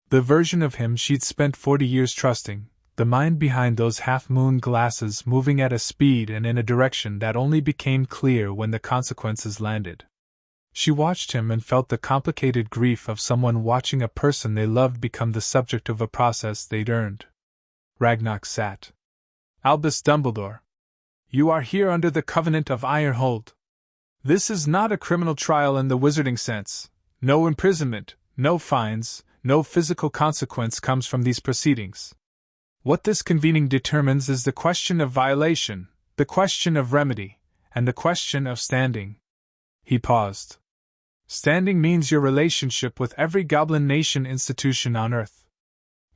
The version of him she'd spent 40 years trusting, the mind behind those half-moon glasses moving at a speed and in a direction that only became clear when the consequences landed. She watched him and felt the complicated grief of someone watching a person they loved become the subject of a process they'd earned. Ragnock sat. Albus Dumbledore. You are here under the Covenant of Ironhold. This is not a criminal trial in the wizarding sense. No imprisonment, no fines, no physical consequence comes from these proceedings. What this convening determines is the question of violation, the question of remedy, and the question of standing. He paused. Standing means your relationship with every Goblin Nation institution on Earth.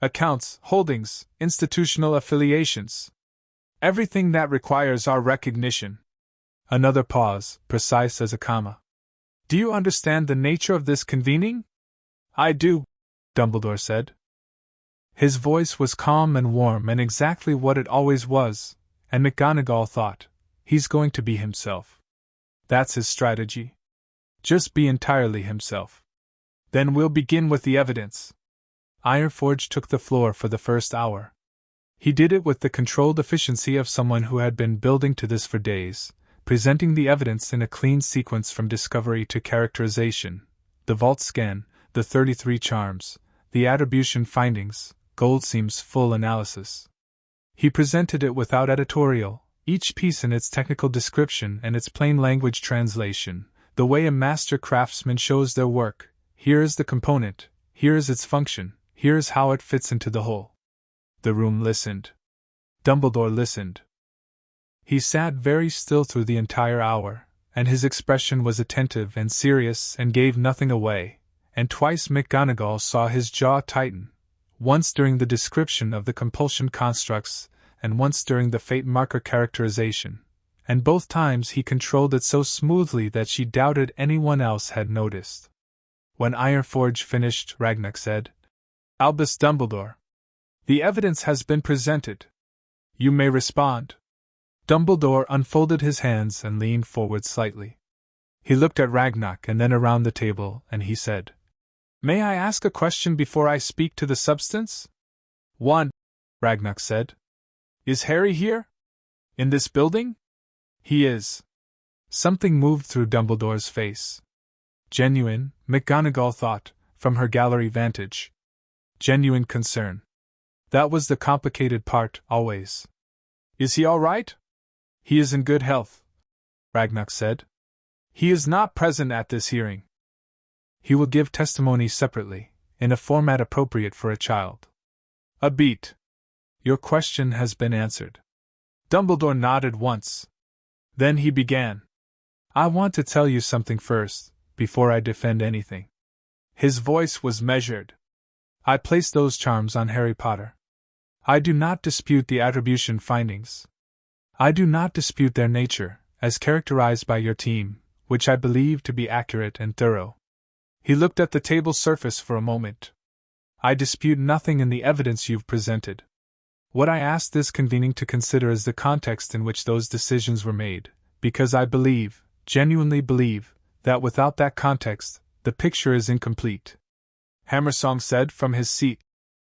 Accounts, holdings, institutional affiliations. Everything that requires our recognition. Another pause, precise as a comma. Do you understand the nature of this convening? I do, Dumbledore said. His voice was calm and warm and exactly what it always was, and McGonagall thought, he's going to be himself. That's his strategy. Just be entirely himself. Then we'll begin with the evidence. Ironforge took the floor for the first hour. He did it with the controlled efficiency of someone who had been building to this for days, presenting the evidence in a clean sequence from discovery to characterization, the vault scan, the 33 charms, the attribution findings, Goldseam's full analysis. He presented it without editorial, each piece in its technical description and its plain language translation, the way a master craftsman shows their work. Here is the component, here is its function, here is how it fits into the whole. The room listened. Dumbledore listened. He sat very still through the entire hour, and his expression was attentive and serious and gave nothing away, and twice McGonagall saw his jaw tighten, once during the description of the compulsion constructs, and once during the fate marker characterization, and both times he controlled it so smoothly that she doubted anyone else had noticed. When Ironforge finished, Ragnock said, Albus Dumbledore. The evidence has been presented. You may respond. Dumbledore unfolded his hands and leaned forward slightly. He looked at Ragnock and then around the table, and he said, May I ask a question before I speak to the substance? 1. Ragnock said. Is Harry here? In this building? He is. Something moved through Dumbledore's face. Genuine, McGonagall thought, from her gallery vantage. Genuine concern. That was the complicated part, always. Is he all right? He is in good health, Ragnock said. He is not present at this hearing. He will give testimony separately, in a format appropriate for a child. A beat. Your question has been answered. Dumbledore nodded once. Then he began. I want to tell you something first, before I defend anything. His voice was measured. I placed those charms on Harry Potter. I do not dispute the attribution findings. I do not dispute their nature, as characterized by your team, which I believe to be accurate and thorough. He looked at the table surface for a moment. I dispute nothing in the evidence you've presented. What I ask this convening to consider is the context in which those decisions were made, because I believe, genuinely believe, that without that context, the picture is incomplete. Hammersong said from his seat.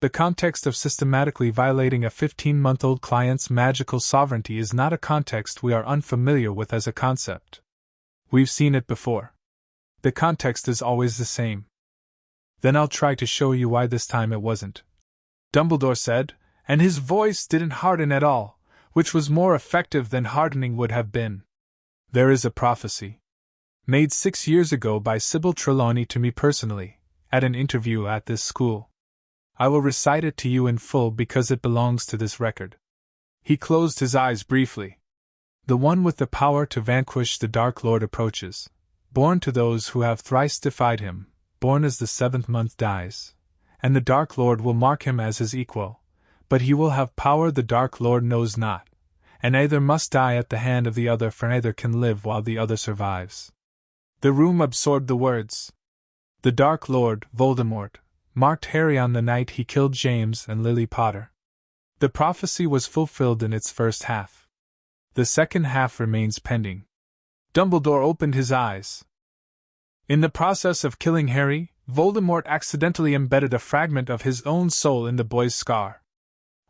The context of systematically violating a 15-month-old client's magical sovereignty is not a context we are unfamiliar with as a concept. We've seen it before. The context is always the same. Then I'll try to show you why this time it wasn't. Dumbledore said, and his voice didn't harden at all, which was more effective than hardening would have been. There is a prophecy. Made 6 years ago by Sybil Trelawney to me personally, at an interview at this school. I will recite it to you in full because it belongs to this record. He closed his eyes briefly. The one with the power to vanquish the Dark Lord approaches, born to those who have thrice defied him, born as the 7th month dies, and the Dark Lord will mark him as his equal, but he will have power the Dark Lord knows not, and either must die at the hand of the other, for neither can live while the other survives. The room absorbed the words. The Dark Lord, Voldemort, marked Harry on the night he killed James and Lily Potter. The prophecy was fulfilled in its first half. The second half remains pending. Dumbledore opened his eyes. In the process of killing Harry, Voldemort accidentally embedded a fragment of his own soul in the boy's scar.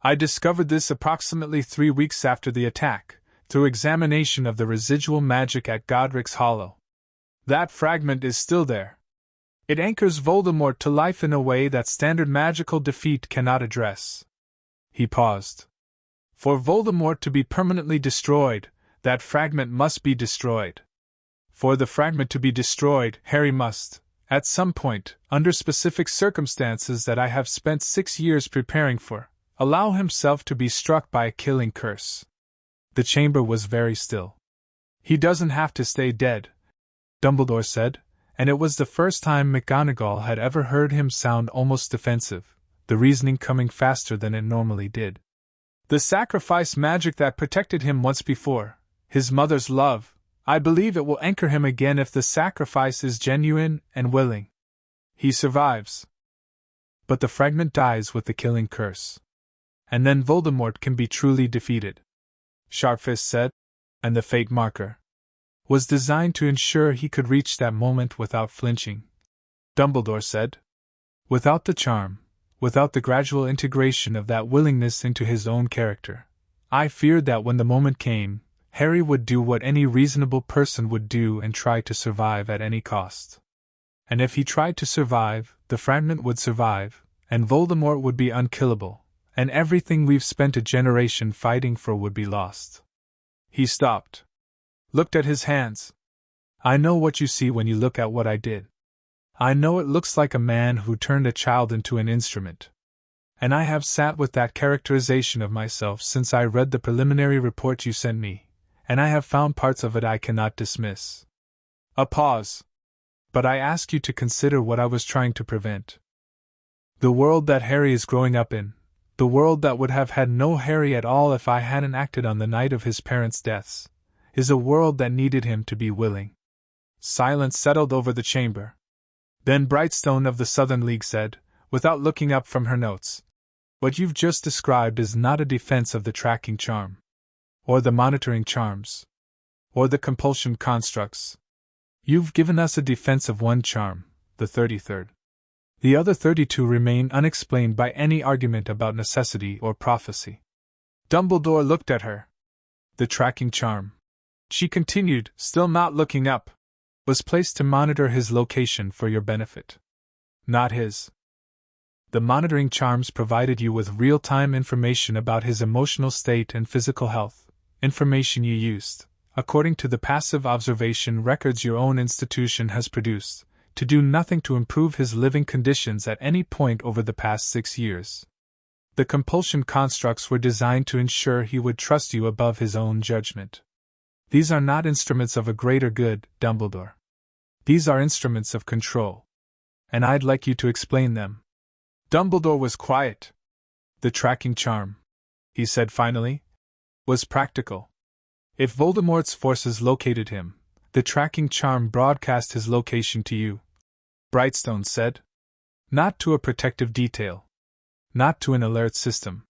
I discovered this approximately 3 weeks after the attack, through examination of the residual magic at Godric's Hollow. That fragment is still there. It anchors Voldemort to life in a way that standard magical defeat cannot address. He paused. For Voldemort to be permanently destroyed, that fragment must be destroyed. For the fragment to be destroyed, Harry must, at some point, under specific circumstances that I have spent 6 years preparing for, allow himself to be struck by a killing curse. The chamber was very still. He doesn't have to stay dead, Dumbledore said, and it was the first time McGonagall had ever heard him sound almost defensive, the reasoning coming faster than it normally did. The sacrifice magic that protected him once before, his mother's love, I believe it will anchor him again if the sacrifice is genuine and willing. He survives. But the fragment dies with the killing curse. And then Voldemort can be truly defeated. Sharpfist said, and the fate marker was designed to ensure he could reach that moment without flinching. Dumbledore said, without the charm, without the gradual integration of that willingness into his own character, I feared that when the moment came, Harry would do what any reasonable person would do and try to survive at any cost. And if he tried to survive, the fragment would survive, and Voldemort would be unkillable, and everything we've spent a generation fighting for would be lost. He stopped. Looked at his hands. I know what you see when you look at what I did. I know it looks like a man who turned a child into an instrument. And I have sat with that characterization of myself since I read the preliminary report you sent me, and I have found parts of it I cannot dismiss. A pause. But I ask you to consider what I was trying to prevent. The world that Harry is growing up in, the world that would have had no Harry at all if I hadn't acted on the night of his parents' deaths, is a world that needed him to be willing. Silence settled over the chamber. Then Brightstone of the Southern League said, without looking up from her notes, what you've just described is not a defense of the tracking charm, or the monitoring charms, or the compulsion constructs. You've given us a defense of one charm, the 33rd. The other 32 remain unexplained by any argument about necessity or prophecy. Dumbledore looked at her. The tracking charm, she continued, still not looking up, was placed to monitor his location for your benefit. Not his. The monitoring charms provided you with real-time information about his emotional state and physical health, information you used, according to the passive observation records your own institution has produced, to do nothing to improve his living conditions at any point over the past 6 years. The compulsion constructs were designed to ensure he would trust you above his own judgment. These are not instruments of a greater good, Dumbledore. These are instruments of control. And I'd like you to explain them. Dumbledore was quiet. The tracking charm, he said finally, was practical. If Voldemort's forces located him, the tracking charm broadcast his location to you, Brightstone said. Not to a protective detail. Not to an alert system.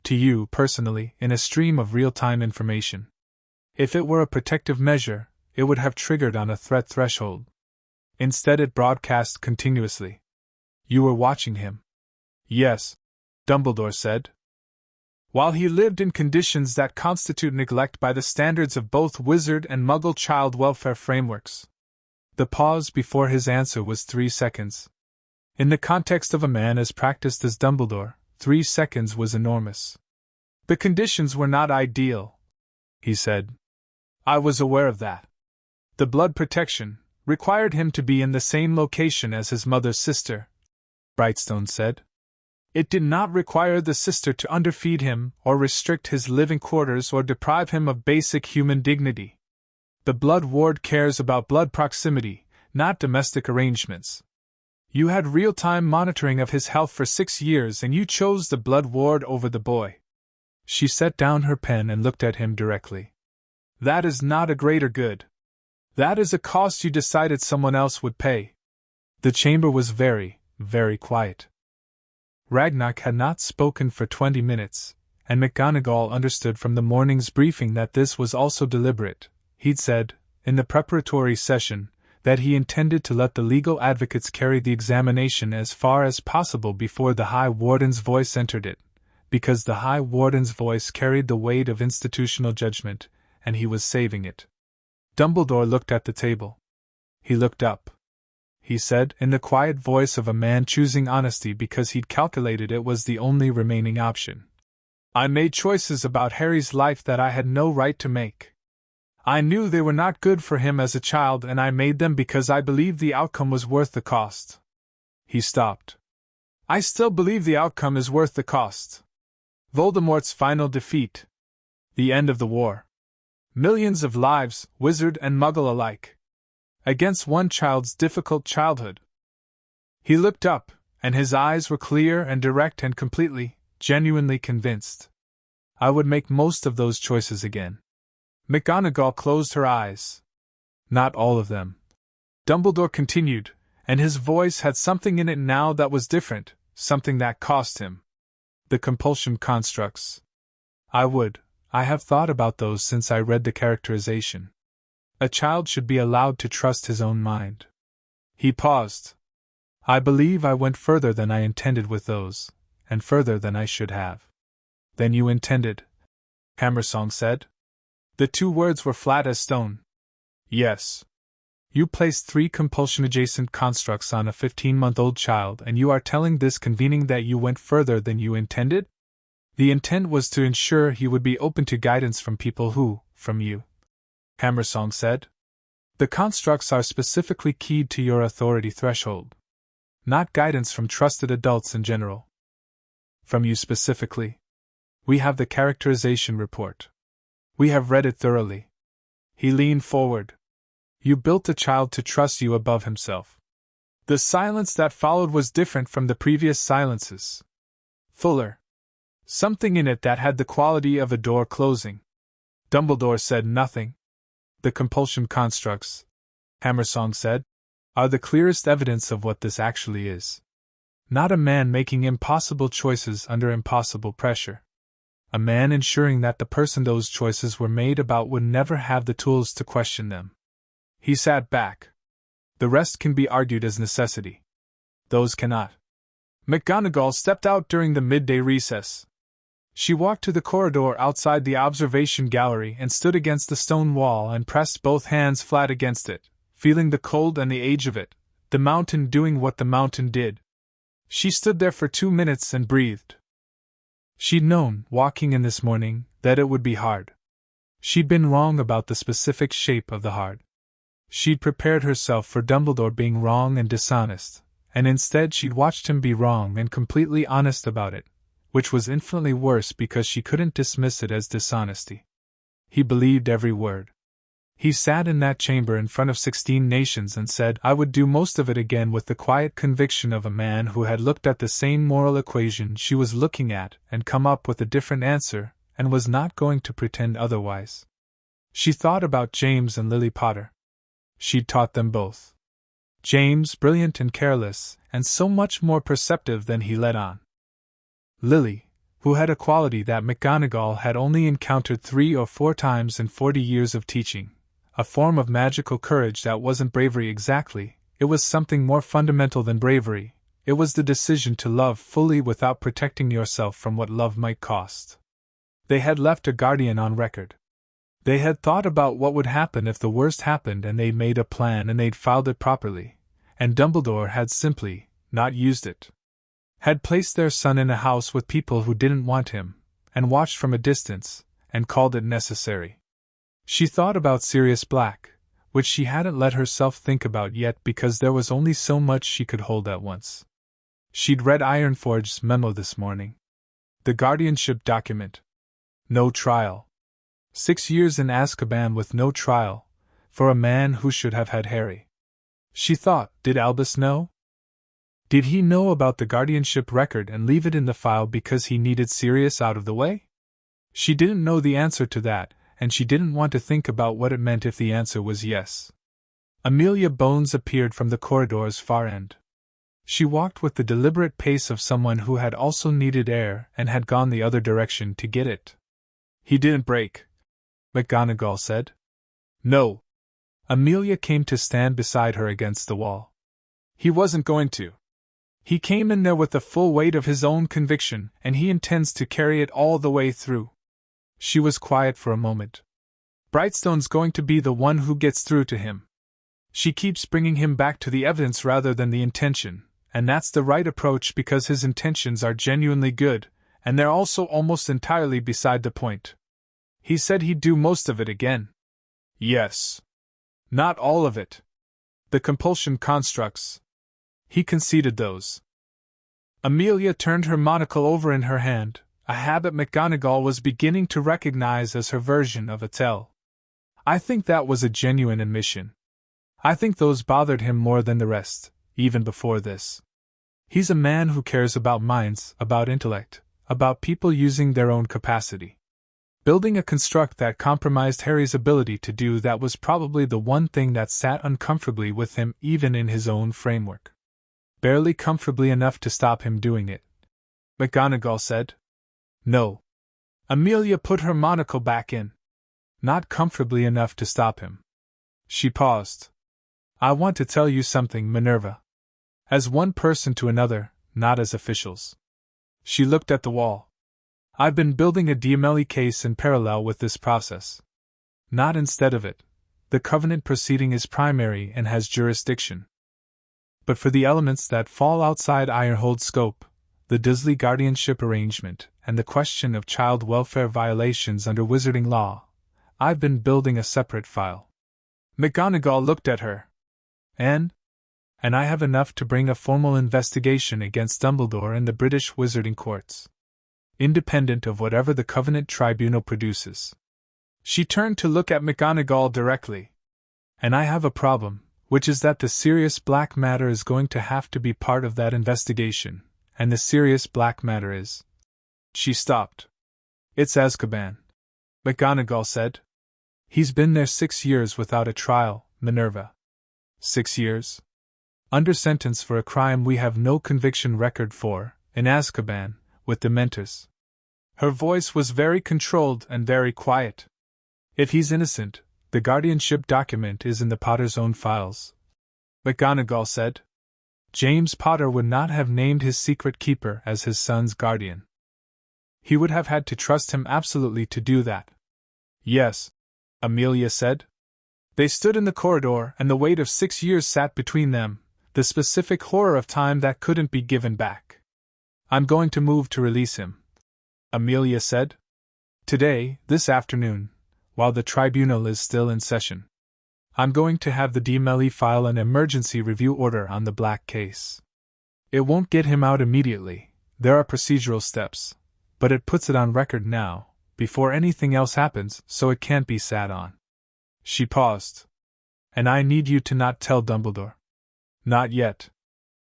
To you, personally, in a stream of real-time information. If it were a protective measure, it would have triggered on a threat threshold. Instead, it broadcast continuously. You were watching him. Yes, Dumbledore said. While he lived in conditions that constitute neglect by the standards of both wizard and muggle child welfare frameworks. The pause before his answer was 3 seconds. In the context of a man as practiced as Dumbledore, 3 seconds was enormous. The conditions were not ideal, he said. I was aware of that. The blood protection required him to be in the same location as his mother's sister, Brightstone said. It did not require the sister to underfeed him or restrict his living quarters or deprive him of basic human dignity. The blood ward cares about blood proximity, not domestic arrangements. You had real-time monitoring of his health for 6 years and you chose the blood ward over the boy. She set down her pen and looked at him directly. That is not a greater good. That is a cost you decided someone else would pay. The chamber was very, very quiet. Ragnarok had not spoken for 20 minutes, and McGonagall understood from the morning's briefing that this was also deliberate. He'd said, in the preparatory session, that he intended to let the legal advocates carry the examination as far as possible before the High Warden's voice entered it, because the High Warden's voice carried the weight of institutional judgment, and he was saving it. Dumbledore looked at the table. He looked up. He said, in the quiet voice of a man choosing honesty because he'd calculated it was the only remaining option. I made choices about Harry's life that I had no right to make. I knew they were not good for him as a child, and I made them because I believed the outcome was worth the cost. He stopped. I still believe the outcome is worth the cost. Voldemort's final defeat. The end of the war. Millions of lives, wizard and muggle alike. Against one child's difficult childhood. He looked up, and his eyes were clear and direct and completely, genuinely convinced. I would make most of those choices again. McGonagall closed her eyes. Not all of them. Dumbledore continued, and his voice had something in it now that was different, something that cost him. The compulsion constructs. I have thought about those since I read the characterization. A child should be allowed to trust his own mind. He paused. I believe I went further than I intended with those, and further than I should have. Than you intended, Hammersong said. The 2 words were flat as stone. Yes. You placed 3 compulsion-adjacent constructs on a 15-month-old child, and you are telling this convening that you went further than you intended? The intent was to ensure he would be open to guidance from people who, from you, Hammersong said. The constructs are specifically keyed to your authority threshold. Not guidance from trusted adults in general. From you specifically. We have the characterization report. We have read it thoroughly. He leaned forward. You built a child to trust you above himself. The silence that followed was different from the previous silences. Fuller. Something in it that had the quality of a door closing. Dumbledore said nothing. The compulsion constructs, Hammersong said, are the clearest evidence of what this actually is. Not a man making impossible choices under impossible pressure. A man ensuring that the person those choices were made about would never have the tools to question them. He sat back. The rest can be argued as necessity. Those cannot. McGonagall stepped out during the midday recess. She walked to the corridor outside the observation gallery and stood against the stone wall and pressed both hands flat against it, feeling the cold and the age of it, the mountain doing what the mountain did. She stood there for 2 minutes and breathed. She'd known, walking in this morning, that it would be hard. She'd been wrong about the specific shape of the hard. She'd prepared herself for Dumbledore being wrong and dishonest, and instead she'd watched him be wrong and completely honest about it, which was infinitely worse because she couldn't dismiss it as dishonesty. He believed every word. He sat in that chamber in front of 16 nations and said, "I would do most of it again," with the quiet conviction of a man who had looked at the same moral equation she was looking at and come up with a different answer, and was not going to pretend otherwise. She thought about James and Lily Potter. She'd taught them both. James, brilliant and careless, and so much more perceptive than he let on. Lily, who had a quality that McGonagall had only encountered 3 or 4 times in 40 years of teaching, a form of magical courage that wasn't bravery exactly, it was something more fundamental than bravery, it was the decision to love fully without protecting yourself from what love might cost. They had left a guardian on record. They had thought about what would happen if the worst happened, and they'd made a plan and they'd filed it properly, and Dumbledore had simply not used it. Had placed their son in a house with people who didn't want him, and watched from a distance, and called it necessary. She thought about Sirius Black, which she hadn't let herself think about yet because there was only so much she could hold at once. She'd read Ironforge's memo this morning. The guardianship document. No trial. 6 years in Azkaban with no trial, for a man who should have had Harry. She thought, did Albus know? Did he know about the guardianship record and leave it in the file because he needed Sirius out of the way? She didn't know the answer to that, and she didn't want to think about what it meant if the answer was yes. Amelia Bones appeared from the corridor's far end. She walked with the deliberate pace of someone who had also needed air and had gone the other direction to get it. "He didn't break," McGonagall said. "No." Amelia came to stand beside her against the wall. "He wasn't going to. He came in there with the full weight of his own conviction, and he intends to carry it all the way through." She was quiet for a moment. "Brightstone's going to be the one who gets through to him. She keeps bringing him back to the evidence rather than the intention, and that's the right approach because his intentions are genuinely good, and they're also almost entirely beside the point. He said he'd do most of it again." "Yes. Not all of it. The compulsion constructs. He conceded those." Amelia turned her monocle over in her hand, a habit McGonagall was beginning to recognize as her version of a tell. "I think that was a genuine admission. I think those bothered him more than the rest, even before this. He's a man who cares about minds, about intellect, about people using their own capacity. Building a construct that compromised Harry's ability to do that was probably the one thing that sat uncomfortably with him even in his own framework. Barely comfortably enough to stop him doing it." McGonagall said. "No." Amelia put her monocle back in. "Not comfortably enough to stop him." She paused. "I want to tell you something, Minerva. As one person to another, not as officials." She looked at the wall. "I've been building a DMLE case in parallel with this process. Not instead of it. The Covenant proceeding is primary and has jurisdiction. But for the elements that fall outside Ironhold's scope, the Dursley guardianship arrangement, and the question of child welfare violations under wizarding law, I've been building a separate file." McGonagall looked at her. And I have enough to bring a formal investigation against Dumbledore in the British wizarding courts, independent of whatever the Covenant tribunal produces. She turned to look at McGonagall directly. "And I have a problem, which is that the Sirius Black matter is going to have to be part of that investigation, and the Sirius Black matter is—" She stopped. "It's Azkaban," McGonagall said. "He's been there 6 years without a trial, Minerva." 6 years? Under sentence for a crime we have no conviction record for, in Azkaban, with Dementors. Her voice was very controlled and very quiet. "If he's innocent, the guardianship document is in the Potter's own files," McGonagall said. "James Potter would not have named his secret keeper as his son's guardian. He would have had to trust him absolutely to do that." "Yes," Amelia said. "They stood in the corridor and the weight of 6 years sat between them, the specific horror of time that couldn't be given back. I'm going to move to release him," Amelia said. "Today, this afternoon, while the tribunal is still in session." I'm going to have the DMLE file an emergency review order on the Black case. It won't get him out immediately, there are procedural steps, but it puts it on record now, before anything else happens, so it can't be sat on. She paused. And I need you to not tell Dumbledore. Not yet.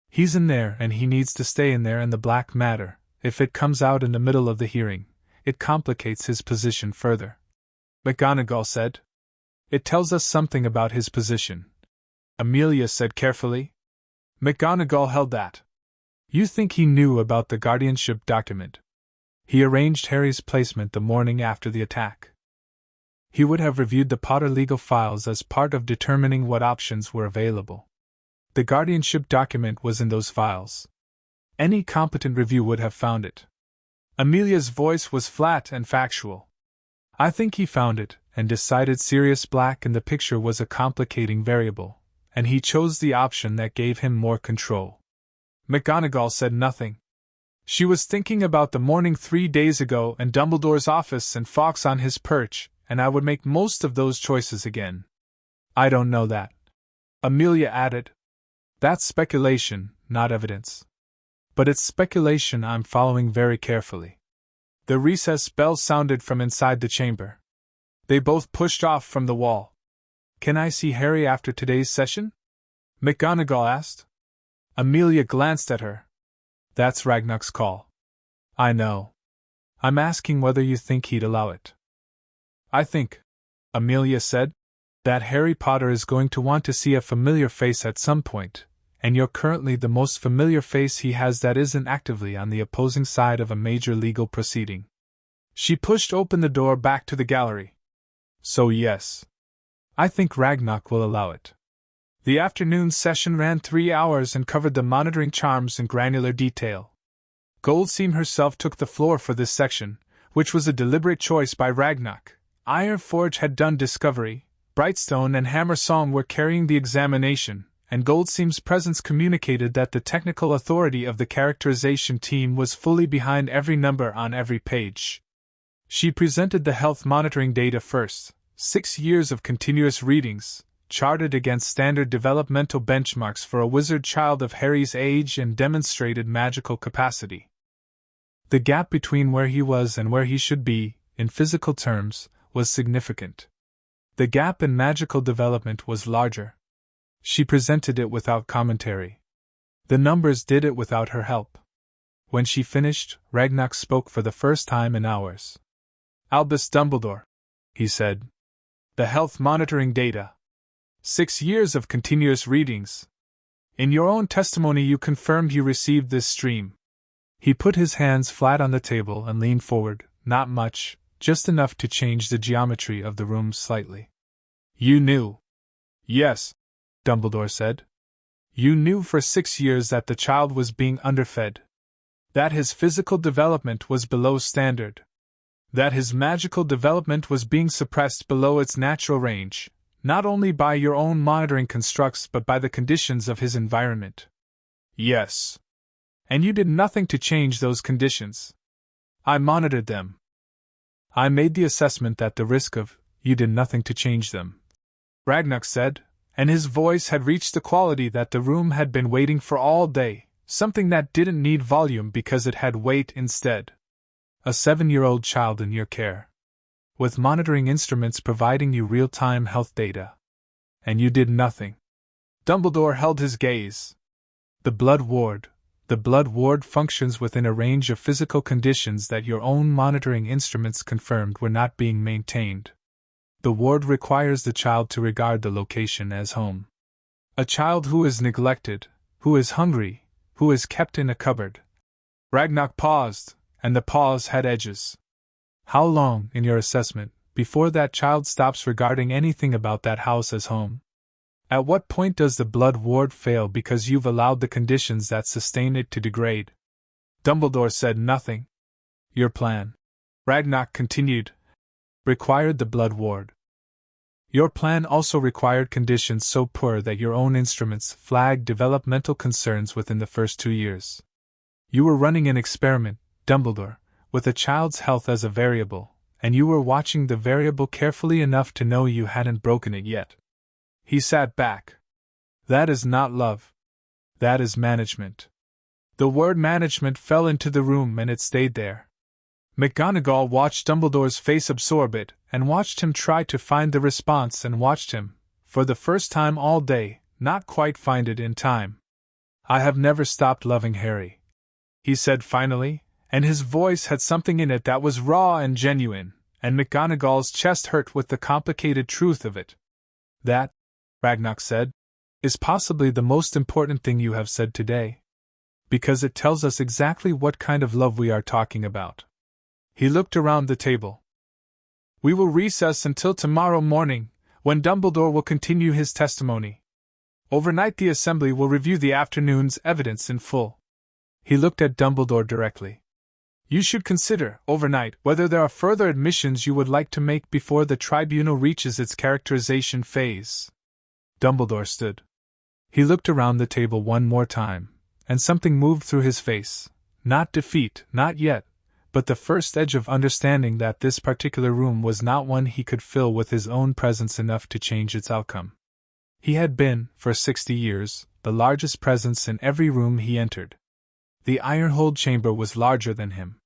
He's in there and he needs to stay in there, and the Black matter, if it comes out in the middle of the hearing, it complicates his position further. McGonagall said. It tells us something about his position. Amelia said carefully. McGonagall held that. You think he knew about the guardianship document? He arranged Harry's placement the morning after the attack. He would have reviewed the Potter legal files as part of determining what options were available. The guardianship document was in those files. Any competent review would have found it. Amelia's voice was flat and factual. I think he found it, and decided Sirius Black in the picture was a complicating variable, and he chose the option that gave him more control. McGonagall said nothing. She was thinking about the morning 3 days ago and Dumbledore's office and Fawkes on his perch, and I would make most of those choices again. I don't know that. Amelia added. That's speculation, not evidence. But it's speculation I'm following very carefully. The recess bell sounded from inside the chamber. They both pushed off from the wall. Can I see Harry after today's session? McGonagall asked. Amelia glanced at her. That's Ragnar's call. I know. I'm asking whether you think he'd allow it. I think, Amelia said, that Harry Potter is going to want to see a familiar face at some point, and you're currently the most familiar face he has that isn't actively on the opposing side of a major legal proceeding. She pushed open the door back to the gallery. So yes. I think Ragnar will allow it. The afternoon session ran 3 hours and covered the monitoring charms in granular detail. Goldseam herself took the floor for this section, which was a deliberate choice by Ragnar. Ironforge had done discovery, Brightstone and Hammersong were carrying the examination, and Goldseam's presence communicated that the technical authority of the characterization team was fully behind every number on every page. She presented the health monitoring data first, 6 years of continuous readings, charted against standard developmental benchmarks for a wizard child of Harry's age and demonstrated magical capacity. The gap between where he was and where he should be, in physical terms, was significant. The gap in magical development was larger. She presented it without commentary. The numbers did it without her help. When she finished, Ragnar spoke for the first time in hours. Albus Dumbledore, he said. The health monitoring data. 6 years of continuous readings. In your own testimony you confirmed you received this stream. He put his hands flat on the table and leaned forward, not much, just enough to change the geometry of the room slightly. You knew. Yes, Dumbledore said. You knew for 6 years that the child was being underfed. That his physical development was below standard. That his magical development was being suppressed below its natural range, not only by your own monitoring constructs but by the conditions of his environment. Yes. And you did nothing to change those conditions. I monitored them. I made the assessment that the risk of, you did nothing to change them, Ragnar said, and his voice had reached the quality that the room had been waiting for all day, something that didn't need volume because it had weight instead. A 7-year-old child in your care. With monitoring instruments providing you real-time health data. And you did nothing. Dumbledore held his gaze. The Blood Ward functions within a range of physical conditions that your own monitoring instruments confirmed were not being maintained. The ward requires the child to regard the location as home. A child who is neglected, who is hungry, who is kept in a cupboard. Ragnar paused, and the pause had edges. How long, in your assessment, before that child stops regarding anything about that house as home? At what point does the Blood Ward fail because you've allowed the conditions that sustain it to degrade? Dumbledore said nothing. Your plan, Ragnar continued, required the Blood Ward. Your plan also required conditions so poor that your own instruments flagged developmental concerns within the first 2 years. You were running an experiment, Dumbledore, with a child's health as a variable, and you were watching the variable carefully enough to know you hadn't broken it yet. He sat back. That is not love. That is management. The word management fell into the room and it stayed there. McGonagall watched Dumbledore's face absorb it, and watched him try to find the response, and watched him, for the first time all day, not quite find it in time. I have never stopped loving Harry, he said finally, and his voice had something in it that was raw and genuine, and McGonagall's chest hurt with the complicated truth of it. That, Ragnock said, is possibly the most important thing you have said today. Because it tells us exactly what kind of love we are talking about. He looked around the table. We will recess until tomorrow morning, when Dumbledore will continue his testimony. Overnight the Assembly will review the afternoon's evidence in full. He looked at Dumbledore directly. You should consider, overnight, whether there are further admissions you would like to make before the tribunal reaches its characterization phase. Dumbledore stood. He looked around the table one more time, and something moved through his face. Not defeat, not yet, but the first edge of understanding that this particular room was not one he could fill with his own presence enough to change its outcome. He had been, for 60 years, the largest presence in every room he entered. The iron-holed chamber was larger than him.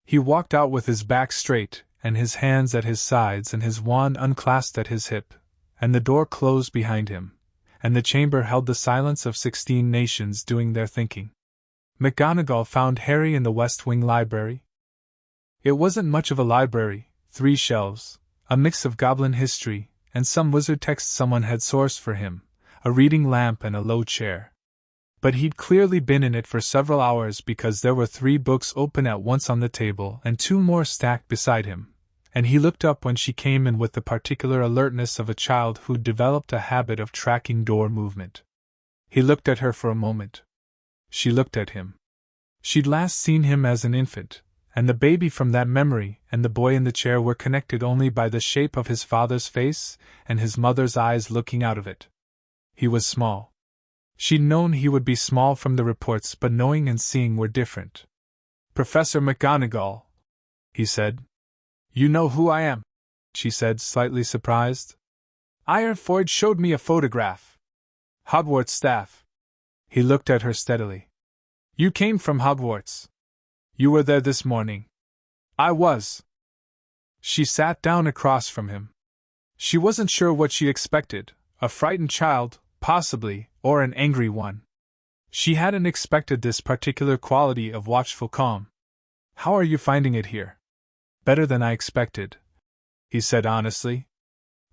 He walked out with his back straight, and his hands at his sides and his wand unclasped at his hip, and the door closed behind him, and the chamber held the silence of 16 nations doing their thinking. McGonagall found Harry in the West Wing library. It wasn't much of a library, 3 shelves, a mix of goblin history, and some wizard texts someone had sourced for him, a reading lamp and a low chair. But he'd clearly been in it for several hours because there were 3 books open at once on the table and 2 more stacked beside him, and he looked up when she came in with the particular alertness of a child who'd developed a habit of tracking door movement. He looked at her for a moment. She looked at him. She'd last seen him as an infant, and the baby from that memory and the boy in the chair were connected only by the shape of his father's face and his mother's eyes looking out of it. He was small. She'd known he would be small from the reports, but knowing and seeing were different. Professor McGonagall, he said. You know who I am, she said, slightly surprised. Ironforge showed me a photograph. Hogwarts staff. He looked at her steadily. You came from Hogwarts. You were there this morning. I was. She sat down across from him. She wasn't sure what she expected, a frightened child, possibly, or an angry one. She hadn't expected this particular quality of watchful calm. How are you finding it here? Better than I expected, he said honestly.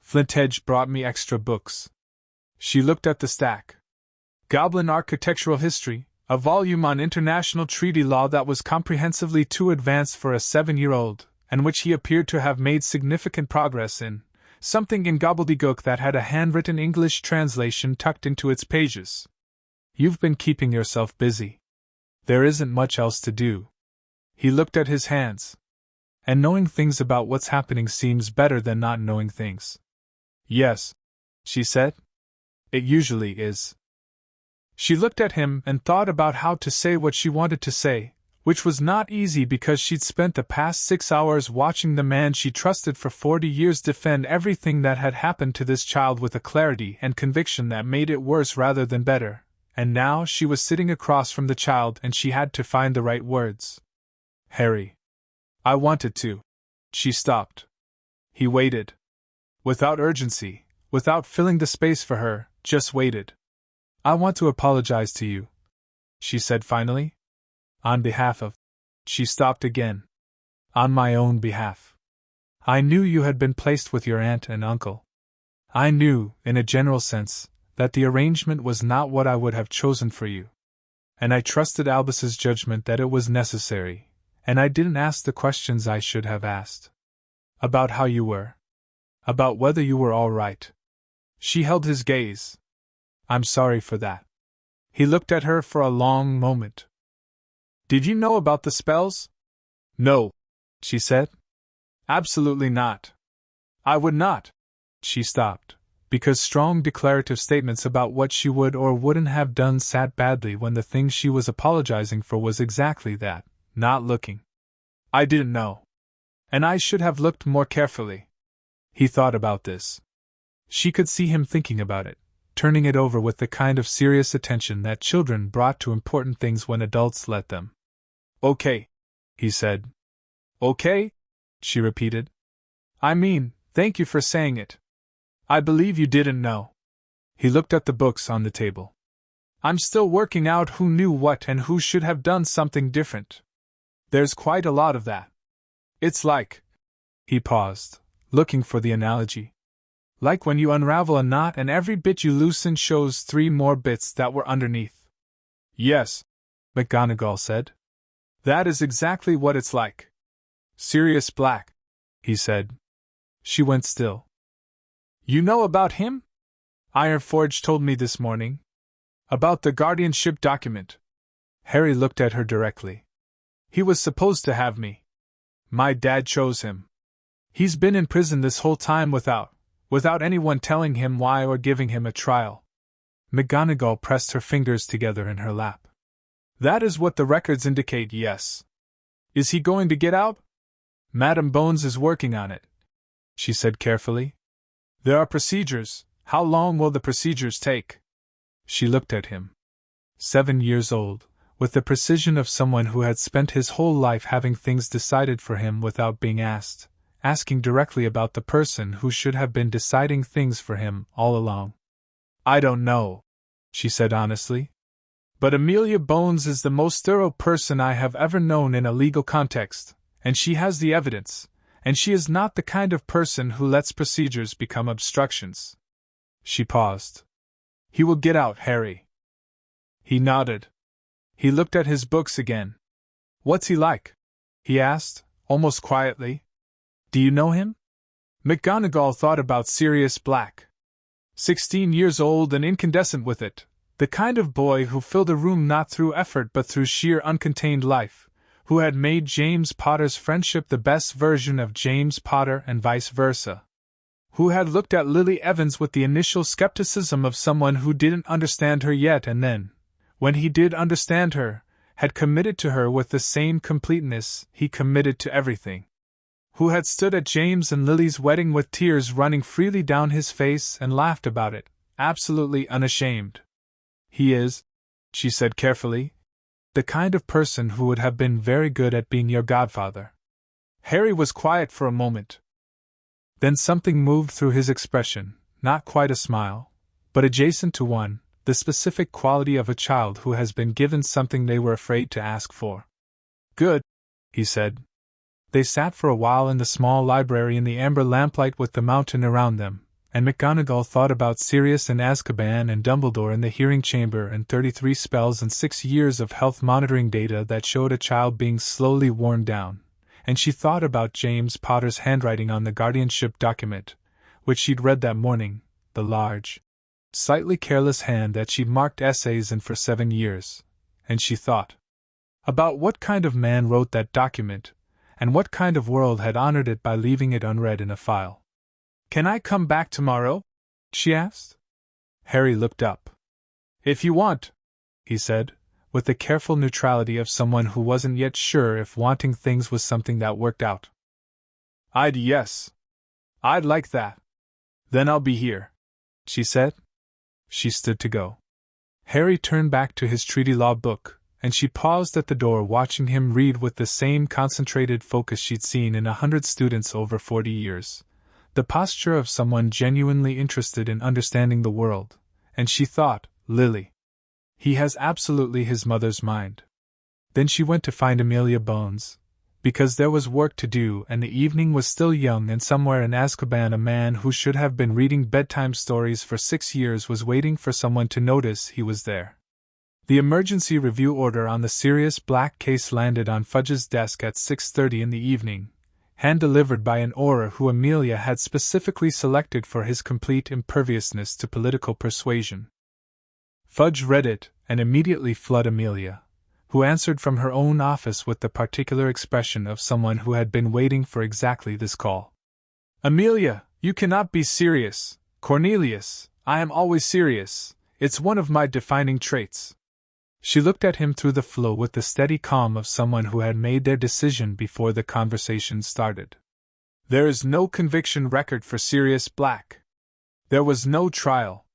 Flinthedge brought me extra books. She looked at the stack. Goblin Architectural History, a volume on international treaty law that was comprehensively too advanced for a 7-year-old, and which he appeared to have made significant progress in, something in gobbledygook that had a handwritten English translation tucked into its pages. You've been keeping yourself busy. There isn't much else to do. He looked at his hands. And knowing things about what's happening seems better than not knowing things. Yes, she said. It usually is. She looked at him and thought about how to say what she wanted to say, which was not easy because she'd spent the past 6 hours watching the man she trusted for 40 years defend everything that had happened to this child with a clarity and conviction that made it worse rather than better, and now she was sitting across from the child and she had to find the right words. Harry. I wanted to. She stopped. He waited. Without urgency, without filling the space for her, just waited. I want to apologize to you, she said finally. On behalf of. She stopped again. On my own behalf. I knew you had been placed with your aunt and uncle. I knew, in a general sense, that the arrangement was not what I would have chosen for you. And I trusted Albus's judgment that it was necessary, and I didn't ask the questions I should have asked. About how you were. About whether you were all right. She held his gaze. I'm sorry for that. He looked at her for a long moment. Did you know about the spells? No, she said. Absolutely not. I would not. She stopped, because strong declarative statements about what she would or wouldn't have done sat badly when the thing she was apologizing for was exactly that, not looking. I didn't know. And I should have looked more carefully. He thought about this. She could see him thinking about it, turning it over with the kind of serious attention that children brought to important things when adults let them. "Okay," he said. "Okay?" she repeated. "I mean, thank you for saying it. I believe you didn't know." He looked at the books on the table. "I'm still working out who knew what and who should have done something different. There's quite a lot of that. It's like..." He paused, looking for the analogy. "Like when you unravel a knot and every bit you loosen shows 3 more bits that were underneath." "Yes," McGonagall said. "That is exactly what it's like." "Sirius Black," he said. She went still. "You know about him?" "Ironforge told me this morning. About the guardianship document." Harry looked at her directly. "He was supposed to have me. My dad chose him. He's been in prison this whole time without anyone telling him why or giving him a trial." McGonagall pressed her fingers together in her lap. "That is what the records indicate, yes. Is he going to get out?" "Madam Bones is working on it," she said carefully. "There are procedures. How long will the procedures take?" She looked at him. 7 years old, with the precision of someone who had spent his whole life having things decided for him without being asked, asking directly about the person who should have been deciding things for him all along. "I don't know," she said honestly. "But Amelia Bones is the most thorough person I have ever known in a legal context, and she has the evidence, and she is not the kind of person who lets procedures become obstructions." She paused. "He will get out, Harry." He nodded. He looked at his books again. "What's he like?" he asked, almost quietly. "Do you know him?" McGonagall thought about Sirius Black. 16 years old and incandescent with it, the kind of boy who filled a room not through effort but through sheer uncontained life, who had made James Potter's friendship the best version of James Potter and vice versa. Who had looked at Lily Evans with the initial skepticism of someone who didn't understand her yet and then, when he did understand her, had committed to her with the same completeness he committed to everything. Who had stood at James and Lily's wedding with tears running freely down his face and laughed about it, absolutely unashamed. "He is," she said carefully, "the kind of person who would have been very good at being your godfather." Harry was quiet for a moment. Then something moved through his expression, not quite a smile, but adjacent to one, the specific quality of a child who has been given something they were afraid to ask for. "Good," he said. They sat for a while in the small library in the amber lamplight with the mountain around them, and McGonagall thought about Sirius and Azkaban and Dumbledore in the hearing chamber and 33 spells and 6 years of health monitoring data that showed a child being slowly worn down, and she thought about James Potter's handwriting on the guardianship document, which she'd read that morning, the large, slightly careless hand that she'd marked essays in for 7 years, and she thought about what kind of man wrote that document, and what kind of world had honored it by leaving it unread in a file. "Can I come back tomorrow?" she asked. Harry looked up. "If you want," he said, with the careful neutrality of someone who wasn't yet sure if wanting things was something that worked out. Yes. I'd like that. Then I'll be here," she said. She stood to go. Harry turned back to his treaty law book, and she paused at the door watching him read with the same concentrated focus she'd seen in 100 students over 40 years. The posture of someone genuinely interested in understanding the world, and she thought, Lily. He has absolutely his mother's mind. Then she went to find Amelia Bones, because there was work to do and the evening was still young, and somewhere in Azkaban a man who should have been reading bedtime stories for 6 years was waiting for someone to notice he was there. The emergency review order on the Sirius Black case landed on Fudge's desk at 6:30 in the evening, hand-delivered by an Auror who Amelia had specifically selected for his complete imperviousness to political persuasion. Fudge read it and immediately flooded Amelia, who answered from her own office with the particular expression of someone who had been waiting for exactly this call. "Amelia, you cannot be serious." "Cornelius, I am always serious. It's one of my defining traits." She looked at him through the flow with the steady calm of someone who had made their decision before the conversation started. "There is no conviction record for Sirius Black." There was no trial.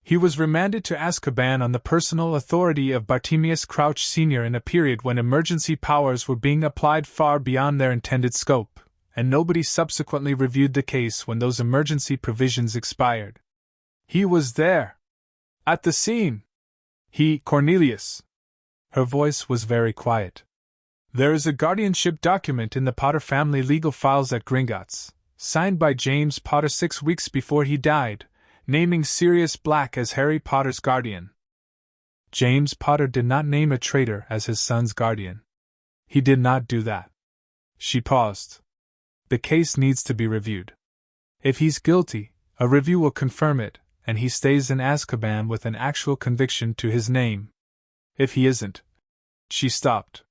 He was remanded to Azkaban on the personal authority of Bartemius Crouch Sr. in a period when emergency powers were being applied far beyond their intended scope, and nobody subsequently reviewed the case when those emergency provisions expired. He was there. At the scene. Cornelius. Her voice was very quiet. There is a guardianship document in the Potter family legal files at Gringotts, signed by James Potter 6 weeks before he died, naming Sirius Black as Harry Potter's guardian. James Potter did not name a traitor as his son's guardian. He did not do that. She paused. The case needs to be reviewed. If he's guilty, a review will confirm it, and he stays in Azkaban with an actual conviction to his name. If he isn't. She stopped.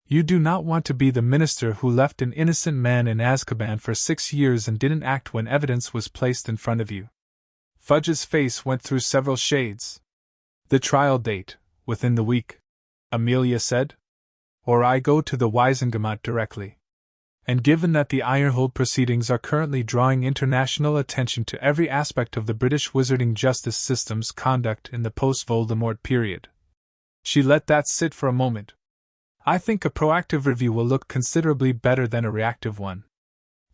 You do not want to be the minister who left an innocent man in Azkaban for 6 years and didn't act when evidence was placed in front of you. Fudge's face went through several shades. The trial date, within the week, Amelia said. Or I go to the Wisengamot directly. And given that the Ironhold proceedings are currently drawing international attention to every aspect of the British wizarding justice system's conduct in the post-Voldemort period. She let that sit for a moment. I think a proactive review will look considerably better than a reactive one.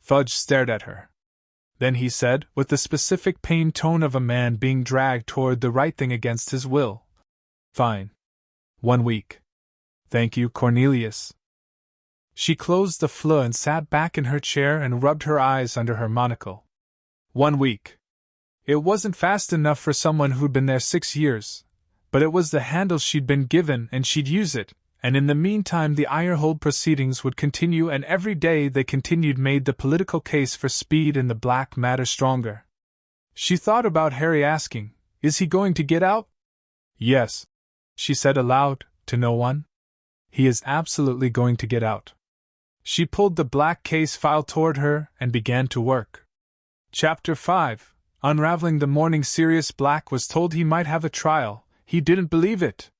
Fudge stared at her. Then he said, with the specific pained tone of a man being dragged toward the right thing against his will. Fine. 1 week. Thank you, Cornelius. She closed the fleur and sat back in her chair and rubbed her eyes under her monocle. 1 week. It wasn't fast enough for someone who'd been there 6 years, but it was the handle she'd been given and she'd use it, and in the meantime the Ironhold proceedings would continue, and every day they continued made the political case for speed in the black matter stronger. She thought about Harry asking, "Is he going to get out?" "Yes," she said aloud, to no one. "He is absolutely going to get out." She pulled the black case file toward her and began to work. Chapter 5. Unraveling the morning Sirius Black was told he might have a trial. He didn't believe it.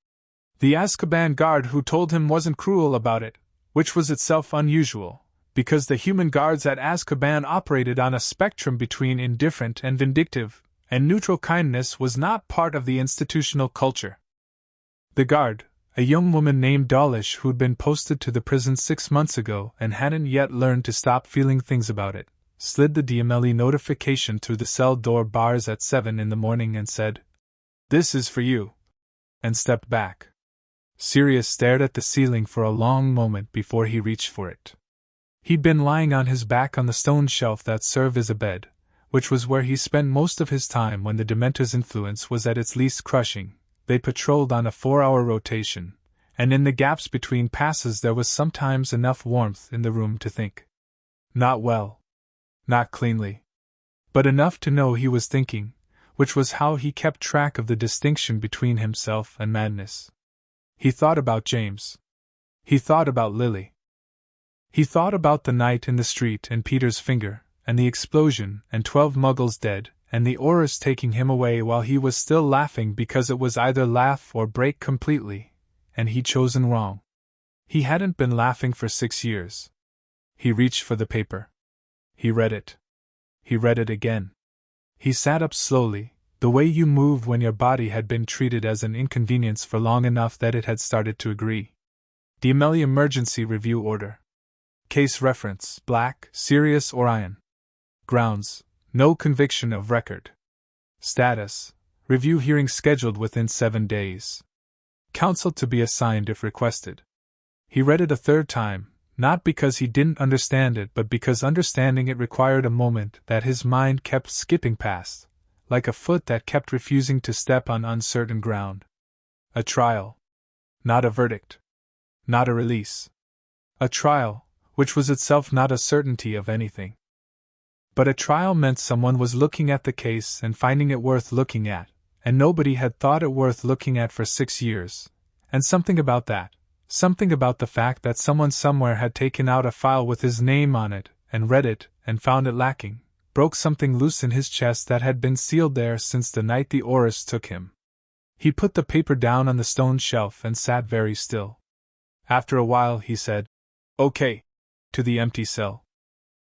The Azkaban guard who told him wasn't cruel about it, which was itself unusual, because the human guards at Azkaban operated on a spectrum between indifferent and vindictive, and neutral kindness was not part of the institutional culture. The guard, a young woman named Dawlish who'd been posted to the prison 6 months ago and hadn't yet learned to stop feeling things about it, slid the DMLE notification through the cell door bars at 7 in the morning and said, "This is for you," and stepped back. Sirius stared at the ceiling for a long moment before he reached for it. He'd been lying on his back on the stone shelf that served as a bed, which was where he spent most of his time when the Dementor's influence was at its least crushing. They patrolled on a 4-hour rotation, and in the gaps between passes there was sometimes enough warmth in the room to think. Not well. Not cleanly. But enough to know he was thinking, which was how he kept track of the distinction between himself and madness. He thought about James. He thought about Lily. He thought about the night in the street and Peter's finger, and the explosion, and 12 Muggles dead, and the Aurors taking him away while he was still laughing because it was either laugh or break completely, and he'd chosen wrong. He hadn't been laughing for 6 years. He reached for the paper. He read it. He read it again. He sat up slowly, the way you moved when your body had been treated as an inconvenience for long enough that it had started to agree. DMLE Emergency Review Order. Case reference: Black, Sirius Orion. Grounds: no conviction of record. Status: review hearing scheduled within 7 days. Counsel to be assigned if requested. He read it a third time, not because he didn't understand it but because understanding it required a moment that his mind kept skipping past, like a foot that kept refusing to step on uncertain ground. A trial. Not a verdict. Not a release. A trial, which was itself not a certainty of anything. But a trial meant someone was looking at the case and finding it worth looking at, and nobody had thought it worth looking at for 6 years, and something about that, something about the fact that someone somewhere had taken out a file with his name on it, and read it, and found it lacking, broke something loose in his chest that had been sealed there since the night the Aurors took him. He put the paper down on the stone shelf and sat very still. After a while he said, "Okay," to the empty cell.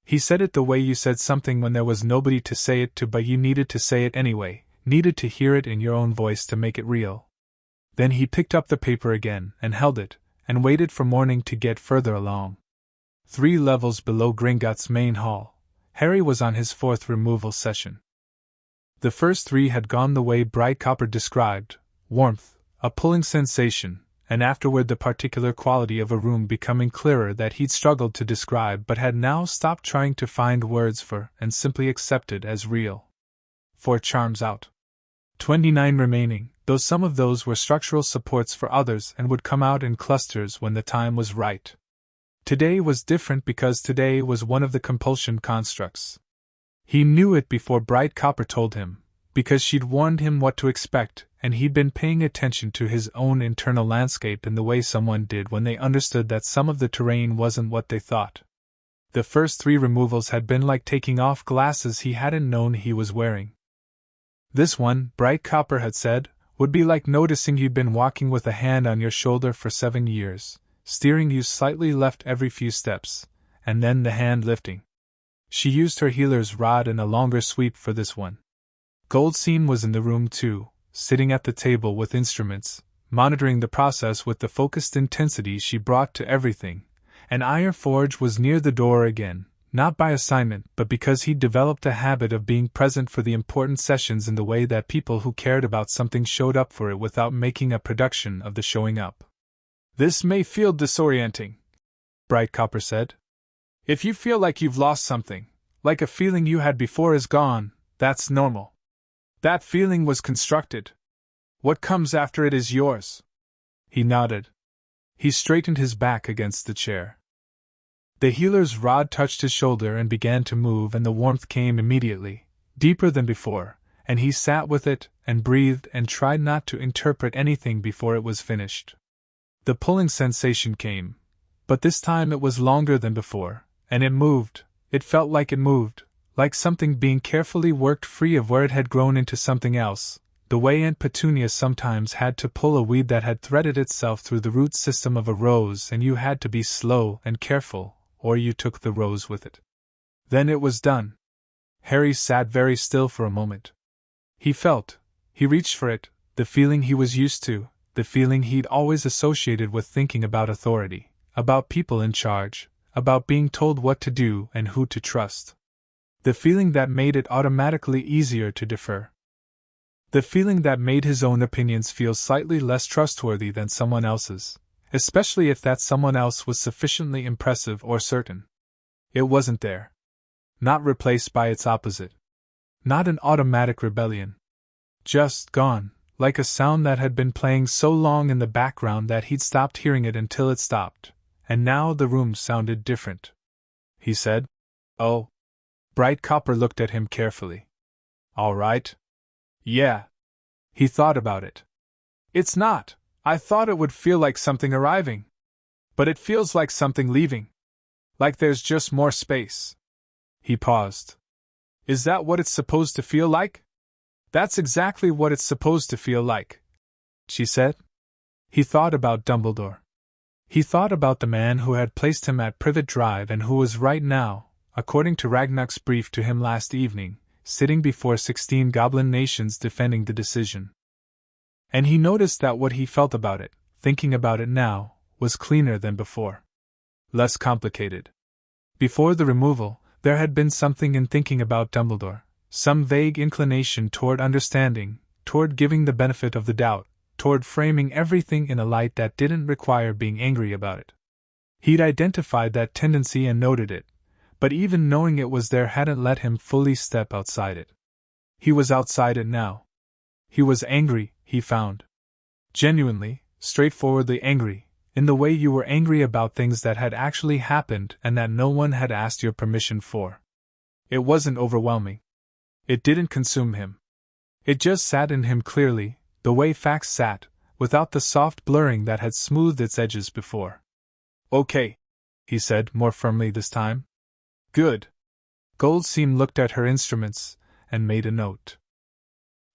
He said it the way you said something when there was nobody to say it to, but you needed to say it anyway, needed to hear it in your own voice to make it real. Then he picked up the paper again and held it, and waited for morning to get further along. 3 levels below Gringotts' main hall, Harry was on his 4th removal session. The first 3 had gone the way Bright Copper described: warmth, a pulling sensation, and afterward the particular quality of a room becoming clearer that he'd struggled to describe but had now stopped trying to find words for and simply accepted as real. 4 charms out. 29 remaining, though some of those were structural supports for others and would come out in clusters when the time was right. Today was different because today was one of the compulsion constructs. He knew it before Bright Copper told him, because she'd warned him what to expect, and he'd been paying attention to his own internal landscape in the way someone did when they understood that some of the terrain wasn't what they thought. The first 3 removals had been like taking off glasses he hadn't known he was wearing. This one, Bright Copper had said, would be like noticing you'd been walking with a hand on your shoulder for 7 years, steering you slightly left every few steps, and then the hand lifting. She used her healer's rod and a longer sweep for this one. Goldstein was in the room too, sitting at the table with instruments, monitoring the process with the focused intensity she brought to everything, and Ironforge was near the door again, not by assignment but because he'd developed a habit of being present for the important sessions in the way that people who cared about something showed up for it without making a production of the showing up. "This may feel disorienting," Bright Copper said. "If you feel like you've lost something, like a feeling you had before is gone, that's normal. That feeling was constructed. What comes after it is yours." He nodded. He straightened his back against the chair. The healer's rod touched his shoulder and began to move, and the warmth came immediately, deeper than before, and he sat with it and breathed and tried not to interpret anything before it was finished. The pulling sensation came, but this time it was longer than before, and it moved. It felt like it moved, like something being carefully worked free of where it had grown into something else, the way Aunt Petunia sometimes had to pull a weed that had threaded itself through the root system of a rose, and you had to be slow and careful, or you took the rose with it. Then it was done. Harry sat very still for a moment. He reached for it, the feeling he was used to, the feeling he'd always associated with thinking about authority, about people in charge, about being told what to do and who to trust. The feeling that made it automatically easier to defer. The feeling that made his own opinions feel slightly less trustworthy than someone else's, especially if that someone else was sufficiently impressive or certain. It wasn't there. Not replaced by its opposite. Not an automatic rebellion. Just gone, like a sound that had been playing so long in the background that he'd stopped hearing it until it stopped, and now the room sounded different. He said, "Oh." Bright Copper looked at him carefully. "All right." "Yeah." He thought about it. "It's not. I thought it would feel like something arriving. But it feels like something leaving. Like there's just more space." He paused. "Is that what it's supposed to feel like?" "That's exactly what it's supposed to feel like," she said. He thought about Dumbledore. He thought about the man who had placed him at Privet Drive and who was right now, according to Ragnar's brief to him last evening, sitting before 16 Goblin nations defending the decision. And he noticed that what he felt about it, thinking about it now, was cleaner than before. Less complicated. Before the removal, there had been something in thinking about Dumbledore, some vague inclination toward understanding, toward giving the benefit of the doubt, toward framing everything in a light that didn't require being angry about it. He'd identified that tendency and noted it, but even knowing it was there hadn't let him fully step outside it. He was outside it now. He was angry, he found. Genuinely, straightforwardly angry, in the way you were angry about things that had actually happened and that no one had asked your permission for. It wasn't overwhelming. It didn't consume him. It just sat in him clearly, the way facts sat, without the soft blurring that had smoothed its edges before. "Okay," he said, more firmly this time. "Good." Goldstein looked at her instruments and made a note.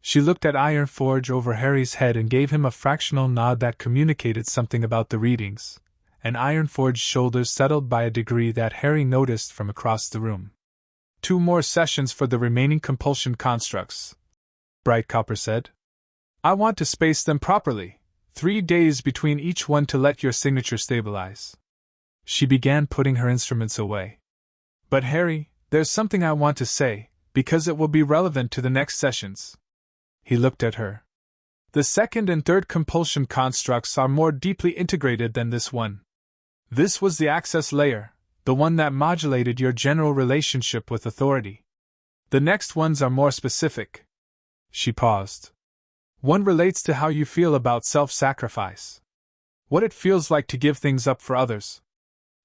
She looked at Ironforge over Harry's head and gave him a fractional nod that communicated something about the readings, and Ironforge's shoulders settled by a degree that Harry noticed from across the room. 2 more sessions for the remaining compulsion constructs, Bright Copper said. I want to space them properly, 3 days between each one to let your signature stabilize. She began putting her instruments away. But Harry, there's something I want to say, because it will be relevant to the next sessions. He looked at her. The second and third compulsion constructs are more deeply integrated than this one. This was the access layer, the one that modulated your general relationship with authority. The next ones are more specific. She paused. One relates to how you feel about self-sacrifice. What it feels like to give things up for others.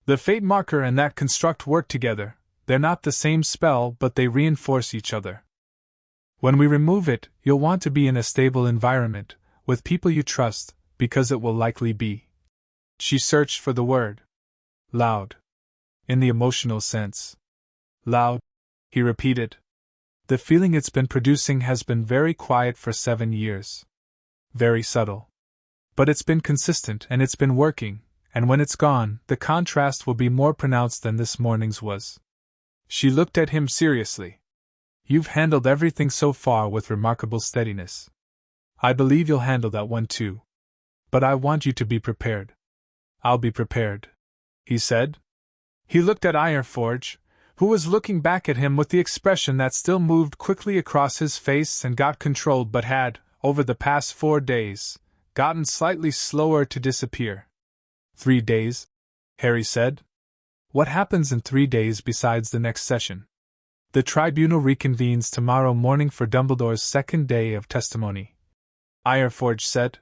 The fate marker and that construct work together. They're not the same spell, but they reinforce each other. When we remove it, you'll want to be in a stable environment, with people you trust, because it will likely be. She searched for the word. Loud. In the emotional sense. Loud, he repeated. The feeling it's been producing has been very quiet for 7 years. Very subtle. But it's been consistent and it's been working, and when it's gone, the contrast will be more pronounced than this morning's was. She looked at him seriously. You've handled everything so far with remarkable steadiness. I believe you'll handle that one too. But I want you to be prepared. I'll be prepared, he said. He looked at Ironforge, who was looking back at him with the expression that still moved quickly across his face and got controlled but had, over the past 4 days, gotten slightly slower to disappear. 3 days, Harry said. What happens in 3 days besides the next session? The tribunal reconvenes tomorrow morning for Dumbledore's second day of testimony, Ironforge said.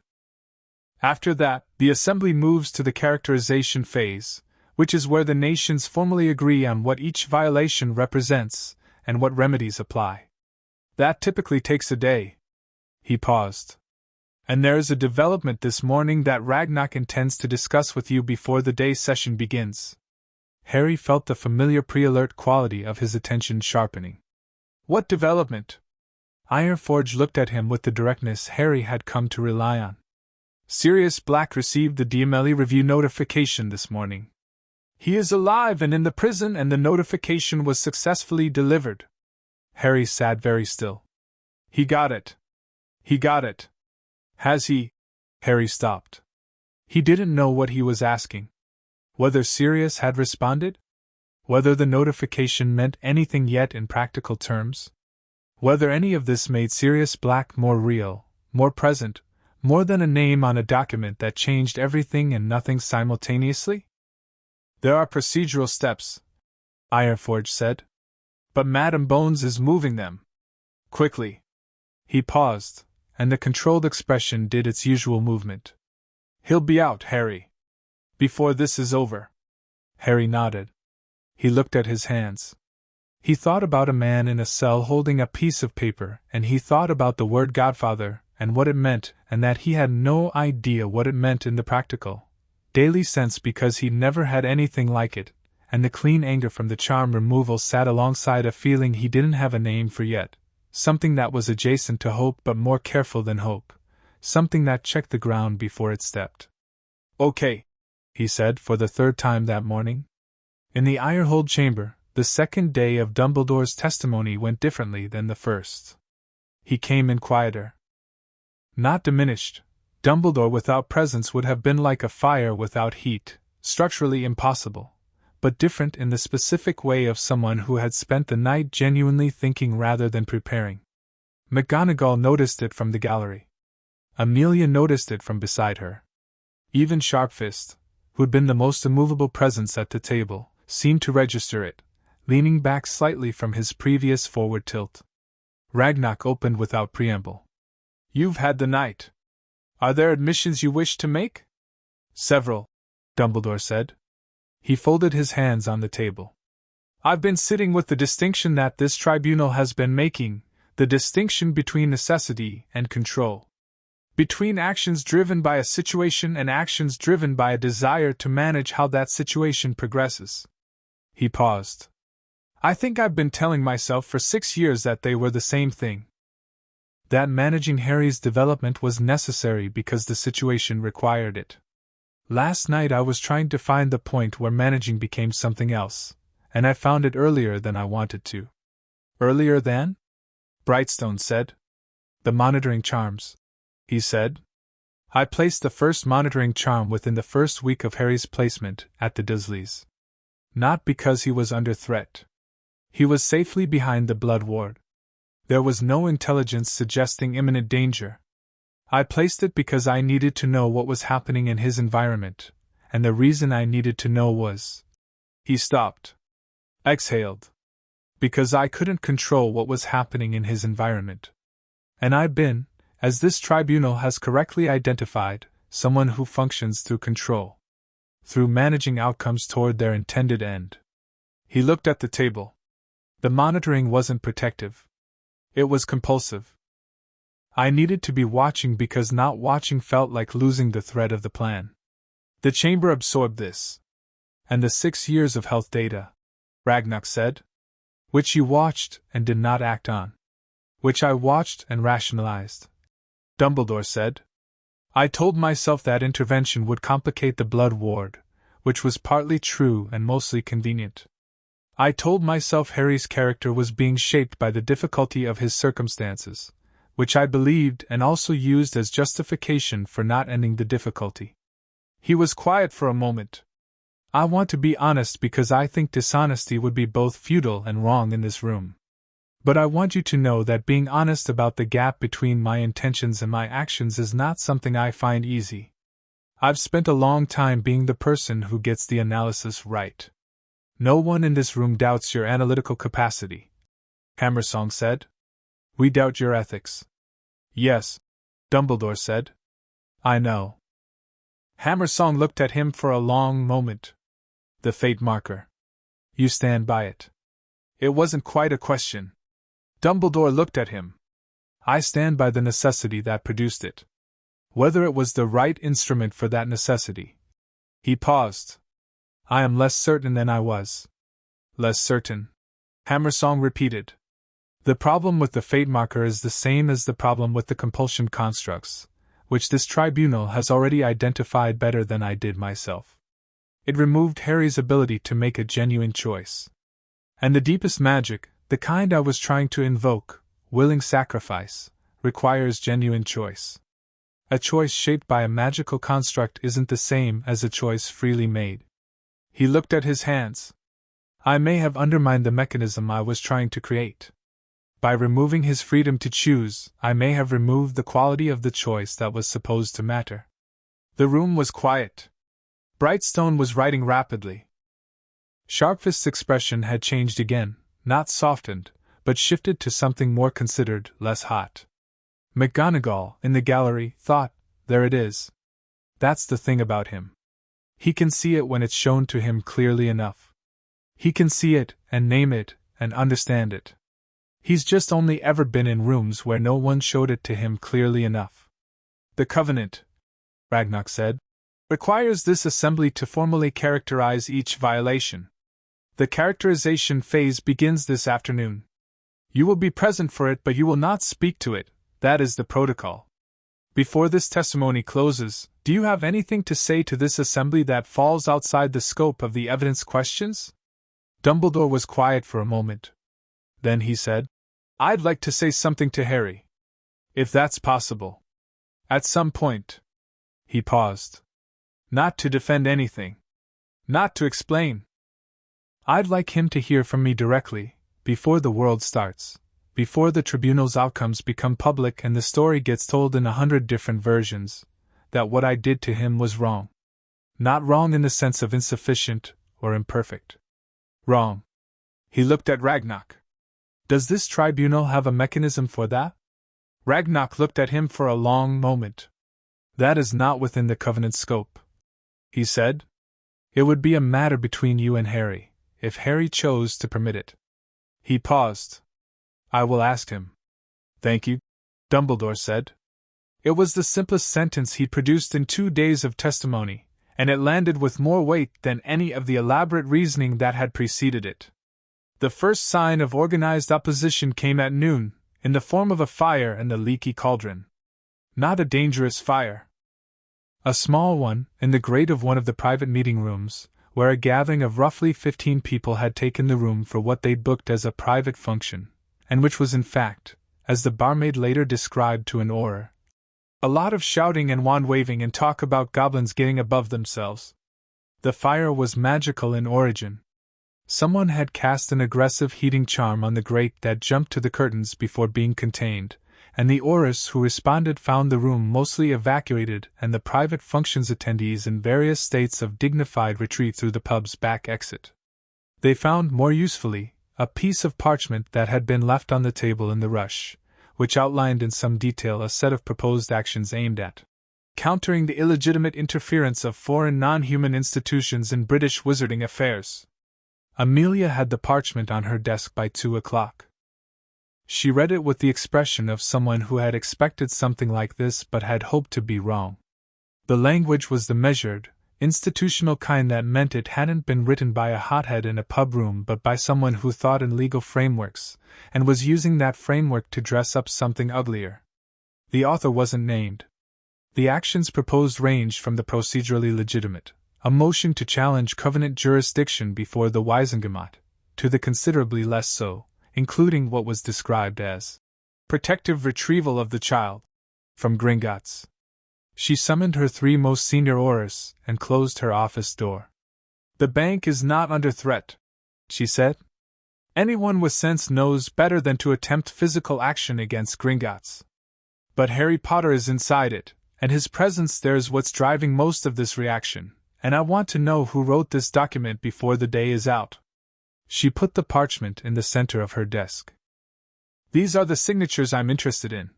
After that, the assembly moves to the characterization phase, which is where the nations formally agree on what each violation represents and what remedies apply. That typically takes a day. He paused. And there is a development this morning that Ragnarok intends to discuss with you before the day session begins. Harry felt the familiar pre-alert quality of his attention sharpening. What development? Ironforge looked at him with the directness Harry had come to rely on. Sirius Black received the DMLE review notification this morning. He is alive and in the prison, and the notification was successfully delivered. Harry sat very still. He got it. He got it. Has he? Harry stopped. He didn't know what he was asking. Whether Sirius had responded? Whether the notification meant anything yet in practical terms? Whether any of this made Sirius Black more real, more present, more than a name on a document that changed everything and nothing simultaneously? There are procedural steps, Ironforge said. But Madame Bones is moving them. Quickly. He paused, and the controlled expression did its usual movement. He'll be out, Harry. Before this is over. Harry nodded. He looked at his hands. He thought about a man in a cell holding a piece of paper, and he thought about the word Godfather, and what it meant, and that he had no idea what it meant in the practical, daily sense because he'd never had anything like it, and the clean anger from the charm removal sat alongside a feeling he didn't have a name for yet, something that was adjacent to hope but more careful than hope, something that checked the ground before it stepped. Okay, he said for the 3rd time that morning. In the Ironhold chamber, the second day of Dumbledore's testimony went differently than the first. He came in quieter. Not diminished. Dumbledore without presence would have been like a fire without heat, structurally impossible, but different in the specific way of someone who had spent the night genuinely thinking rather than preparing. McGonagall noticed it from the gallery. Amelia noticed it from beside her. Even Sharpfist, who'd been the most immovable presence at the table, seemed to register it, leaning back slightly from his previous forward tilt. Ragnarok opened without preamble. You've had the night. Are there admissions you wish to make? Several, Dumbledore said. He folded his hands on the table. I've been sitting with the distinction that this tribunal has been making, the distinction between necessity and control. Between actions driven by a situation and actions driven by a desire to manage how that situation progresses. He paused. I think I've been telling myself for 6 years that they were the same thing. That managing Harry's development was necessary because the situation required it. Last night I was trying to find the point where managing became something else, and I found it earlier than I wanted to. Earlier than? Brightstone said. The monitoring charms, he said. I placed the first monitoring charm within the first week of Harry's placement at the Dursleys. Not because he was under threat. He was safely behind the Blood Ward. There was no intelligence suggesting imminent danger. I placed it because I needed to know what was happening in his environment, and the reason I needed to know was... He stopped. Exhaled. Because I couldn't control what was happening in his environment. And I've been, as this tribunal has correctly identified, someone who functions through control. Through managing outcomes toward their intended end. He looked at the table. The monitoring wasn't protective. It was compulsive. I needed to be watching because not watching felt like losing the thread of the plan. The chamber absorbed this. And the 6 years of health data, Ragnock said. Which you watched and did not act on. Which I watched and rationalized. Dumbledore said. I told myself that intervention would complicate the Blood Ward, which was partly true and mostly convenient. I told myself Harry's character was being shaped by the difficulty of his circumstances, which I believed and also used as justification for not ending the difficulty. He was quiet for a moment. I want to be honest because I think dishonesty would be both futile and wrong in this room. But I want you to know that being honest about the gap between my intentions and my actions is not something I find easy. I've spent a long time being the person who gets the analysis right. No one in this room doubts your analytical capacity, Hammersong said. We doubt your ethics. Yes, Dumbledore said. I know. Hammersong looked at him for a long moment. The fate marker. You stand by it. It wasn't quite a question. Dumbledore looked at him. I stand by the necessity that produced it. Whether it was the right instrument for that necessity. He paused. I am less certain than I was. Less certain. Hammersong repeated. The problem with the fate marker is the same as the problem with the compulsion constructs, which this tribunal has already identified better than I did myself. It removed Harry's ability to make a genuine choice. And the deepest magic, the kind I was trying to invoke, willing sacrifice, requires genuine choice. A choice shaped by a magical construct isn't the same as a choice freely made. He looked at his hands. I may have undermined the mechanism I was trying to create. By removing his freedom to choose, I may have removed the quality of the choice that was supposed to matter. The room was quiet. Brightstone was writing rapidly. Sharpfist's expression had changed again, not softened, but shifted to something more considered, less hot. McGonagall, in the gallery, thought, there it is. That's the thing about him. He can see it when it's shown to him clearly enough. He can see it, and name it, and understand it. He's just only ever been in rooms where no one showed it to him clearly enough. The Covenant, Ragnock said, requires this assembly to formally characterize each violation. The characterization phase begins this afternoon. You will be present for it, but you will not speak to it. That is the protocol. Before this testimony closes, do you have anything to say to this assembly that falls outside the scope of the evidence questions? Dumbledore was quiet for a moment. Then he said, I'd like to say something to Harry. If that's possible. At some point. He paused. Not to defend anything. Not to explain. I'd like him to hear from me directly, before the world starts, before the tribunal's outcomes become public and the story gets told in 100 different versions, that what I did to him was wrong. Not wrong in the sense of insufficient or imperfect. Wrong. He looked at Ragnock. Does this tribunal have a mechanism for that? Ragnock looked at him for a long moment. That is not within the Covenant's scope, he said. It would be a matter between you and Harry, if Harry chose to permit it. He paused. I will ask him. Thank you, Dumbledore said. It was the simplest sentence he'd produced in 2 days of testimony, and it landed with more weight than any of the elaborate reasoning that had preceded it. The first sign of organized opposition came at noon, in the form of a fire in the leaky cauldron. Not a dangerous fire. A small one, in the grate of one of the private meeting rooms, where a gathering of roughly 15 people had taken the room for what they'd booked as a private function, and which was in fact, as the barmaid later described to an orer, a lot of shouting and wand-waving and talk about goblins getting above themselves. The fire was magical in origin. Someone had cast an aggressive heating charm on the grate that jumped to the curtains before being contained, and the orers who responded found the room mostly evacuated and the private functions attendees in various states of dignified retreat through the pub's back exit. They found, more usefully, a piece of parchment that had been left on the table in the rush, which outlined in some detail a set of proposed actions aimed at countering the illegitimate interference of foreign non-human institutions in British wizarding affairs. Amelia had the parchment on her desk by 2 o'clock. She read it with the expression of someone who had expected something like this but had hoped to be wrong. The language was the measured, institutional kind that meant it hadn't been written by a hothead in a pub room but by someone who thought in legal frameworks, and was using that framework to dress up something uglier. The author wasn't named. The actions proposed ranged from the procedurally legitimate, a motion to challenge covenant jurisdiction before the Wiesengemot, to the considerably less so, including what was described as protective retrieval of the child from Gringotts. She summoned her 3 most senior orers and closed her office door. "The bank is not under threat," she said. "Anyone with sense knows better than to attempt physical action against Gringotts. But Harry Potter is inside it, and his presence there is what's driving most of this reaction, and I want to know who wrote this document before the day is out." She put the parchment in the center of her desk. "These are the signatures I'm interested in."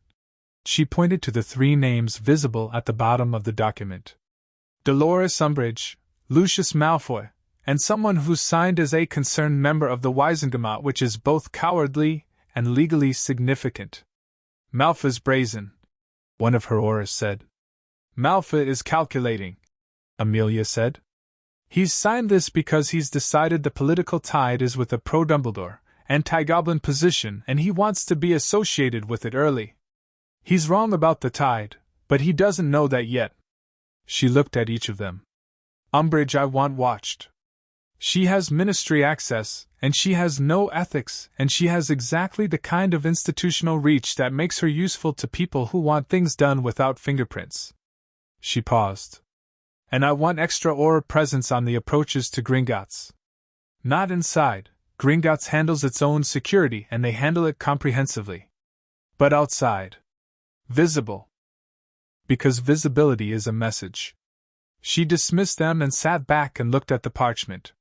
She pointed to the 3 names visible at the bottom of the document. "Dolores Umbridge, Lucius Malfoy, and someone who's signed as a concerned member of the Wiesengemot, which is both cowardly and legally significant." "Malfoy's brazen," one of her orers said. "Malfoy is calculating," Amelia said. "He's signed this because he's decided the political tide is with a pro-Dumbledore, anti-Goblin position and he wants to be associated with it early. He's wrong about the tide, but he doesn't know that yet." She looked at each of them. "Umbridge I want watched. She has ministry access, and she has no ethics, and she has exactly the kind of institutional reach that makes her useful to people who want things done without fingerprints." She paused. "And I want extra aura presence on the approaches to Gringotts. Not inside, Gringotts handles its own security and they handle it comprehensively. But outside. Visible. Because visibility is a message." She dismissed them and sat back and looked at the parchment.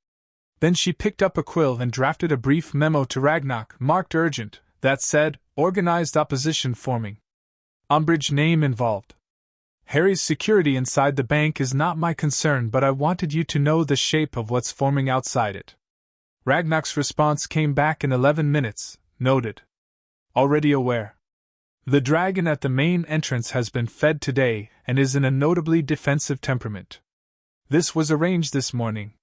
Then she picked up a quill and drafted a brief memo to Ragnarok, marked urgent, that said, "Organized opposition forming. Umbridge name involved. Harry's security inside the bank is not my concern, but I wanted you to know the shape of what's forming outside it." Ragnarok's response came back in 11 minutes, noted. "Already aware. The dragon at the main entrance has been fed today and is in a notably defensive temperament. This was arranged this morning."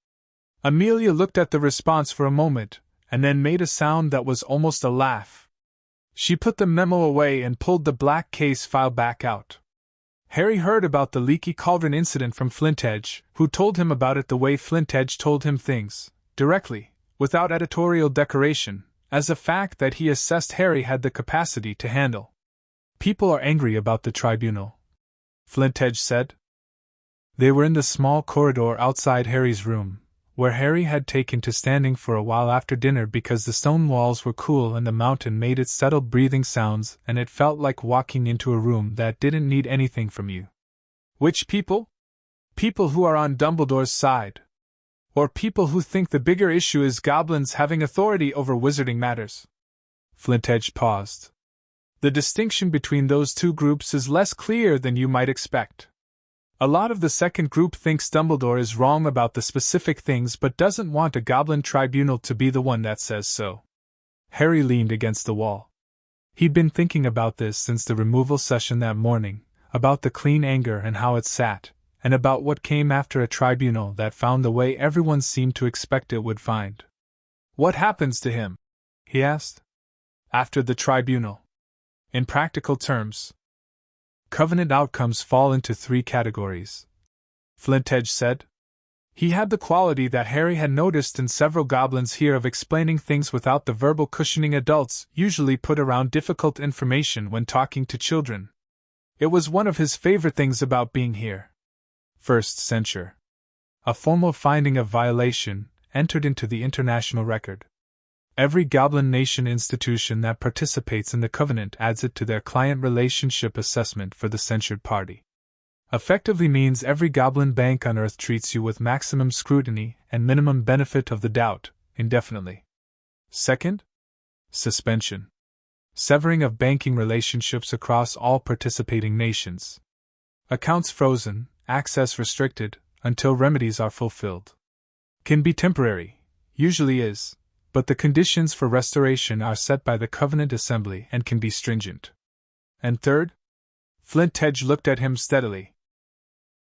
Amelia looked at the response for a moment, and then made a sound that was almost a laugh. She put the memo away and pulled the black case file back out. "Harry heard about the leaky cauldron incident from Flintedge, who told him about it the way Flintedge told him things, directly, without editorial decoration, as a fact that he assessed Harry had the capacity to handle. People are angry about the tribunal," Flintedge said. They were in the small corridor outside Harry's room, where Harry had taken to standing for a while after dinner because the stone walls were cool and the mountain made its settled breathing sounds and it felt like walking into a room that didn't need anything from you. "Which people? People who are on Dumbledore's side. Or people who think the bigger issue is goblins having authority over wizarding matters." Flintedge paused. "The distinction between those 2 groups is less clear than you might expect. A lot of the second group thinks Dumbledore is wrong about the specific things but doesn't want a goblin tribunal to be the one that says so." Harry leaned against the wall. He'd been thinking about this since the removal session that morning, about the clean anger and how it sat, and about what came after a tribunal that found the way everyone seemed to expect it would find. "What happens to him?" he asked. "After the tribunal. In practical terms, Covenant outcomes fall into 3 categories: Flintedge said. He had the quality that Harry had noticed in several goblins here of explaining things without the verbal cushioning adults usually put around difficult information when talking to children. It was one of his favorite things about being here. First, censure. A formal finding of violation, entered into the international record. Every Goblin Nation institution that participates in the Covenant adds it to their client relationship assessment for the censured party. Effectively means every Goblin bank on Earth treats you with maximum scrutiny and minimum benefit of the doubt, indefinitely. Second, suspension. Severing of banking relationships across all participating nations. Accounts frozen, access restricted, until remedies are fulfilled. Can be temporary, usually is, but the conditions for restoration are set by the Covenant Assembly and can be stringent. And third? Flintedge looked at him steadily.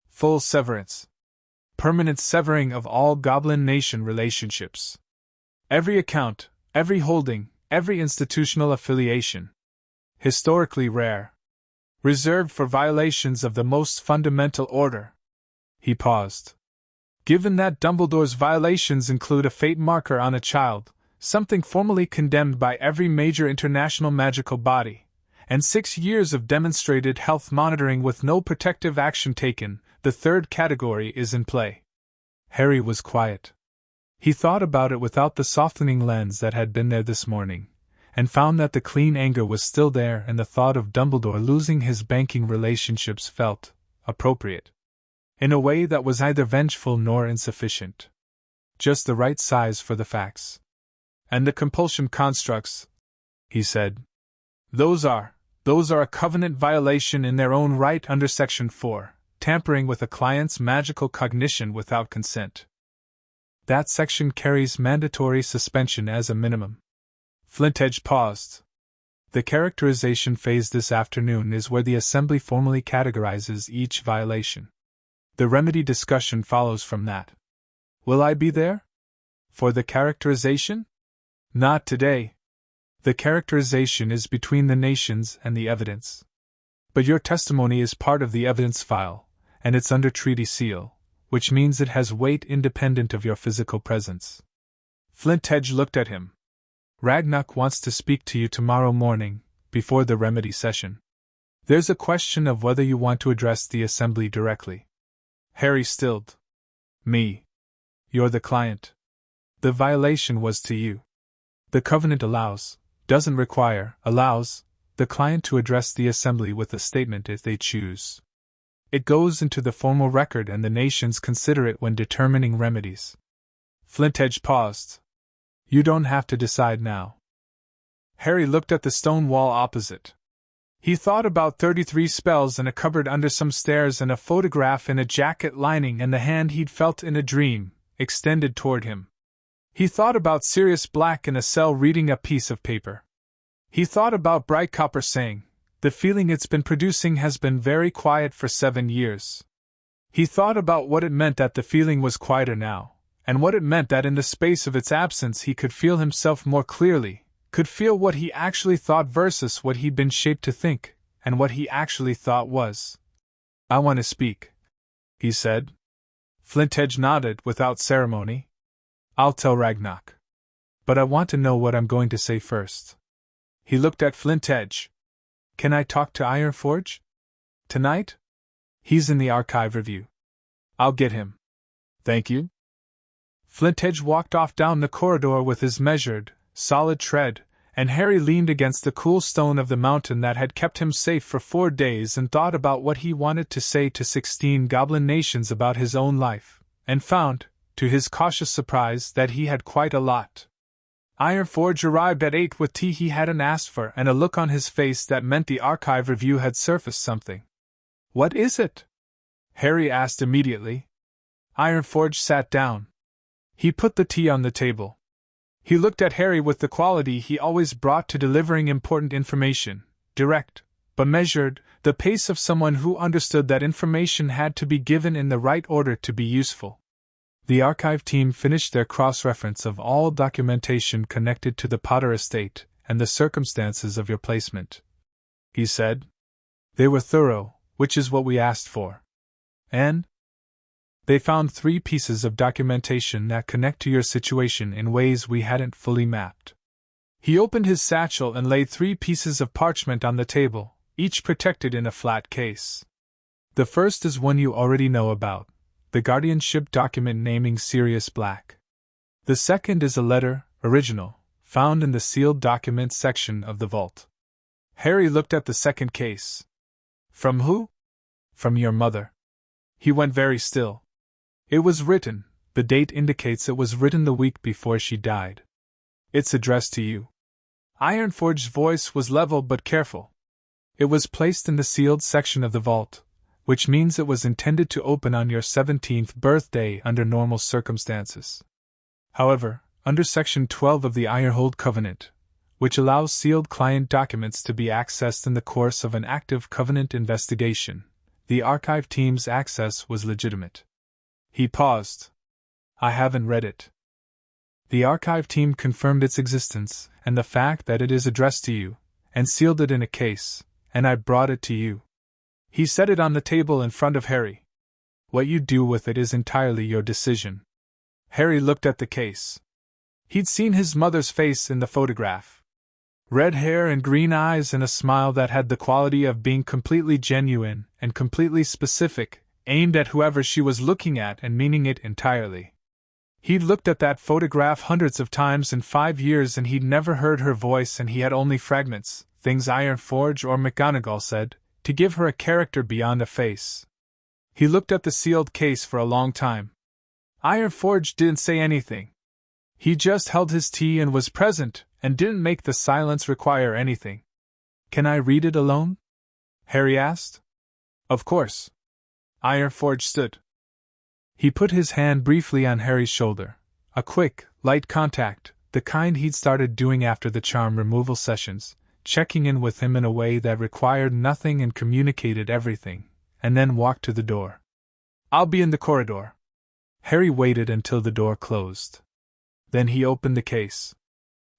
Full severance. Permanent severing of all Goblin Nation relationships. Every account, every holding, every institutional affiliation. Historically rare. Reserved for violations of the most fundamental order. He paused. Given that Dumbledore's violations include a fate marker on a child, something formally condemned by every major international magical body, and 6 years of demonstrated health monitoring with no protective action taken, the third category is in play. Harry was quiet. He thought about it without the softening lens that had been there this morning, and found that the clean anger was still there, and the thought of Dumbledore losing his banking relationships felt appropriate. In a way that was neither vengeful nor insufficient. Just the right size for the facts. And the compulsion constructs, he said. Those are a Covenant violation in their own right under Section 4, tampering with a client's magical cognition without consent. That section carries mandatory suspension as a minimum. Flintedge paused. The characterization phase this afternoon is where the Assembly formally categorizes each violation. The remedy discussion follows from that. Will I be there? For the characterization? Not today. The characterization is between the nations and the evidence. But your testimony is part of the evidence file, and it's under treaty seal, which means it has weight independent of your physical presence. Flintedge looked at him. Ragnarok wants to speak to you tomorrow morning, before the remedy session. There's a question of whether you want to address the Assembly directly. Harry stilled. Me. You're the client. The violation was to you. The Covenant doesn't require, allows, the client to address the Assembly with a statement if they choose. It goes into the formal record and the nations consider it when determining remedies. Flintedge paused. You don't have to decide now. Harry looked at the stone wall opposite. He thought about 33 spells in a cupboard under some stairs and a photograph in a jacket lining and the hand he'd felt in a dream, extended toward him. He thought about Sirius Black in a cell reading a piece of paper. He thought about Bright Copper saying, the feeling it's been producing has been very quiet for 7 years. He thought about what it meant that the feeling was quieter now, and what it meant that in the space of its absence he could feel himself more clearly, could feel what he actually thought versus what he'd been shaped to think, and what he actually thought was. I want to speak, he said. Flintedge nodded without ceremony. I'll tell Ragnarok. But I want to know what I'm going to say first. He looked at Flintedge. Can I talk to Ironforge? Tonight? He's in the archive review. I'll get him. Thank you. Flintedge walked off down the corridor with his measured, solid tread, and Harry leaned against the cool stone of the mountain that had kept him safe for 4 days and thought about what he wanted to say to 16 Goblin nations about his own life, and found, to his cautious surprise, that he had quite a lot. Ironforge arrived at 8 with tea he hadn't asked for and a look on his face that meant the archive review had surfaced something. What is it? Harry asked immediately. Ironforge sat down. He put the tea on the table. He looked at Harry with the quality he always brought to delivering important information, direct, but measured, the pace of someone who understood that information had to be given in the right order to be useful. The archive team finished their cross-reference of all documentation connected to the Potter estate and the circumstances of your placement, he said. They were thorough, which is what we asked for. And? They found 3 pieces of documentation that connect to your situation in ways we hadn't fully mapped. He opened his satchel and laid 3 pieces of parchment on the table, each protected in a flat case. The first is one you already know about, the guardianship document naming Sirius Black. The second is a letter, original, found in the sealed documents section of the vault. Harry looked at the second case. From who? From your mother. He went very still. It was written, the date indicates it was written the week before she died. It's addressed to you. Ironforge's voice was level but careful. It was placed in the sealed section of the vault, which means it was intended to open on your 17th birthday under normal circumstances. However, under Section 12 of the Ironhold Covenant, which allows sealed client documents to be accessed in the course of an active Covenant investigation, the archive team's access was legitimate. He paused. I haven't read it. The archive team confirmed its existence and the fact that it is addressed to you, and sealed it in a case, and I brought it to you. He set it on the table in front of Harry. What you do with it is entirely your decision. Harry looked at the case. He'd seen his mother's face in the photograph. Red hair and green eyes and a smile that had the quality of being completely genuine and completely specific, aimed at whoever she was looking at and meaning it entirely. He'd looked at that photograph hundreds of times in 5 years and he'd never heard her voice and he had only fragments, things Ironforge or McGonagall said, to give her a character beyond a face. He looked at the sealed case for a long time. Ironforge didn't say anything. He just held his tea and was present, and didn't make the silence require anything. Can I read it alone? Harry asked. Of course. Ironforge stood. He put his hand briefly on Harry's shoulder, a quick, light contact, the kind he'd started doing after the charm removal sessions, checking in with him in a way that required nothing and communicated everything, and then walked to the door. I'll be in the corridor. Harry waited until the door closed. Then he opened the case.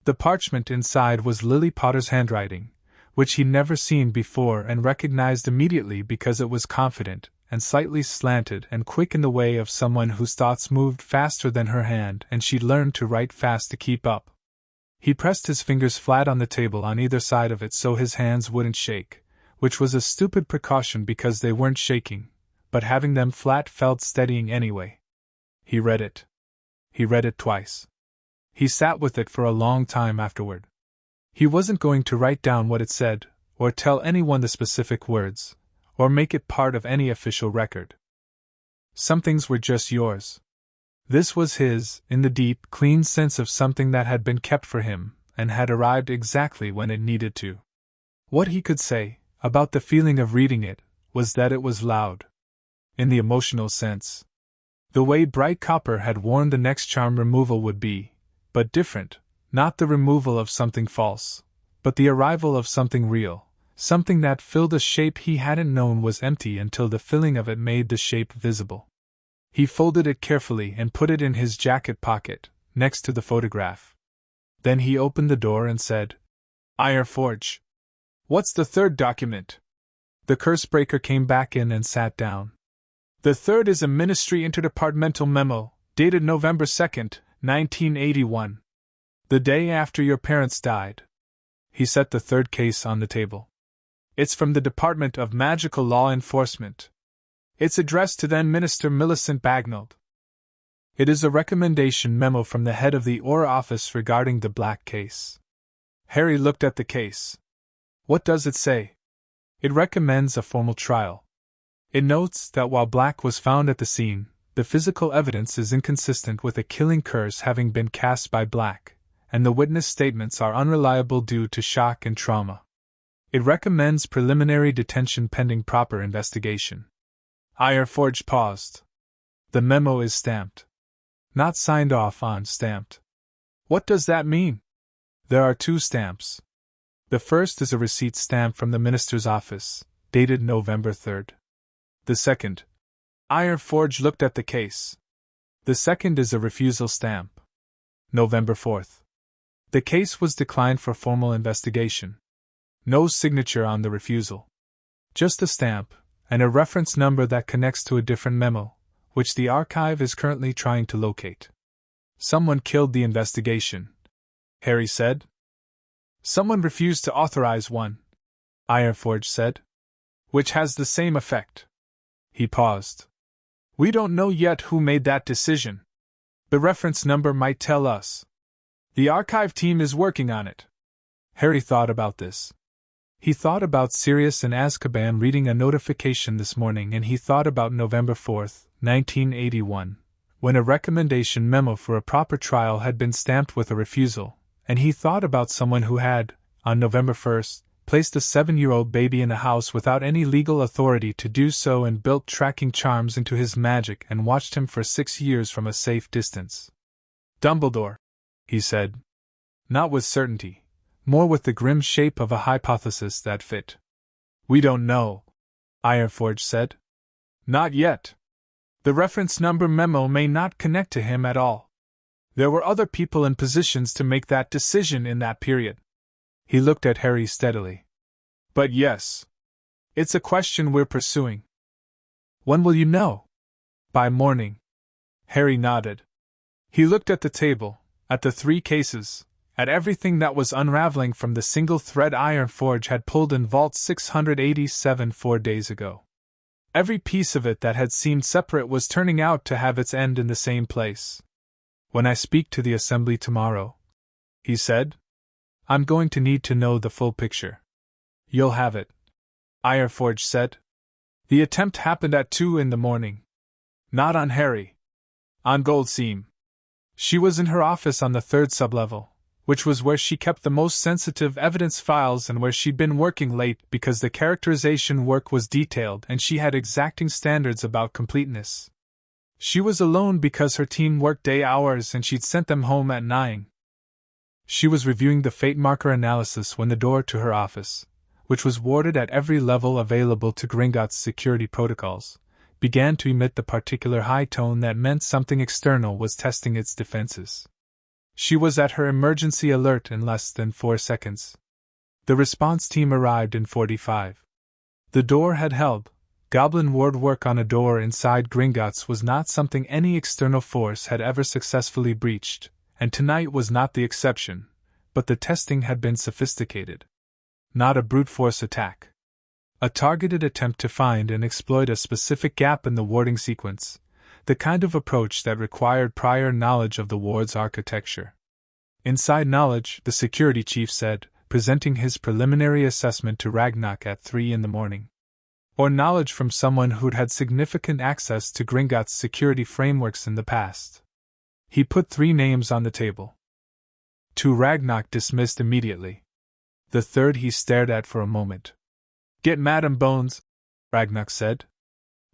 The parchment inside was Lily Potter's handwriting, which he'd never seen before and recognized immediately because it was confident and slightly slanted and quick in the way of someone whose thoughts moved faster than her hand, and she'd learned to write fast to keep up. He pressed his fingers flat on the table on either side of it so his hands wouldn't shake, which was a stupid precaution because they weren't shaking, but having them flat felt steadying anyway. He read it. He read it twice. He sat with it for a long time afterward. He wasn't going to write down what it said, or tell anyone the specific words, or make it part of any official record. Some things were just yours. This was his, in the deep, clean sense of something that had been kept for him, and had arrived exactly when it needed to. What he could say, about the feeling of reading it, was that it was loud. In the emotional sense. The way Bright Copper had warned the next charm removal would be, but different, not the removal of something false, but the arrival of something real, something that filled a shape he hadn't known was empty until the filling of it made the shape visible. He folded it carefully and put it in his jacket pocket, next to the photograph. Then he opened the door and said, Ironforge. What's the third document? The Cursebreaker came back in and sat down. The third is a Ministry Interdepartmental memo, dated November 2nd, 1981. The day after your parents died. He set the third case on the table. It's from the Department of Magical Law Enforcement. It's addressed to then Minister Millicent Bagnold. It is a recommendation memo from the head of the Aura office regarding the Black case. Harry looked at the case. What does it say? It recommends a formal trial. It notes that while Black was found at the scene, the physical evidence is inconsistent with a killing curse having been cast by Black, and the witness statements are unreliable due to shock and trauma. It recommends preliminary detention pending proper investigation. Ironforge paused. The memo is stamped. Not signed off on, stamped. What does that mean? There are 2 stamps. The first is a receipt stamp from the minister's office, dated November 3rd. The second. Ironforge looked at the case. The second is a refusal stamp. November 4th. The case was declined for formal investigation. No signature on the refusal. Just a stamp, and a reference number that connects to a different memo, which the archive is currently trying to locate. Someone killed the investigation, Harry said. Someone refused to authorize one, Ironforge said. Which has the same effect. He paused. We don't know yet who made that decision. The reference number might tell us. The archive team is working on it. Harry thought about this. He thought about Sirius and Azkaban reading a notification this morning, and he thought about November 4th, 1981, when a recommendation memo for a proper trial had been stamped with a refusal, and he thought about someone who had, on November 1st, placed a 7-year-old baby in a house without any legal authority to do so and built tracking charms into his magic and watched him for 6 years from a safe distance. Dumbledore, he said. Not with certainty, more with the grim shape of a hypothesis that fit. We don't know, Ironforge said. Not yet. The reference number memo may not connect to him at all. There were other people in positions to make that decision in that period. He looked at Harry steadily. But yes. It's a question we're pursuing. When will you know? By morning. Harry nodded. He looked at the table, at the 3 cases, at everything that was unraveling from the single thread Ironforge had pulled in Vault 687 4 days ago. Every piece of it that had seemed separate was turning out to have its end in the same place. When I speak to the assembly tomorrow, he said, I'm going to need to know the full picture. You'll have it, Ironforge said. The attempt happened at 2 in the morning. Not on Harry. On Goldseam. She was in her office on the 3rd sublevel, which was where she kept the most sensitive evidence files and where she'd been working late because the characterization work was detailed and she had exacting standards about completeness. She was alone because her team worked day hours and she'd sent them home at 9. She was reviewing the fate marker analysis when the door to her office, which was warded at every level available to Gringotts' security protocols, began to emit the particular high tone that meant something external was testing its defenses. She was at her emergency alert in less than 4 seconds. The response team arrived in 45. The door had held. Goblin ward work on a door inside Gringotts was not something any external force had ever successfully breached, and tonight was not the exception, but the testing had been sophisticated. Not a brute force attack. A targeted attempt to find and exploit a specific gap in the warding sequence, the kind of approach that required prior knowledge of the ward's architecture. Inside knowledge, the security chief said, presenting his preliminary assessment to Ragnarok at 3 in the morning. Or knowledge from someone who'd had significant access to Gringotts' security frameworks in the past. He put 3 names on the table. 2 Ragnarok dismissed immediately. The 3rd he stared at for a moment. Get Madam Bones, Ragnarok said.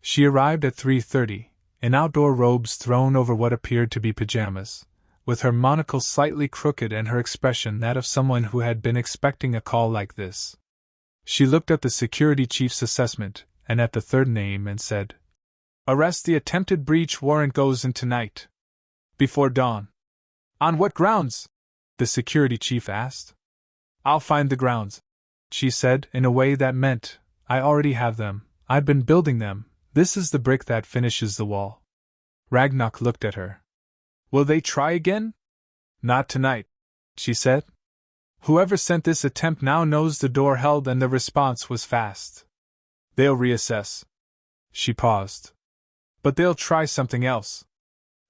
She arrived at 3:30, in outdoor robes thrown over what appeared to be pajamas, with her monocle slightly crooked and her expression that of someone who had been expecting a call like this. She looked at the security chief's assessment, and at the 3rd name and said, Arrest the attempted breach warrant goes in tonight. Before dawn. On what grounds? The security chief asked. I'll find the grounds, she said in a way that meant, I already have them, I've been building them, this is the brick that finishes the wall. Ragnarok looked at her. Will they try again? Not tonight, she said. Whoever sent this attempt now knows the door held and the response was fast. They'll reassess. She paused. But they'll try something else.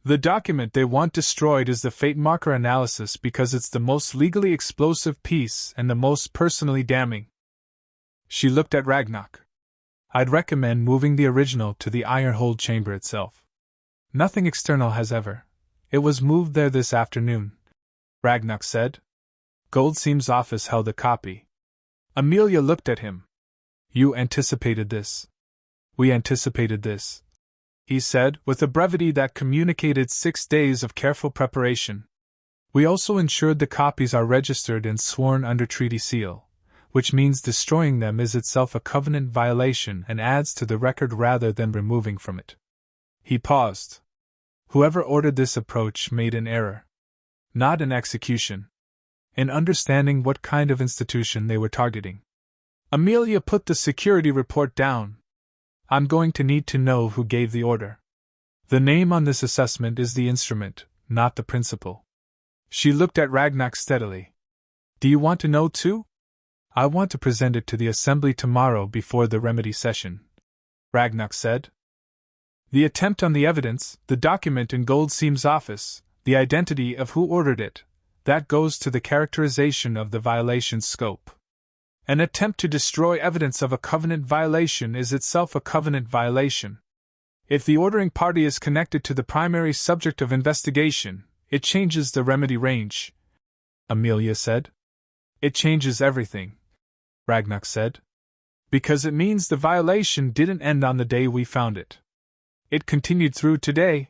The document they want destroyed is the fate marker analysis because it's the most legally explosive piece and the most personally damning. She looked at Ragnarok. I'd recommend moving the original to the Ironhold chamber itself. Nothing external has ever. It was moved there this afternoon, Ragnarok said. Goldseam's office held a copy. Amelia looked at him. You anticipated this. We anticipated this, he said, with a brevity that communicated 6 days of careful preparation. We also ensured the copies are registered and sworn under treaty seal, which means destroying them is itself a covenant violation and adds to the record rather than removing from it. He paused. Whoever ordered this approach made an error. Not in execution. In understanding what kind of institution they were targeting. Amelia put the security report down. I'm going to need to know who gave the order. The name on this assessment is the instrument, not the principle. She looked at Ragnak steadily. Do you want to know too? I want to present it to the assembly tomorrow before the remedy session, Ragnak said. The attempt on the evidence, the document in Goldseam's office, the identity of who ordered it, that goes to the characterization of the violation's scope. An attempt to destroy evidence of a covenant violation is itself a covenant violation. If the ordering party is connected to the primary subject of investigation, it changes the remedy range, Amelia said. It changes everything, Ragnak said. Because it means the violation didn't end on the day we found it. It continued through today.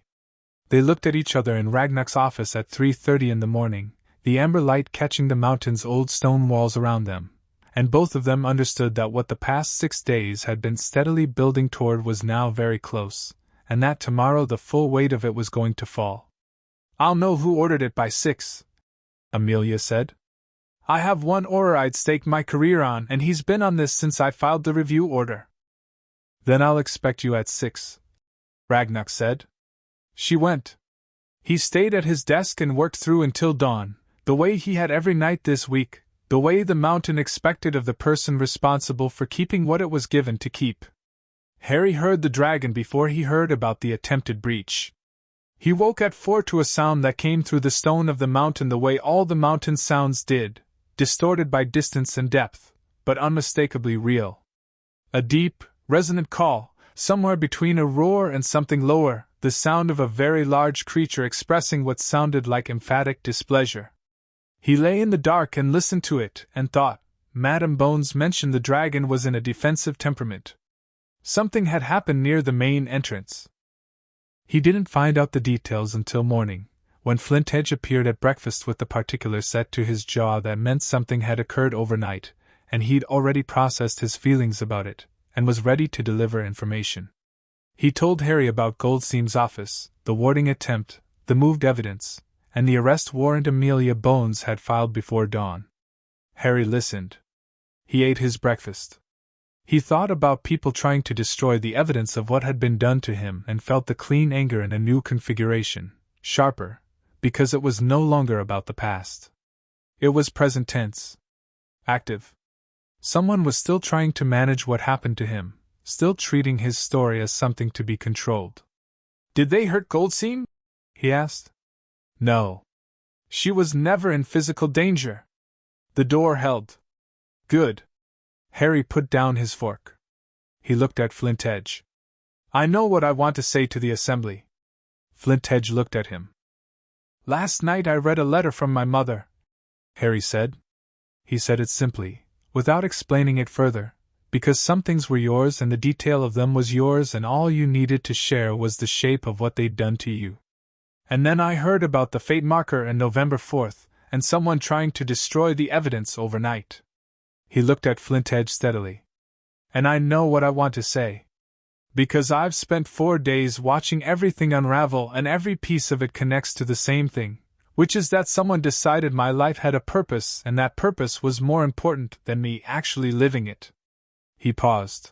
They looked at each other in Ragnak's office at 3:30 in the morning, the amber light catching the mountain's old stone walls around them, and both of them understood that what the past 6 days had been steadily building toward was now very close, and that tomorrow the full weight of it was going to fall. I'll know who ordered it by 6, Amelia said. I have one order I'd stake my career on, and he's been on this since I filed the review order. Then I'll expect you at 6, Ragnak said. She went. He stayed at his desk and worked through until dawn, the way he had every night this week, the way the mountain expected of the person responsible for keeping what it was given to keep. Harry heard the dragon before he heard about the attempted breach. He woke at 4 to a sound that came through the stone of the mountain the way all the mountain sounds did, distorted by distance and depth, but unmistakably real. A deep, resonant call, somewhere between a roar and something lower, the sound of a very large creature expressing what sounded like emphatic displeasure. He lay in the dark and listened to it, and thought, Madam Bones mentioned the dragon was in a defensive temperament. Something had happened near the main entrance. He didn't find out the details until morning, when Flintedge appeared at breakfast with the particular set to his jaw that meant something had occurred overnight, and he'd already processed his feelings about it, and was ready to deliver information. He told Harry about Goldseam's office, the warding attempt, the moved evidence, and the arrest warrant Amelia Bones had filed before dawn. Harry listened. He ate his breakfast. He thought about people trying to destroy the evidence of what had been done to him and felt the clean anger in a new configuration, sharper, because it was no longer about the past. It was present tense. Active. Someone was still trying to manage what happened to him, still treating his story as something to be controlled. Did they hurt Goldseam? He asked. No. She was never in physical danger. The door held. Good. Harry put down his fork. He looked at Flintedge. I know what I want to say to the assembly. Flintedge looked at him. Last night I read a letter from my mother, Harry said. He said it simply, without explaining it further, because some things were yours and the detail of them was yours and all you needed to share was the shape of what they'd done to you. And then I heard about the fate marker and November 4th, and someone trying to destroy the evidence overnight. He looked at Flintedge steadily. And I know what I want to say. Because I've spent 4 days watching everything unravel and every piece of it connects to the same thing, which is that someone decided my life had a purpose and that purpose was more important than me actually living it. He paused.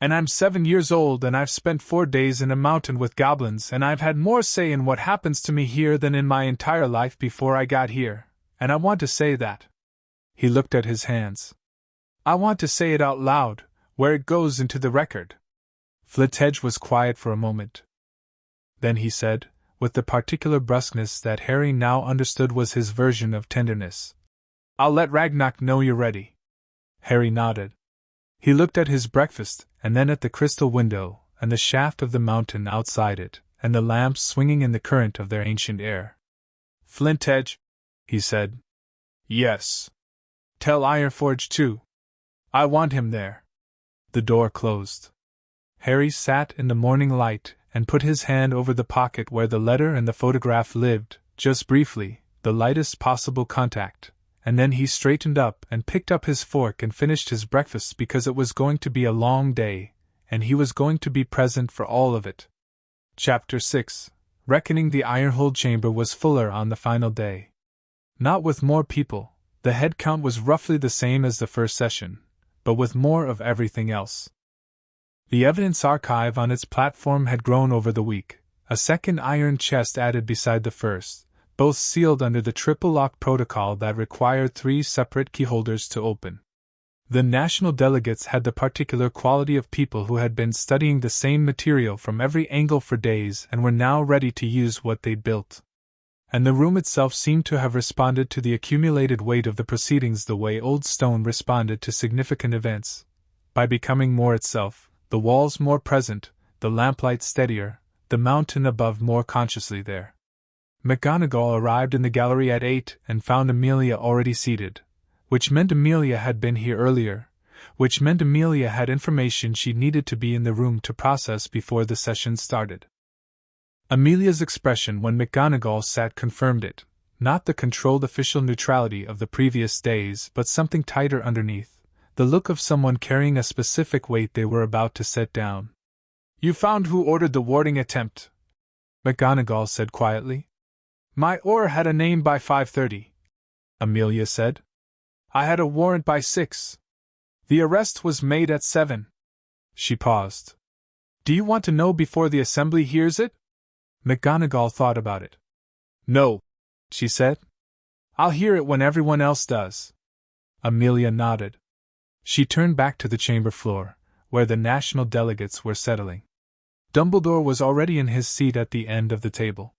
And I'm 7 years old and I've spent 4 days in a mountain with goblins and I've had more say in what happens to me here than in my entire life before I got here, and I want to say that. He looked at his hands. I want to say it out loud, where it goes into the record. Flintedge was quiet for a moment. Then he said, with the particular brusqueness that Harry now understood was his version of tenderness, I'll let Ragnak know you're ready. Harry nodded. He looked at his breakfast, and then at the crystal window, and the shaft of the mountain outside it, and the lamps swinging in the current of their ancient air. Flintedge, he said. Yes. Tell Ironforge too. I want him there. The door closed. Harry sat in the morning light and put his hand over the pocket where the letter and the photograph lived, just briefly, the lightest possible contact, and then he straightened up and picked up his fork and finished his breakfast because it was going to be a long day, and he was going to be present for all of it. Chapter 6. Reckoning the Ironhold Chamber was fuller on the final day. Not with more people, the head count was roughly the same as the first session, but with more of everything else. The evidence archive on its platform had grown over the week, a second iron chest added beside the first, both sealed under the triple lock protocol that required 3 separate keyholders to open. The national delegates had the particular quality of people who had been studying the same material from every angle for days and were now ready to use what they'd built. And the room itself seemed to have responded to the accumulated weight of the proceedings the way old stone responded to significant events, by becoming more itself, the walls more present, the lamplight steadier, the mountain above more consciously there. McGonagall arrived in the gallery at 8 and found Amelia already seated, which meant Amelia had been here earlier, which meant Amelia had information she needed to be in the room to process before the session started. Amelia's expression when McGonagall sat confirmed it, not the controlled official neutrality of the previous days but something tighter underneath, the look of someone carrying a specific weight they were about to set down. "You found who ordered the warding attempt?" McGonagall said quietly. "My order had a name by 5:30, Amelia said. "I had a warrant by 6. The arrest was made at 7. She paused. "Do you want to know before the assembly hears it?" McGonagall thought about it. "No," she said. "I'll hear it when everyone else does." Amelia nodded. She turned back to the chamber floor, where the national delegates were settling. Dumbledore was already in his seat at the end of the table.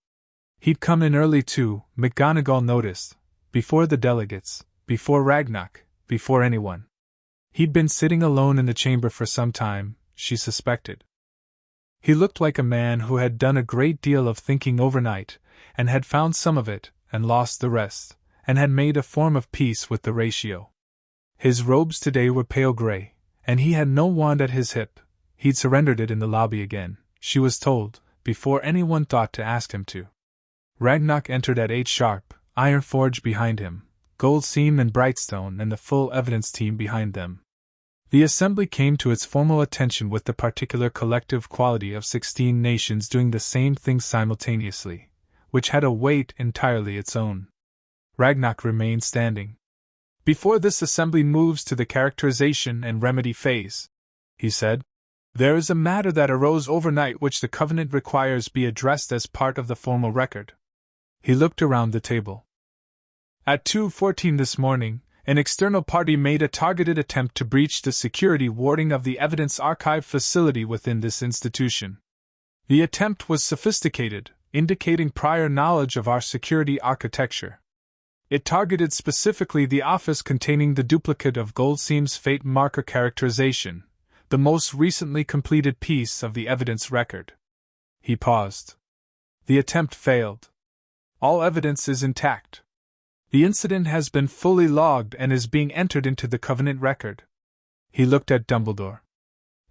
He'd come in early too, McGonagall noticed, before the delegates, before Ragnarok, before anyone. He'd been sitting alone in the chamber for some time, she suspected. He looked like a man who had done a great deal of thinking overnight, and had found some of it, and lost the rest, and had made a form of peace with the ratio. His robes today were pale gray, and he had no wand at his hip. He'd surrendered it in the lobby again, she was told, before anyone thought to ask him to. Ragnarok entered at 8 sharp, Ironforge behind him, Goldseam and Brightstone and the full evidence team behind them. The assembly came to its formal attention with the particular collective quality of 16 nations doing the same thing simultaneously, which had a weight entirely its own. Ragnarok remained standing. "Before this assembly moves to the characterization and remedy phase," he said, "there is a matter that arose overnight which the Covenant requires be addressed as part of the formal record." He looked around the table. "At 2:14 this morning, an external party made a targeted attempt to breach the security warding of the evidence archive facility within this institution. The attempt was sophisticated, indicating prior knowledge of our security architecture. It targeted specifically the office containing the duplicate of Goldseam's fate marker characterization, the most recently completed piece of the evidence record." He paused. "The attempt failed. All evidence is intact. The incident has been fully logged and is being entered into the Covenant record." He looked at Dumbledore.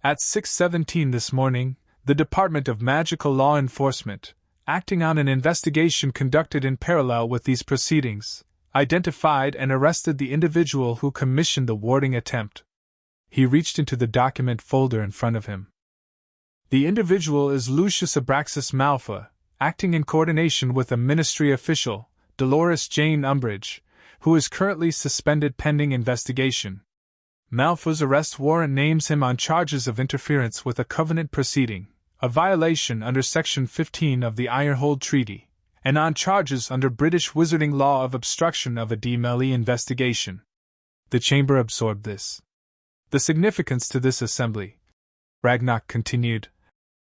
"At 6:17 this morning, the Department of Magical Law Enforcement, acting on an investigation conducted in parallel with these proceedings, identified and arrested the individual who commissioned the warding attempt." He reached into the document folder in front of him. "The individual is Lucius Abraxas Malfoy, acting in coordination with a ministry official, Dolores Jane Umbridge, who is currently suspended pending investigation. Malfoy's arrest warrant names him on charges of interference with a Covenant proceeding, a violation under Section 15 of the Ironhold Treaty, and on charges under British wizarding law of obstruction of a DMLE investigation." The chamber absorbed this. "The significance to this assembly," Ragnarok continued,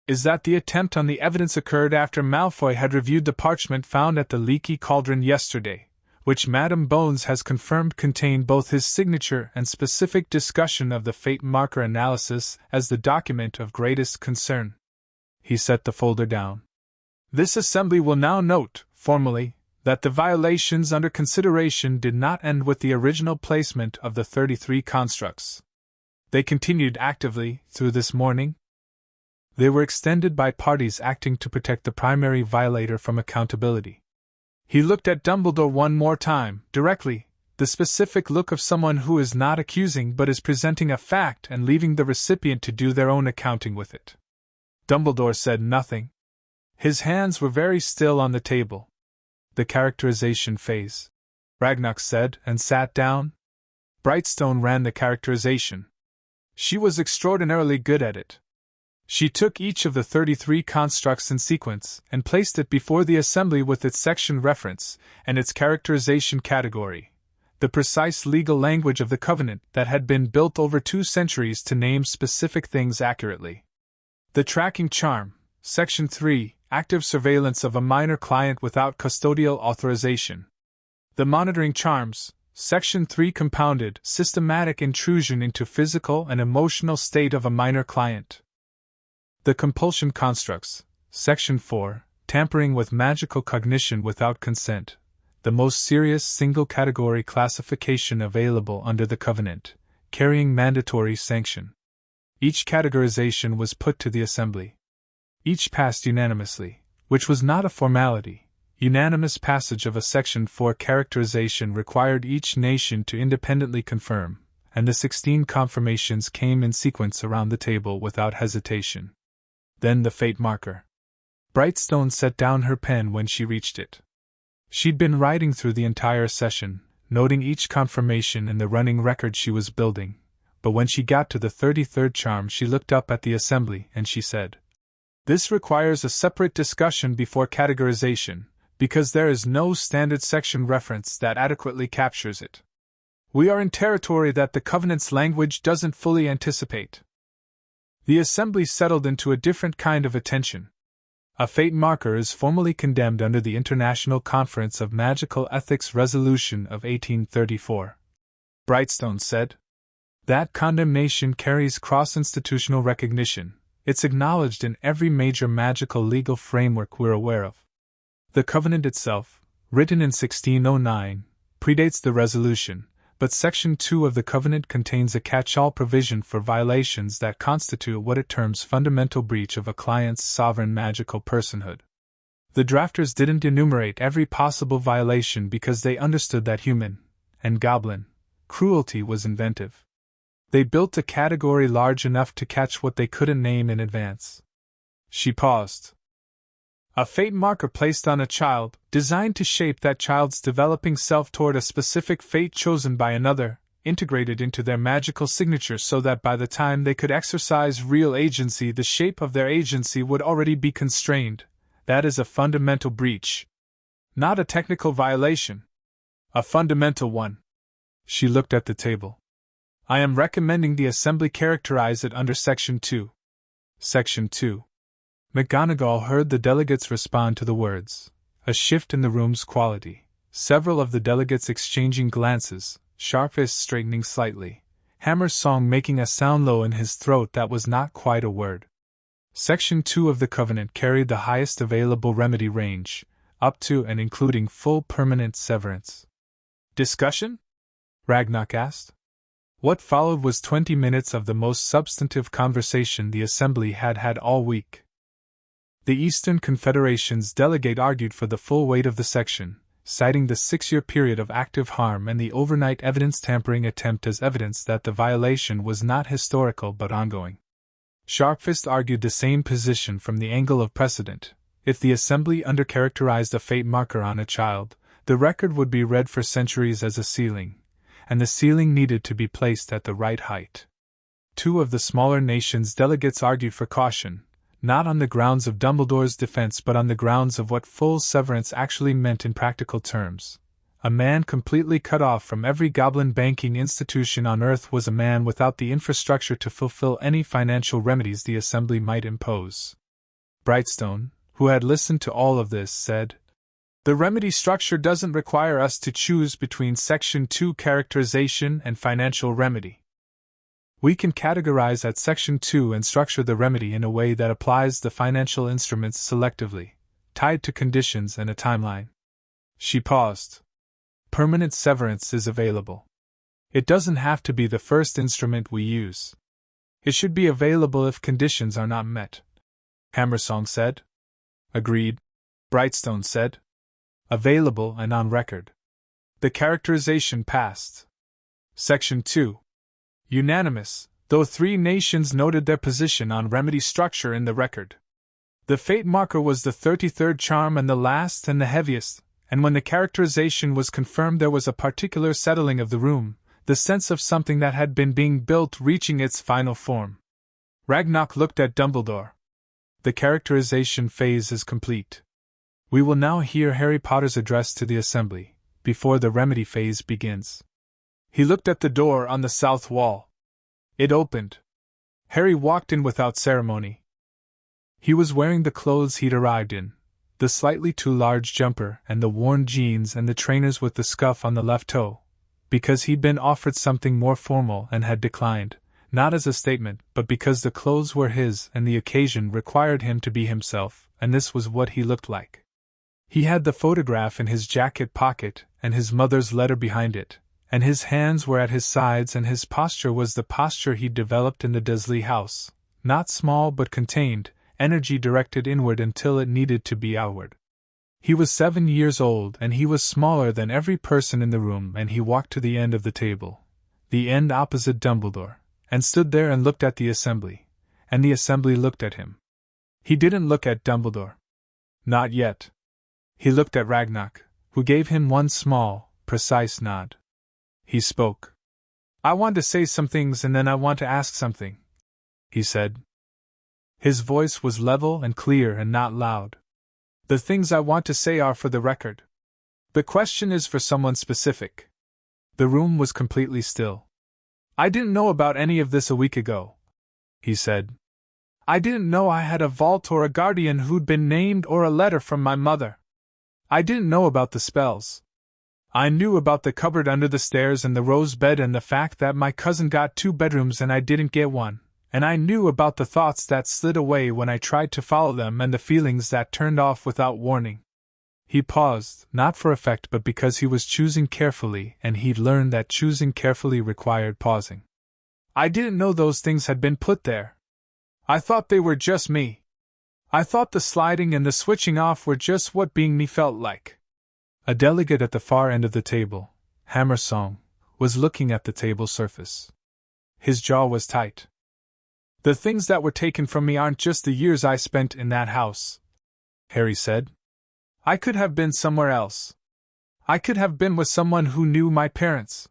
"is that the attempt on the evidence occurred after Malfoy had reviewed the parchment found at the Leaky Cauldron yesterday, which Madame Bones has confirmed contained both his signature and specific discussion of the fate marker analysis as the document of greatest concern." He set the folder down. "This assembly will now note, formally, that the violations under consideration did not end with the original placement of the 33 constructs. They continued actively through this morning. They were extended by parties acting to protect the primary violator from accountability." He looked at Dumbledore one more time, directly, the specific look of someone who is not accusing but is presenting a fact and leaving the recipient to do their own accounting with it. Dumbledore said nothing. His hands were very still on the table. "The characterization phase," Ragnarok said, and sat down. "Brightstone ran the characterization. She was extraordinarily good at it. She took each of the 33 constructs in sequence and placed it before the assembly with its section reference and its characterization category, the precise legal language of the covenant that had been built over 2 centuries to name specific things accurately. The tracking charm, Section 3, active surveillance of a minor client without custodial authorization. The monitoring charms, Section 3, compounded, systematic intrusion into physical and emotional state of a minor client. The compulsion constructs, Section 4, tampering with magical cognition without consent, the most serious single-category classification available under the Covenant, carrying mandatory sanction. Each categorization was put to the Assembly. Each passed unanimously, which was not a formality. Unanimous passage of a Section 4 characterization required each nation to independently confirm, and the 16 confirmations came in sequence around the table without hesitation. Then the fate marker. Brightstone set down her pen when she reached it. She'd been writing through the entire session, noting each confirmation in the running record she was building, but when she got to the 33rd charm she looked up at the assembly and she said, "This requires a separate discussion before categorization, because there is no standard section reference that adequately captures it. We are in territory that the Covenant's language doesn't fully anticipate." The assembly settled into a different kind of attention. A fate marker is formally condemned under the International Conference of Magical Ethics Resolution of 1834. Brightstone said. That condemnation carries cross-institutional recognition. It's acknowledged in every major magical legal framework we're aware of. The Covenant itself, written in 1609, predates the resolution, but Section 2 of the Covenant contains a catch-all provision for violations that constitute what it terms fundamental breach of a client's sovereign magical personhood. The drafters didn't enumerate every possible violation because they understood that human, and goblin, cruelty was inventive. They built a category large enough to catch what they couldn't name in advance. She paused. A fate marker placed on a child, designed to shape that child's developing self toward a specific fate chosen by another, integrated into their magical signature so that by the time they could exercise real agency, the shape of their agency would already be constrained. That is a fundamental breach. Not a technical violation. A fundamental one. She looked at the table. I am recommending the Assembly characterize it under Section 2. Section 2. McGonagall heard the delegates respond to the words. A shift in the room's quality. Several of the delegates exchanging glances, Sharpfist straightening slightly, Hammer's song making a sound low in his throat that was not quite a word. Section 2 of the Covenant carried the highest available remedy range, up to and including full permanent severance. Discussion? Ragnarok asked. What followed was 20 minutes of the most substantive conversation the Assembly had had all week. The Eastern Confederation's delegate argued for the full weight of the section, citing the 6-year period of active harm and the overnight evidence tampering attempt as evidence that the violation was not historical but ongoing. Sharpfist argued the same position from the angle of precedent. If the Assembly undercharacterized a fate marker on a child, the record would be read for centuries as a ceiling, and the ceiling needed to be placed at the right height. 2 of the smaller nations' delegates argued for caution, not on the grounds of Dumbledore's defense but on the grounds of what full severance actually meant in practical terms. A man completely cut off from every goblin banking institution on Earth was a man without the infrastructure to fulfill any financial remedies the Assembly might impose. Brightstone, who had listened to all of this, said, "The remedy structure doesn't require us to choose between Section 2 characterization and financial remedy. We can categorize at Section 2 and structure the remedy in a way that applies the financial instruments selectively, tied to conditions and a timeline." She paused. Permanent severance is available. It doesn't have to be the first instrument we use. It should be available if conditions are not met. Hammersong said. Agreed. Brightstone said. Available and on record. The characterization passed. Section 2. Unanimous, though 3 nations noted their position on remedy structure in the record. The fate marker was the 33rd charm and the last and the heaviest, and when the characterization was confirmed there was a particular settling of the room, the sense of something that had been being built reaching its final form. Ragnarok looked at Dumbledore. The characterization phase is complete. We will now hear Harry Potter's address to the assembly, before the remedy phase begins. He looked at the door on the south wall. It opened. Harry walked in without ceremony. He was wearing the clothes he'd arrived in, the slightly too large jumper and the worn jeans and the trainers with the scuff on the left toe, because he'd been offered something more formal and had declined, not as a statement but because the clothes were his and the occasion required him to be himself, and this was what he looked like. He had the photograph in his jacket pocket and his mother's letter behind it, and his hands were at his sides and his posture was the posture he'd developed in the Dursley house, not small but contained, energy directed inward until it needed to be outward. He was 7 years old and he was smaller than every person in the room, and he walked to the end of the table, the end opposite Dumbledore, and stood there and looked at the assembly, and the assembly looked at him. He didn't look at Dumbledore. Not yet. He looked at Ragnarok, who gave him one small, precise nod. He spoke. "I want to say some things and then I want to ask something," he said. His voice was level and clear and not loud. "The things I want to say are for the record. The question is for someone specific." The room was completely still. "I didn't know about any of this a week ago," he said. "I didn't know I had a vault or a guardian who'd been named or a letter from my mother. I didn't know about the spells. I knew about the cupboard under the stairs and the rose bed and the fact that my cousin got 2 bedrooms and I didn't get one, and I knew about the thoughts that slid away when I tried to follow them and the feelings that turned off without warning." He paused, not for effect but because he was choosing carefully and he'd learned that choosing carefully required pausing. "I didn't know those things had been put there. I thought they were just me. I thought the sliding and the switching off were just what being me felt like." A delegate at the far end of the table, Hammersong, was looking at the table surface. His jaw was tight. "The things that were taken from me aren't just the years I spent in that house," Harry said. "I could have been somewhere else. I could have been with someone who knew my parents.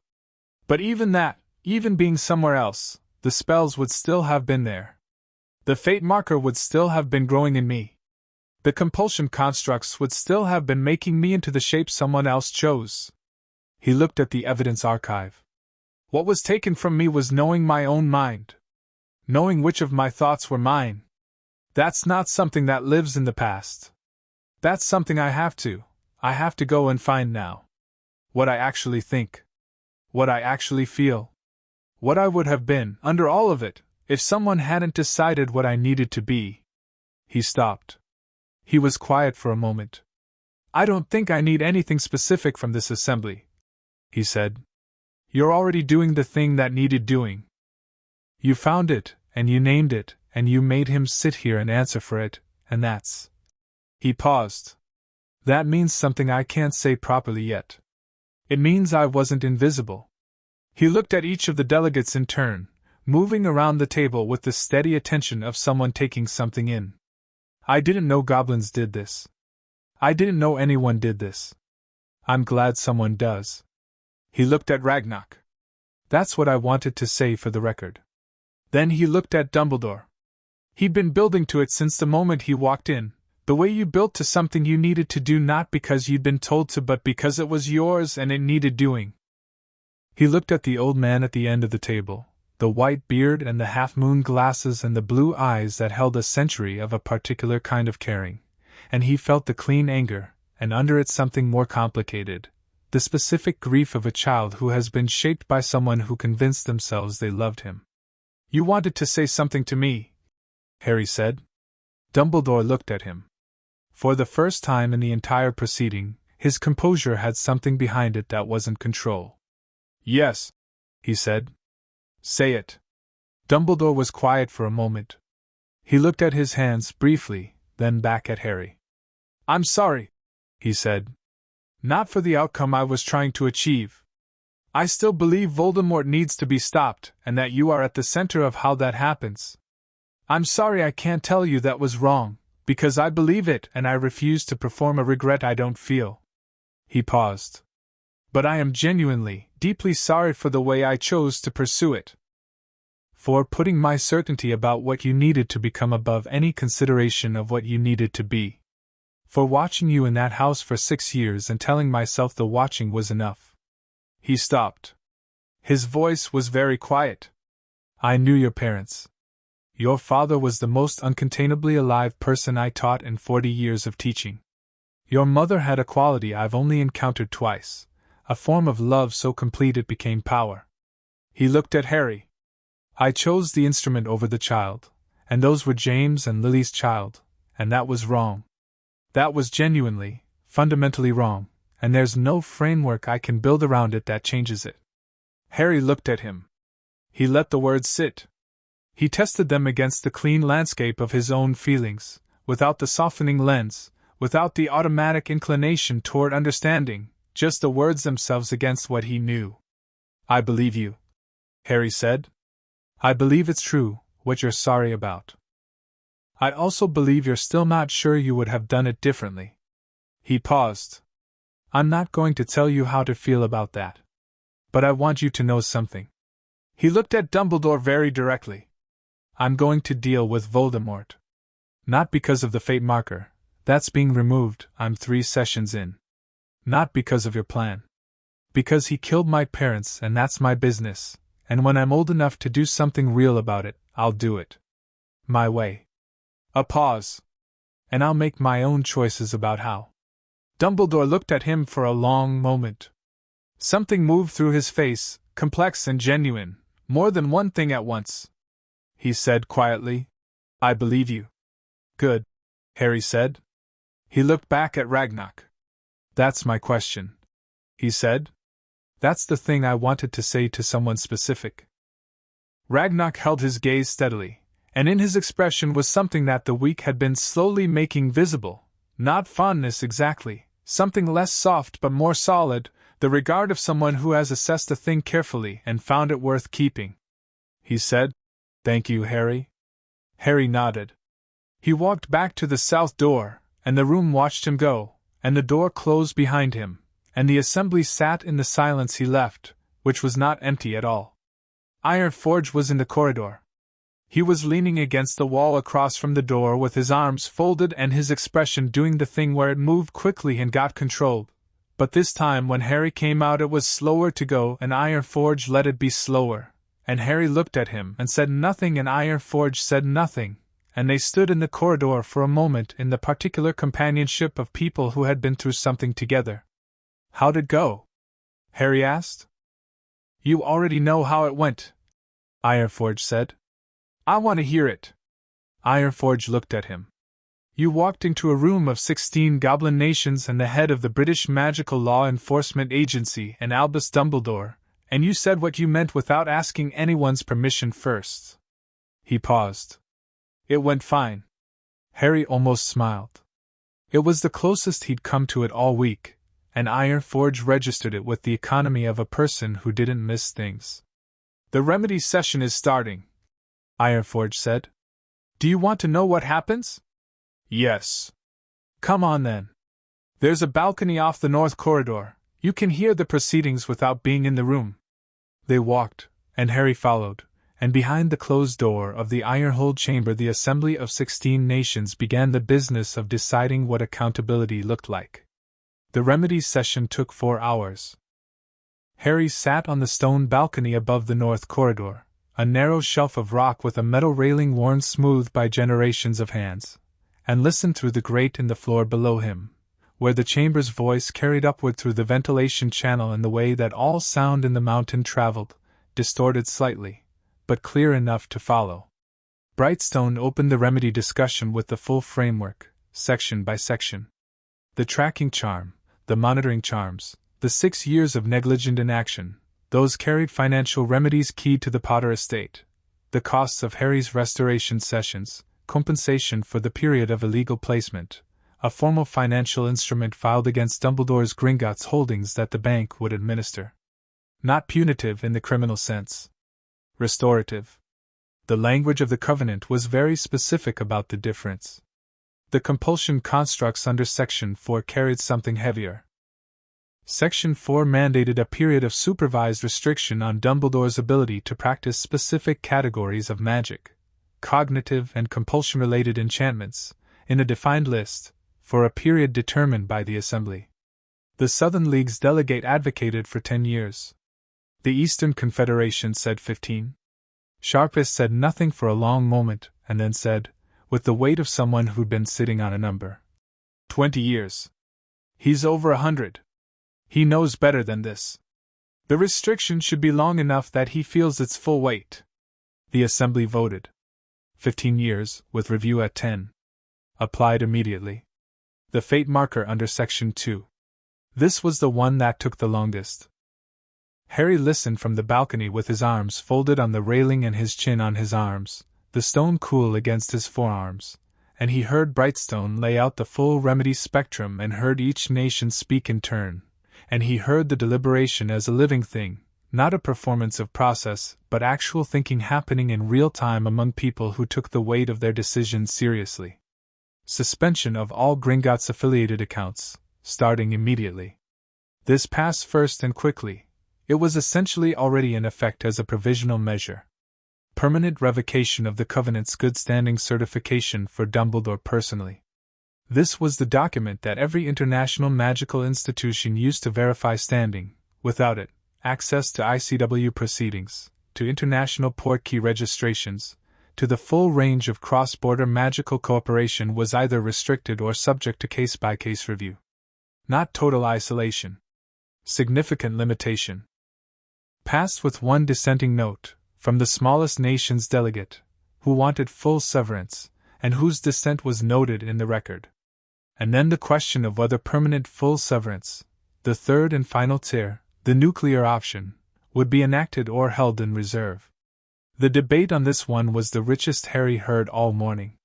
But even that, even being somewhere else, the spells would still have been there. The fate marker would still have been growing in me. The compulsion constructs would still have been making me into the shape someone else chose." He looked at the evidence archive. "What was taken from me was knowing my own mind. Knowing which of my thoughts were mine. That's not something that lives in the past. That's something I have to go and find now. What I actually think. What I actually feel. What I would have been, under all of it, if someone hadn't decided what I needed to be." He stopped. He was quiet for a moment. "I don't think I need anything specific from this assembly," he said. "You're already doing the thing that needed doing. You found it, and you named it, and you made him sit here and answer for it, and that's..." He paused. "That means something I can't say properly yet. It means I wasn't invisible." He looked at each of the delegates in turn, moving around the table with the steady attention of someone taking something in. "I didn't know goblins did this. I didn't know anyone did this. I'm glad someone does." He looked at Ragnarok. "That's what I wanted to say for the record." Then he looked at Dumbledore. "He'd been building to it since the moment he walked in, the way you built to something you needed to do not because you'd been told to but because it was yours and it needed doing." He looked at the old man at the end of the table, the white beard and the half-moon glasses and the blue eyes that held a century of a particular kind of caring, and he felt the clean anger, and under it something more complicated, the specific grief of a child who has been shaped by someone who convinced themselves they loved him. "You wanted to say something to me," Harry said. Dumbledore looked at him. For the first time in the entire proceeding, his composure had something behind it that wasn't control. "Yes," he said. "Say it." Dumbledore was quiet for a moment. He looked at his hands briefly, then back at Harry. "I'm sorry," he said. "Not for the outcome I was trying to achieve. I still believe Voldemort needs to be stopped, and that you are at the center of how that happens. I'm sorry I can't tell you that was wrong, because I believe it and I refuse to perform a regret I don't feel." He paused. "But I am genuinely, deeply sorry for the way I chose to pursue it." for putting my certainty about what you needed to become above any consideration of what you needed to be. For watching you in that house for 6 years and telling myself the watching was enough. He stopped. His voice was very quiet. I knew your parents. Your father was the most uncontainably alive person I taught in 40 years of teaching. Your mother had a quality I've only encountered twice, a form of love so complete it became power. He looked at Harry. I chose the instrument over the child, and those were James and Lily's child, and that was wrong. That was genuinely, fundamentally wrong, and there's no framework I can build around it that changes it. Harry looked at him. He let the words sit. He tested them against the clean landscape of his own feelings, without the softening lens, without the automatic inclination toward understanding, just the words themselves against what he knew. I believe you, Harry said. I believe it's true, what you're sorry about. I also believe you're still not sure you would have done it differently. He paused. I'm not going to tell you how to feel about that. But I want you to know something. He looked at Dumbledore very directly. I'm going to deal with Voldemort. Not because of the fate marker. That's being removed, I'm 3 sessions in. Not because of your plan. Because he killed my parents and that's my business, and when I'm old enough to do something real about it, I'll do it. My way. A pause. And I'll make my own choices about how. Dumbledore looked at him for a long moment. Something moved through his face, complex and genuine, more than one thing at once. He said quietly, I believe you. Good, Harry said. He looked back at Ragnock. That's my question, he said. That's the thing I wanted to say to someone specific. Ragnock held his gaze steadily, and in his expression was something that the week had been slowly making visible, not fondness exactly, something less soft but more solid, the regard of someone who has assessed a thing carefully and found it worth keeping. He said, Thank you, Harry. Harry nodded. He walked back to the south door, and the room watched him go, and the door closed behind him, and the assembly sat in the silence he left, which was not empty at all. Ironforge was in the corridor. He was leaning against the wall across from the door with his arms folded and his expression doing the thing where it moved quickly and got controlled. But this time when Harry came out it was slower to go and Ironforge let it be slower, and Harry looked at him and said nothing and Ironforge said nothing, and they stood in the corridor for a moment in the particular companionship of people who had been through something together. How'd it go? Harry asked. You already know how it went, Ironforge said. I want to hear it. Ironforge looked at him. You walked into a room of 16 goblin nations and the head of the British Magical Law Enforcement Agency and Albus Dumbledore, and you said what you meant without asking anyone's permission first. He paused. It went fine. Harry almost smiled. It was the closest he'd come to it all week, and Ironforge registered it with the economy of a person who didn't miss things. The remedy session is starting, Ironforge said. Do you want to know what happens? Yes. Come on then. There's a balcony off the north corridor. You can hear the proceedings without being in the room. They walked, and Harry followed, and behind the closed door of the Ironhold chamber the assembly of 16 nations began the business of deciding what accountability looked like. The remedy session took 4 hours. Harry sat on the stone balcony above the north corridor, a narrow shelf of rock with a metal railing worn smooth by generations of hands, and listened through the grate in the floor below him, where the chamber's voice carried upward through the ventilation channel in the way that all sound in the mountain traveled, distorted slightly, but clear enough to follow. Brightstone opened the remedy discussion with the full framework, section by section. The tracking charm, the monitoring charms, the 6 years of negligent inaction, those carried financial remedies keyed to the Potter estate, the costs of Harry's restoration sessions, compensation for the period of illegal placement, a formal financial instrument filed against Dumbledore's Gringotts holdings that the bank would administer. Not punitive in the criminal sense. Restorative. The language of the covenant was very specific about the difference. The compulsion constructs under Section 4 carried something heavier. Section 4 mandated a period of supervised restriction on Dumbledore's ability to practice specific categories of magic, cognitive and compulsion-related enchantments, in a defined list, for a period determined by the Assembly. The Southern League's delegate advocated for 10 years. The Eastern Confederation said 15. Sharpest said nothing for a long moment, and then said, with the weight of someone who'd been sitting on a number, 20 years. He's over 100. He knows better than this. The restriction should be long enough that he feels its full weight. The Assembly voted. 15 years, with review at 10. Applied immediately. The fate marker under Section 2. This was the one that took the longest. Harry listened from the balcony with his arms folded on the railing and his chin on his arms, the stone cool against his forearms, and he heard Brightstone lay out the full remedy spectrum and heard each nation speak in turn, and he heard the deliberation as a living thing, not a performance of process, but actual thinking happening in real time among people who took the weight of their decisions seriously. Suspension of all Gringotts affiliated accounts, starting immediately. This passed first and quickly. It was essentially already in effect as a provisional measure. Permanent revocation of the Covenant's good standing certification for Dumbledore personally. This was the document that every international magical institution used to verify standing. Without it, access to ICW proceedings, to international portkey registrations, to the full range of cross-border magical cooperation was either restricted or subject to case-by-case review. Not total isolation. Significant limitation. Passed with one dissenting note, from the smallest nation's delegate, who wanted full severance, and whose dissent was noted in the record. And then the question of whether permanent full severance, the third and final tier, the nuclear option, would be enacted or held in reserve. The debate on this one was the richest Harry heard all morning.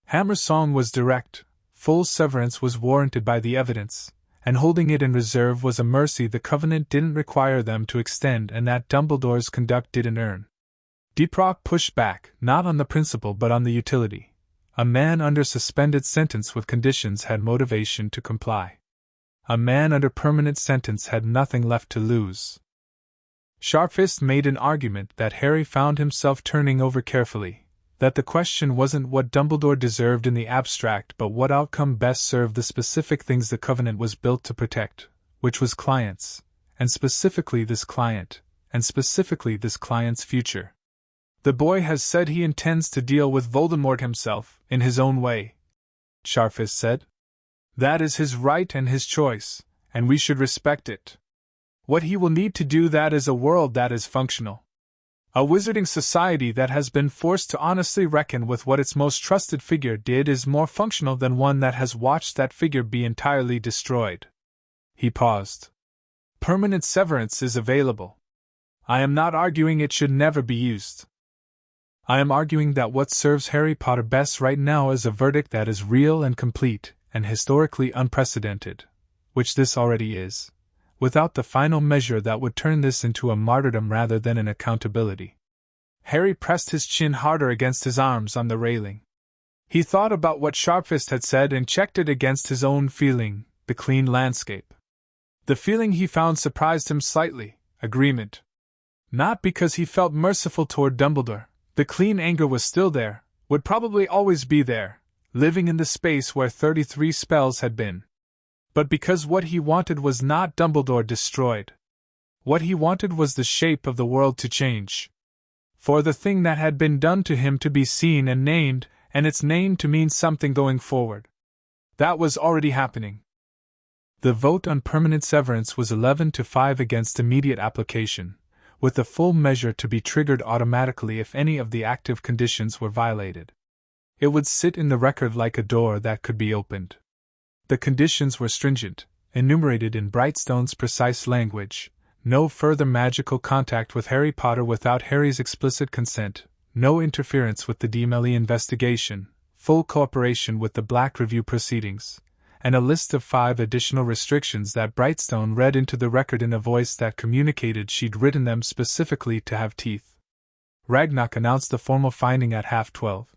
Hammer's song was direct, full severance was warranted by the evidence, and holding it in reserve was a mercy the Covenant didn't require them to extend and that Dumbledore's conduct didn't earn. Deeprock pushed back, not on the principle but on the utility. A man under suspended sentence with conditions had motivation to comply. A man under permanent sentence had nothing left to lose. Sharpfist made an argument that Harry found himself turning over carefully, that the question wasn't what Dumbledore deserved in the abstract but what outcome best served the specific things the Covenant was built to protect, which was clients, and specifically this client, and specifically this client's future. The boy has said he intends to deal with Voldemort himself, in his own way, Sharpfist said. That is his right and his choice, and we should respect it. What he will need to do that is a world that is functional. A wizarding society that has been forced to honestly reckon with what its most trusted figure did is more functional than one that has watched that figure be entirely destroyed. He paused. Permanent severance is available. I am not arguing it should never be used. I am arguing that what serves Harry Potter best right now is a verdict that is real and complete, and historically unprecedented, which this already is, without the final measure that would turn this into a martyrdom rather than an accountability. Harry pressed his chin harder against his arms on the railing. He thought about what Sharpfist had said and checked it against his own feeling, the clean landscape. The feeling he found surprised him slightly, agreement. Not because he felt merciful toward Dumbledore. The clean anger was still there, would probably always be there, living in the space where 33 spells had been. But because what he wanted was not Dumbledore destroyed. What he wanted was the shape of the world to change. For the thing that had been done to him to be seen and named, and its name to mean something going forward. That was already happening. The vote on permanent severance was 11-5 against immediate application, with the full measure to be triggered automatically if any of the active conditions were violated. It would sit in the record like a door that could be opened. The conditions were stringent, enumerated in Brightstone's precise language: no further magical contact with Harry Potter without Harry's explicit consent, no interference with the Demelli investigation, full cooperation with the Black Review proceedings, and a list of 5 additional restrictions that Brightstone read into the record in a voice that communicated she'd written them specifically to have teeth. Ragnarok announced the formal finding at 12:30.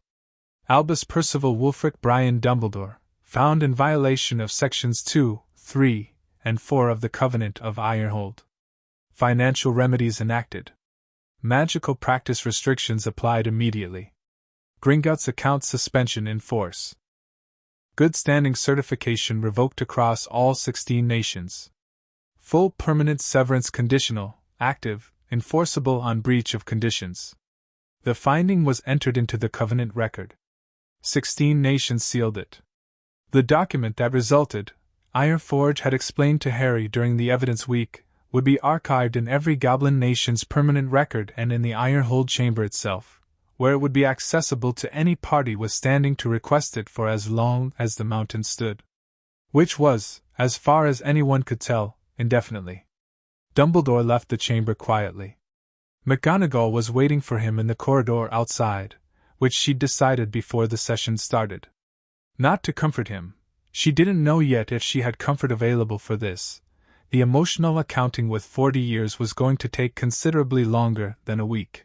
Albus Percival Wulfric Brian Dumbledore, found in violation of Sections 2, 3, and 4 of the Covenant of Ironhold. Financial remedies enacted. Magical practice restrictions applied immediately. Gringotts account suspension in force. Good standing certification revoked across all 16 nations. Full permanent severance conditional, active, enforceable on breach of conditions. The finding was entered into the Covenant record. 16 nations sealed it. The document that resulted, Ironforge had explained to Harry during the evidence week, would be archived in every Goblin nation's permanent record and in the Ironhold chamber itself, where it would be accessible to any party withstanding to request it for as long as the mountain stood. Which was, as far as anyone could tell, indefinitely. Dumbledore left the chamber quietly. McGonagall was waiting for him in the corridor outside, which she'd decided before the session started. Not to comfort him, she didn't know yet if she had comfort available for this. The emotional accounting with 40 years was going to take considerably longer than a week.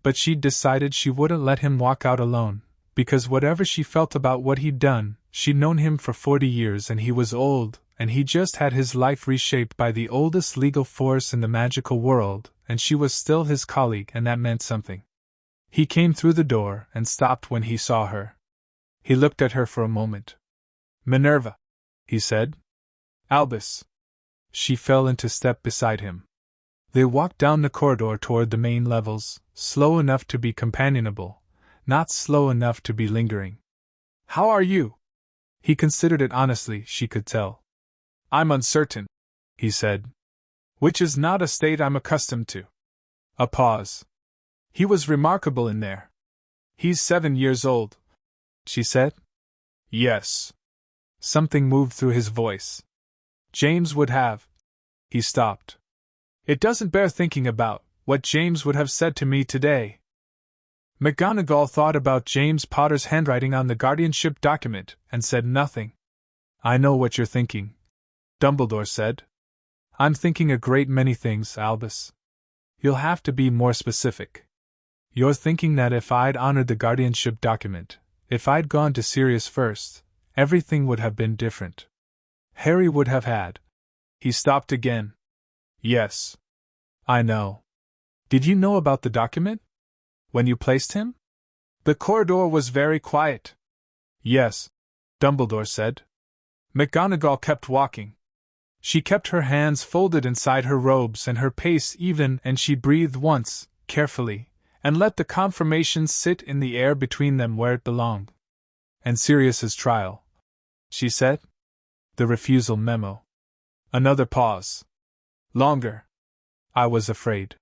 But she'd decided she wouldn't let him walk out alone, because whatever she felt about what he'd done, she'd known him for 40 years and he was old, and he just had his life reshaped by the oldest legal force in the magical world, and she was still his colleague, and that meant something. He came through the door and stopped when he saw her. He looked at her for a moment. "Minerva," he said. "Albus." She fell into step beside him. They walked down the corridor toward the main levels, slow enough to be companionable, not slow enough to be lingering. "How are you?" He considered it honestly, she could tell. "I'm uncertain," he said. "Which is not a state I'm accustomed to." A pause. "He was remarkable in there." "He's 7 years old," she said. "Yes." Something moved through his voice. "James would have." He stopped. "It doesn't bear thinking about what James would have said to me today." McGonagall thought about James Potter's handwriting on the guardianship document and said nothing. "I know what you're thinking," Dumbledore said. "I'm thinking a great many things, Albus. You'll have to be more specific. You're thinking that if I'd honored the guardianship document, if I'd gone to Sirius first, everything would have been different. Harry would have had." He stopped again. "Yes. I know. Did you know about the document? When you placed him?" The corridor was very quiet. "Yes," Dumbledore said. McGonagall kept walking. She kept her hands folded inside her robes and her pace even, and she breathed once, carefully, and let the confirmation sit in the air between them where it belonged. "And Sirius's trial," she said. "The refusal memo." Another pause. "Longer." "I was afraid,"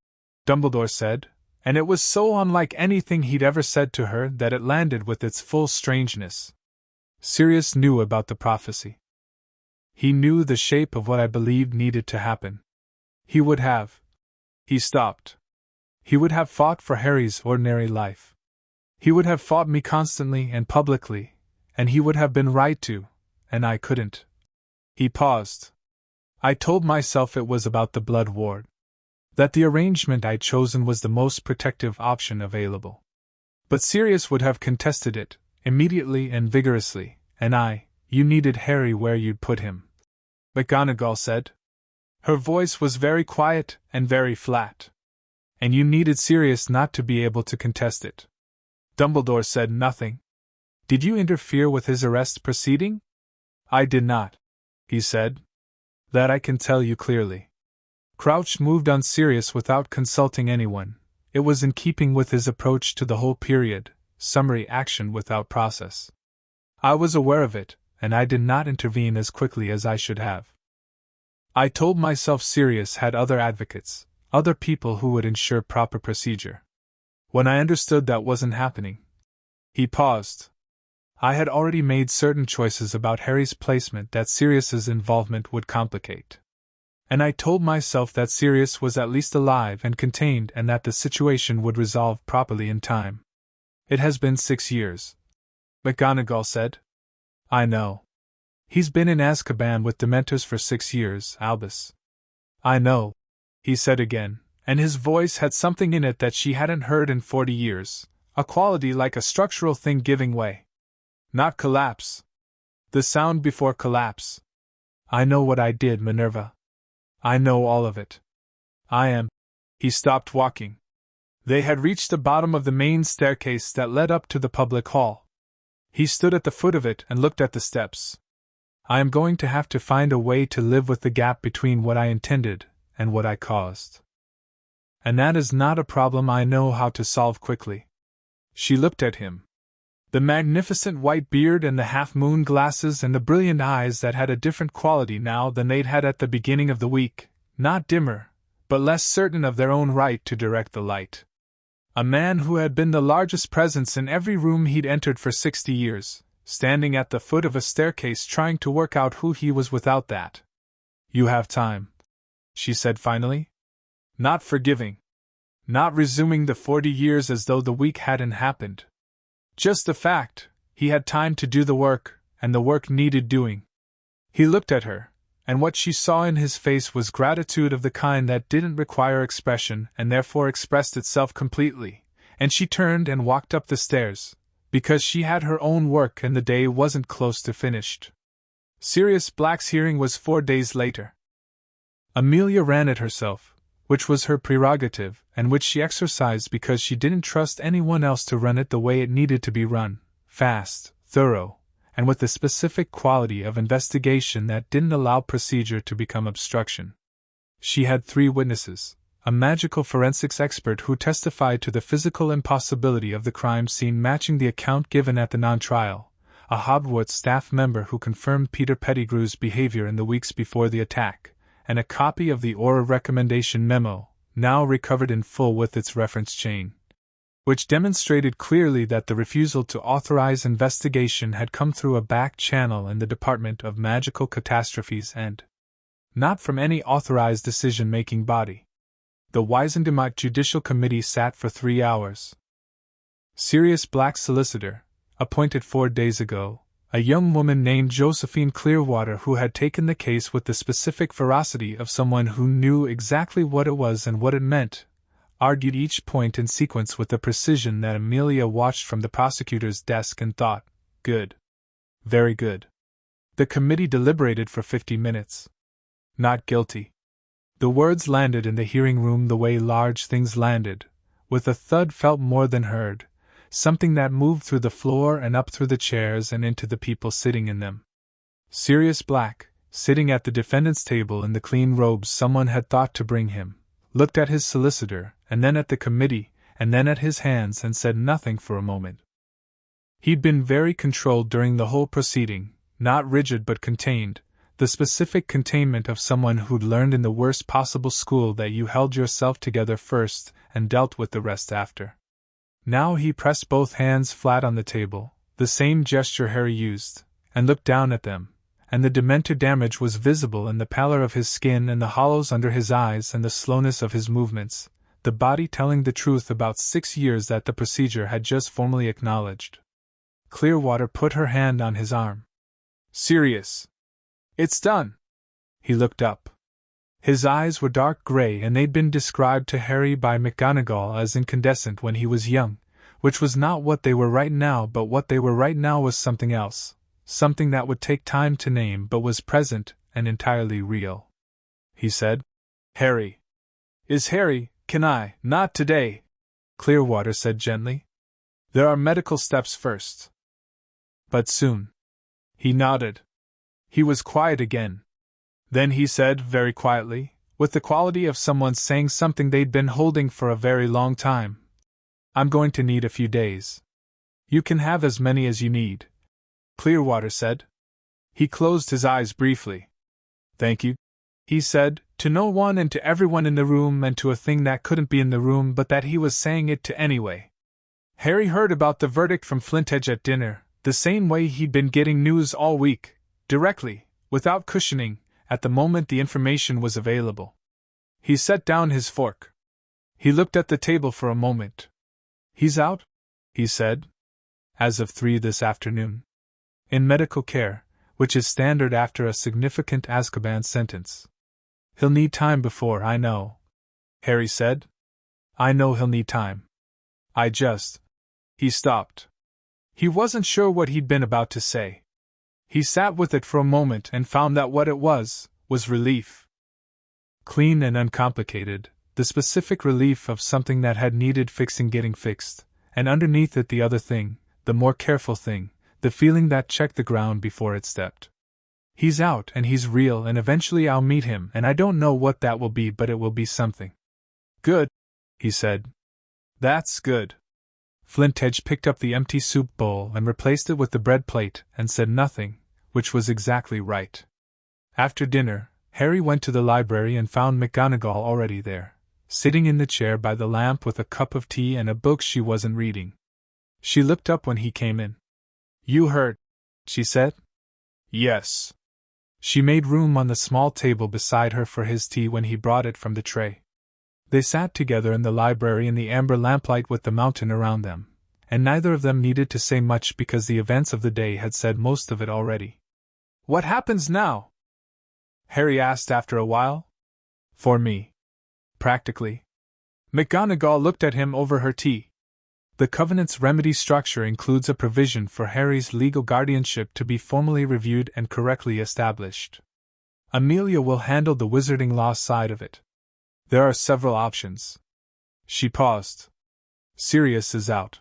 Dumbledore said, and it was so unlike anything he'd ever said to her that it landed with its full strangeness. "Sirius knew about the prophecy. He knew the shape of what I believed needed to happen. He would have." He stopped. "He would have fought for Harry's ordinary life. He would have fought me constantly and publicly, and he would have been right to, and I couldn't." He paused. "I told myself it was about the Blood Ward. That the arrangement I'd chosen was the most protective option available. But Sirius would have contested it, immediately and vigorously, and you needed Harry where you'd put him," McGonagall said. Her voice was very quiet and very flat. "And you needed Sirius not to be able to contest it." Dumbledore said nothing. "Did you interfere with his arrest proceeding?" "I did not," he said. "That I can tell you clearly. Crouch moved on Sirius without consulting anyone. It was in keeping with his approach to the whole period, summary action without process. I was aware of it, and I did not intervene as quickly as I should have. I told myself Sirius had other advocates, other people who would ensure proper procedure. When I understood that wasn't happening..." He paused. "I had already made certain choices about Harry's placement that Sirius's involvement would complicate. And I told myself that Sirius was at least alive and contained and that the situation would resolve properly in time. It has been 6 years," McGonagall said. "I know. He's been in Azkaban with Dementors for 6 years, Albus." "I know," he said again, and his voice had something in it that she hadn't heard in 40 years, a quality like a structural thing giving way. Not collapse. The sound before collapse. I know what I did, Minerva. I know all of it. I am. He stopped walking. They had reached the bottom of the main staircase that led up to the public hall. He stood at the foot of it and looked at the steps. I am going to have to find a way to live with the gap between what I intended and what I caused. And that is not a problem I know how to solve quickly. She looked at him. The magnificent white beard and the half-moon glasses and the brilliant eyes that had a different quality now than they'd had at the beginning of the week, not dimmer, but less certain of their own right to direct the light. A man who had been the largest presence in every room he'd entered for 60 years, standing at the foot of a staircase trying to work out who he was without that. You have time, she said finally. Not forgiving. Not resuming the 40 years as though the week hadn't happened. Just the fact, he had time to do the work, and the work needed doing. He looked at her, and what she saw in his face was gratitude of the kind that didn't require expression and therefore expressed itself completely, and she turned and walked up the stairs, because she had her own work and the day wasn't close to finished. Sirius Black's hearing was 4 days later. Amelia ran it herself, which was her prerogative, and which she exercised because she didn't trust anyone else to run it the way it needed to be run, fast, thorough, and with the specific quality of investigation that didn't allow procedure to become obstruction. She had 3 witnesses, a magical forensics expert who testified to the physical impossibility of the crime scene matching the account given at the non-trial, a Hogwarts staff member who confirmed Peter Pettigrew's behavior in the weeks before the attack, and a copy of the Aura recommendation memo, now recovered in full with its reference chain, which demonstrated clearly that the refusal to authorize investigation had come through a back channel in the Department of Magical Catastrophes and not from any authorized decision-making body. The Wiesendemark Judicial Committee sat for 3 hours. Sirius Black's solicitor, appointed 4 days ago, a young woman named Josephine Clearwater who had taken the case with the specific ferocity of someone who knew exactly what it was and what it meant, argued each point in sequence with the precision that Amelia watched from the prosecutor's desk and thought, good. Very good. The committee deliberated for 50 minutes. Not guilty. The words landed in the hearing room the way large things landed, with a thud felt more than heard, something that moved through the floor and up through the chairs and into the people sitting in them. Sirius Black, sitting at the defendant's table in the clean robes someone had thought to bring him, looked at his solicitor, and then at the committee, and then at his hands and said nothing for a moment. He'd been very controlled during the whole proceeding, not rigid but contained, the specific containment of someone who'd learned in the worst possible school that you held yourself together first and dealt with the rest after. Now he pressed both hands flat on the table, the same gesture Harry used, and looked down at them, and the demented damage was visible in the pallor of his skin and the hollows under his eyes and the slowness of his movements, the body telling the truth about 6 years that the procedure had just formally acknowledged. Clearwater put her hand on his arm. Sirius. It's done. He looked up. His eyes were dark gray and they'd been described to Harry by McGonagall as incandescent when he was young, which was not what they were right now, but what they were right now was something else, something that would take time to name but was present and entirely real. He said, Harry. Is Harry, can I, not today, Clearwater said gently. There are medical steps first. But soon. He nodded. He was quiet again. Then he said, very quietly, with the quality of someone saying something they'd been holding for a very long time, I'm going to need a few days. You can have as many as you need, Clearwater said. He closed his eyes briefly. Thank you, he said, to no one and to everyone in the room and to a thing that couldn't be in the room but that he was saying it to anyway. Harry heard about the verdict from Flintedge at dinner, the same way he'd been getting news all week, directly, without cushioning, at the moment the information was available. He set down his fork. He looked at the table for a moment. He's out, he said. As of 3 this afternoon. In medical care, which is standard after a significant Azkaban sentence. He'll need time before I know, Harry said. I know he'll need time. I just... He stopped. He wasn't sure what he'd been about to say. He sat with it for a moment and found that what it was relief. Clean and uncomplicated, the specific relief of something that had needed fixing getting fixed, and underneath it the other thing, the more careful thing, the feeling that checked the ground before it stepped. He's out and he's real and eventually I'll meet him and I don't know what that will be but it will be something. Good, he said. That's good. Flintedge picked up the empty soup bowl and replaced it with the bread plate and said nothing, which was exactly right. After dinner, Harry went to the library and found McGonagall already there, sitting in the chair by the lamp with a cup of tea and a book she wasn't reading. She looked up when he came in. You heard, she said. Yes. She made room on the small table beside her for his tea when he brought it from the tray. They sat together in the library in the amber lamplight with the mountain around them, and neither of them needed to say much because the events of the day had said most of it already. What happens now? Harry asked after a while. For me. Practically. McGonagall looked at him over her tea. The Covenant's remedy structure includes a provision for Harry's legal guardianship to be formally reviewed and correctly established. Amelia will handle the wizarding law side of it. There are several options. She paused. Sirius is out.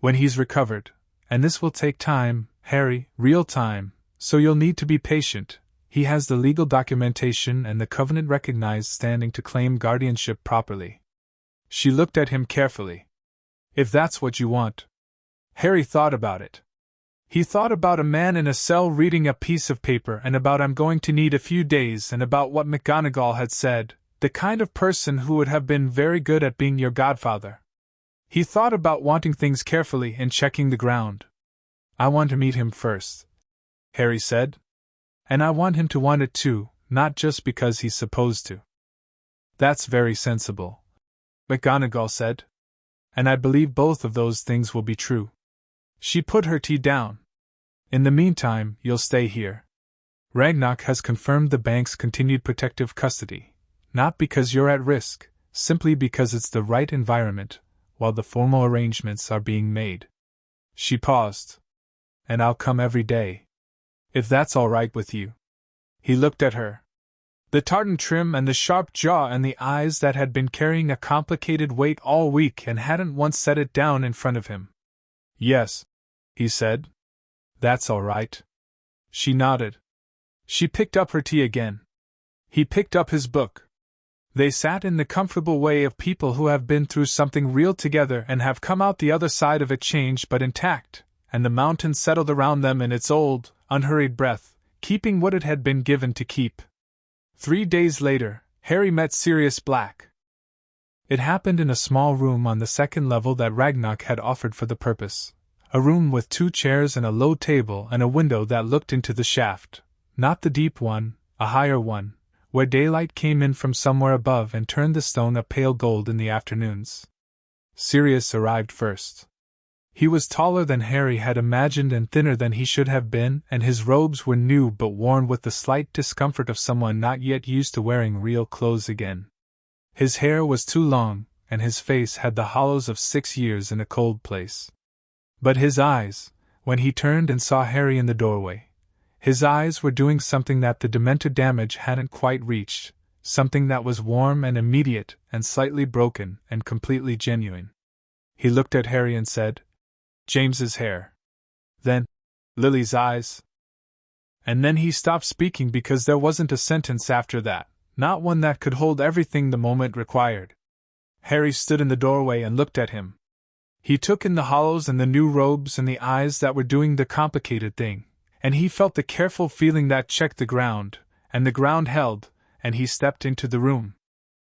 When he's recovered, and this will take time, Harry, real time, so you'll need to be patient, he has the legal documentation and the Covenant-recognized standing to claim guardianship properly. She looked at him carefully. If that's what you want. Harry thought about it. He thought about a man in a cell reading a piece of paper and about I'm going to need a few days and about what McGonagall had said, the kind of person who would have been very good at being your godfather. He thought about wanting things carefully and checking the ground. I want to meet him first, Harry said. And I want him to want it too, not just because he's supposed to. That's very sensible, McGonagall said. And I believe both of those things will be true. She put her tea down. In the meantime, you'll stay here. Ragnarok has confirmed the bank's continued protective custody, not because you're at risk, simply because it's the right environment, while the formal arrangements are being made. She paused. And I'll come every day. If that's all right with you. He looked at her. The tartan trim and the sharp jaw and the eyes that had been carrying a complicated weight all week and hadn't once set it down in front of him. Yes, he said. That's all right. She nodded. She picked up her tea again. He picked up his book. They sat in the comfortable way of people who have been through something real together and have come out the other side of it changed but intact, and the mountain settled around them in its old, unhurried breath, keeping what it had been given to keep. 3 days later, Harry met Sirius Black. It happened in a small room on the second level that Ragnarok had offered for the purpose. A room with 2 chairs and a low table and a window that looked into the shaft, not the deep one, a higher one, where daylight came in from somewhere above and turned the stone a pale gold in the afternoons. Sirius arrived first. He was taller than Harry had imagined and thinner than he should have been, and his robes were new but worn with the slight discomfort of someone not yet used to wearing real clothes again. His hair was too long, and his face had the hollows of 6 years in a cold place. But his eyes, when he turned and saw Harry in the doorway, his eyes were doing something that the demented damage hadn't quite reached, something that was warm and immediate and slightly broken and completely genuine. He looked at Harry and said, James's hair. Then, Lily's eyes. And then he stopped speaking because there wasn't a sentence after that, not one that could hold everything the moment required. Harry stood in the doorway and looked at him. He took in the hollows and the new robes and the eyes that were doing the complicated thing, and he felt the careful feeling that checked the ground, and the ground held, and he stepped into the room.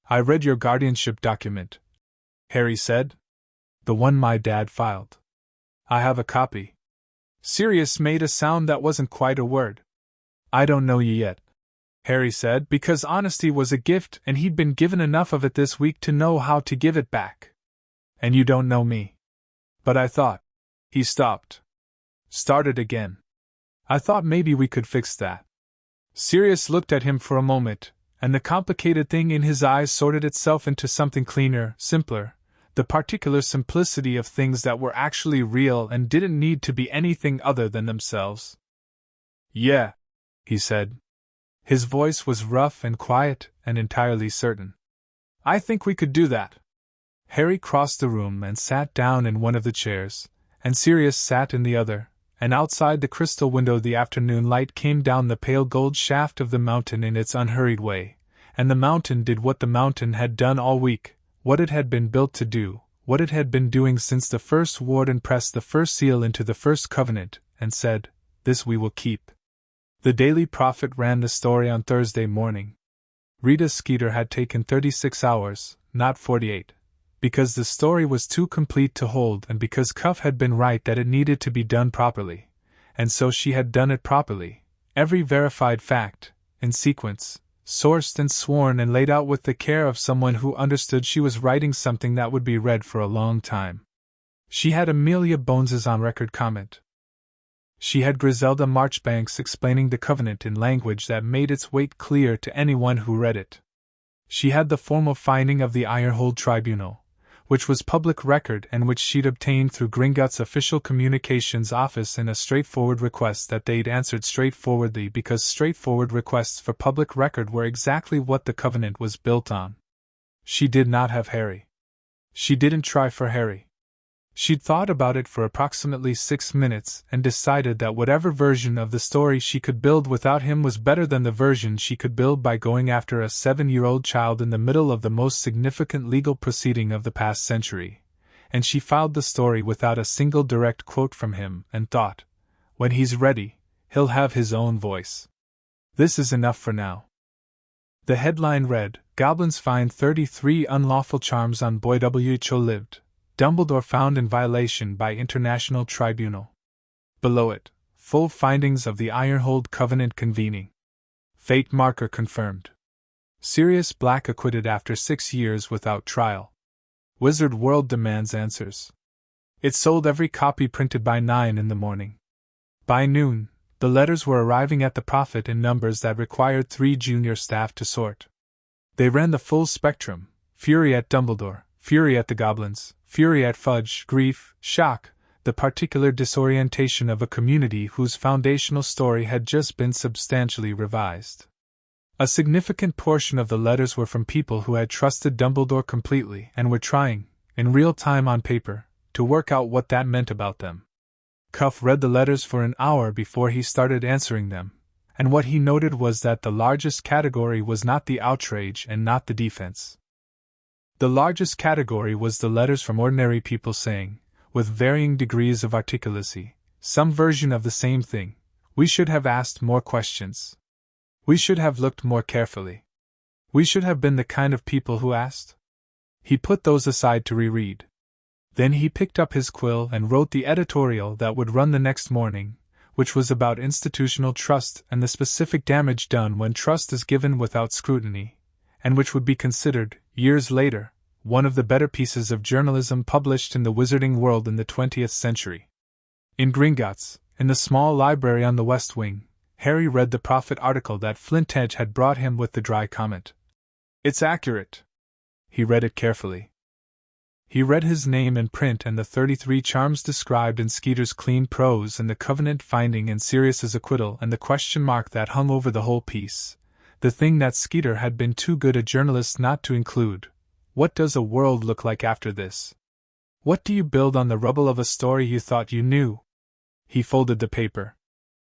I read your guardianship document, Harry said. The one my dad filed. I have a copy. Sirius made a sound that wasn't quite a word. I don't know you yet, Harry said, because honesty was a gift and he'd been given enough of it this week to know how to give it back. And you don't know me. But I thought. He stopped. Started again. I thought maybe we could fix that. Sirius looked at him for a moment, and the complicated thing in his eyes sorted itself into something cleaner, simpler. The particular simplicity of things that were actually real and didn't need to be anything other than themselves. Yeah, he said. His voice was rough and quiet and entirely certain. I think we could do that. Harry crossed the room and sat down in one of the chairs, and Sirius sat in the other, and outside the crystal window the afternoon light came down the pale gold shaft of the mountain in its unhurried way, and the mountain did what the mountain had done all week, what it had been built to do, what it had been doing since the first warden pressed the first seal into the first covenant, and said, "This we will keep." The Daily Prophet ran the story on Thursday morning. Rita Skeeter had taken 36 hours, not 48. Because the story was too complete to hold and because Cuff had been right that it needed to be done properly, and so she had done it properly, every verified fact, in sequence, sourced and sworn and laid out with the care of someone who understood she was writing something that would be read for a long time. She had Amelia Bones's on-record comment. She had Griselda Marchbanks explaining the covenant in language that made its weight clear to anyone who read it. She had the formal finding of the Ironhold Tribunal, which was public record and which she'd obtained through Gringotts' official communications office in a straightforward request that they'd answered straightforwardly because straightforward requests for public record were exactly what the covenant was built on. She did not have Harry. She didn't try for Harry. She'd thought about it for approximately 6 minutes and decided that whatever version of the story she could build without him was better than the version she could build by going after a 7-year-old child in the middle of the most significant legal proceeding of the past century, and she filed the story without a single direct quote from him and thought, when he's ready, he'll have his own voice. This is enough for now. The headline read, Goblins find 33 unlawful charms on boy WHO lived. Dumbledore found in violation by International Tribunal. Below it, full findings of the Ironhold Covenant convening. Fate marker confirmed. Sirius Black acquitted after 6 years without trial. Wizard World demands answers. It sold every copy printed by 9 in the morning. By noon, the letters were arriving at the Prophet in numbers that required 3 junior staff to sort. They ran the full spectrum: fury at Dumbledore, fury at the goblins, fury at Fudge, grief, shock, the particular disorientation of a community whose foundational story had just been substantially revised. A significant portion of the letters were from people who had trusted Dumbledore completely and were trying, in real time on paper, to work out what that meant about them. Cuff read the letters for an hour before he started answering them, and what he noted was that the largest category was not the outrage and not the defense. The largest category was the letters from ordinary people saying, with varying degrees of articulacy, some version of the same thing: we should have asked more questions. We should have looked more carefully. We should have been the kind of people who asked. He put those aside to reread. Then he picked up his quill and wrote the editorial that would run the next morning, which was about institutional trust and the specific damage done when trust is given without scrutiny, and which would be considered, years later, one of the better pieces of journalism published in the wizarding world in the 20th century. In Gringotts, in the small library on the West Wing, Harry read the Prophet article that Flintedge had brought him with the dry comment. It's accurate. He read it carefully. He read his name in print and the 33 charms described in Skeeter's clean prose and the covenant finding in Sirius's acquittal and the question mark that hung over the whole piece, the thing that Skeeter had been too good a journalist not to include. What does a world look like after this? What do you build on the rubble of a story you thought you knew? He folded the paper.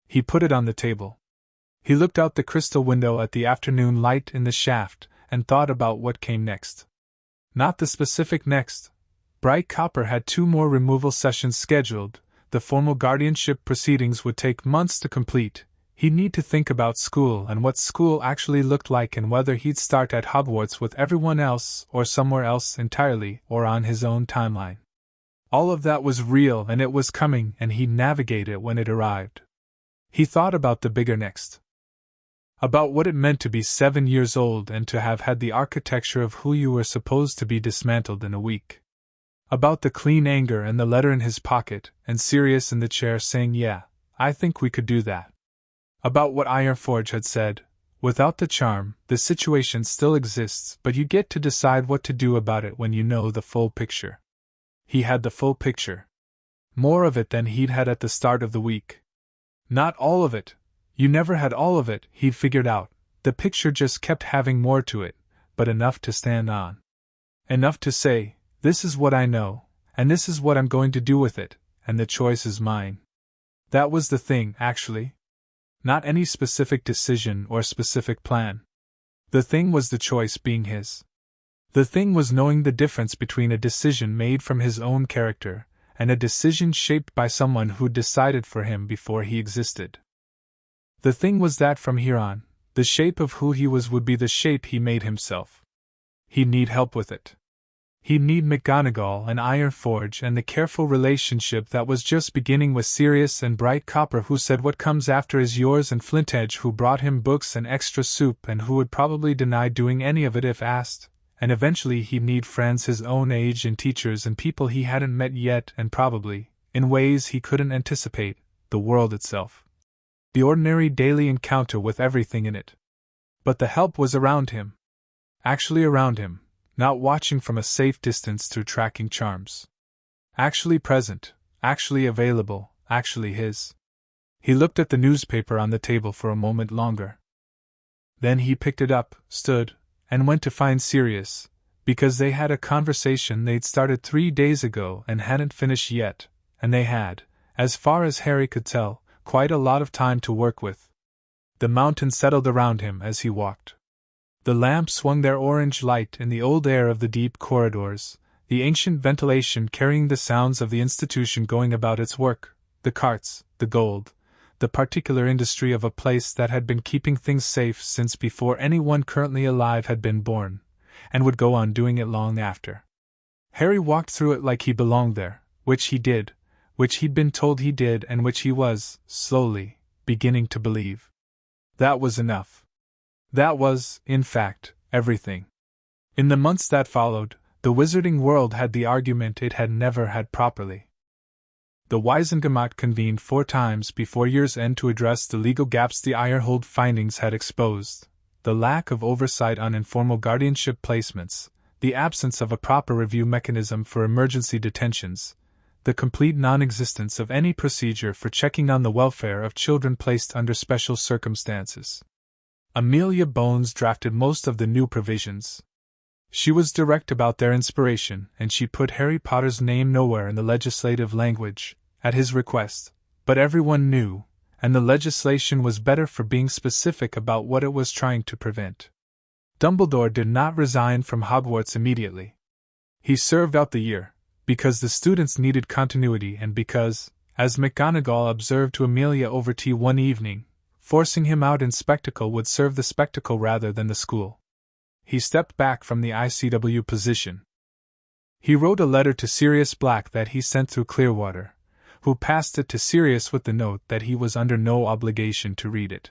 He put it on the table. He looked out the crystal window at the afternoon light in the shaft and thought about what came next. Not the specific next. Bright Copper had 2 more removal sessions scheduled, the formal guardianship proceedings would take months to complete. He'd need to think about school and what school actually looked like and whether he'd start at Hogwarts with everyone else or somewhere else entirely or on his own timeline. All of that was real and it was coming and he'd navigate it when it arrived. He thought about the bigger next. About what it meant to be 7 years old and to have had the architecture of who you were supposed to be dismantled in a week. About the clean anger and the letter in his pocket and Sirius in the chair saying, "Yeah, I think we could do that." About what Ironforge had said, without the charm, the situation still exists, but you get to decide what to do about it when you know the full picture. He had the full picture. More of it than he'd had at the start of the week. Not all of it, You never had all of it, he'd figured out. The picture just kept having more to it, but enough to stand on. Enough to say, this is what I know, and this is what I'm going to do with it, and the choice is mine. That was the thing, actually. Not any specific decision or specific plan. The thing was the choice being his. The thing was knowing the difference between a decision made from his own character and a decision shaped by someone who'd decided for him before he existed. The thing was that from here on, the shape of who he was would be the shape he made himself. He'd need help with it. He'd need McGonagall and Ironforge and the careful relationship that was just beginning with Sirius and Bright Copper, who said what comes after is yours, and Flintedge, who brought him books and extra soup and who would probably deny doing any of it if asked. And eventually he'd need friends his own age and teachers and people he hadn't met yet, and probably, in ways he couldn't anticipate, the world itself. The ordinary daily encounter with everything in it. But the help was around him. Actually around him, not watching from a safe distance through tracking charms. Actually present, actually available, actually his. He looked at the newspaper on the table for a moment longer. Then he picked it up, stood, and went to find Sirius, because they had a conversation they'd started 3 days ago and hadn't finished yet, and they had, as far as Harry could tell, quite a lot of time to work with. The mountain settled around him as he walked. The lamps swung their orange light in the old air of the deep corridors, the ancient ventilation carrying the sounds of the institution going about its work, the carts, the gold, the particular industry of a place that had been keeping things safe since before anyone currently alive had been born, and would go on doing it long after. Harry walked through it like he belonged there, which he did, which he'd been told he did, and which he was, slowly, beginning to believe. That was enough. That was, in fact, everything. In the months that followed, the wizarding world had the argument it had never had properly. The Wizengamot convened 4 times before year's end to address the legal gaps the Ironhold findings had exposed, the lack of oversight on informal guardianship placements, the absence of a proper review mechanism for emergency detentions, the complete non-existence of any procedure for checking on the welfare of children placed under special circumstances. Amelia Bones drafted most of the new provisions. She was direct about their inspiration, and she put Harry Potter's name nowhere in the legislative language, at his request, but everyone knew, and the legislation was better for being specific about what it was trying to prevent. Dumbledore did not resign from Hogwarts immediately. He served out the year, because the students needed continuity and because, as McGonagall observed to Amelia over tea one evening, forcing him out in spectacle would serve the spectacle rather than the school. He stepped back from the ICW position. He wrote a letter to Sirius Black that he sent through Clearwater, who passed it to Sirius with the note that he was under no obligation to read it.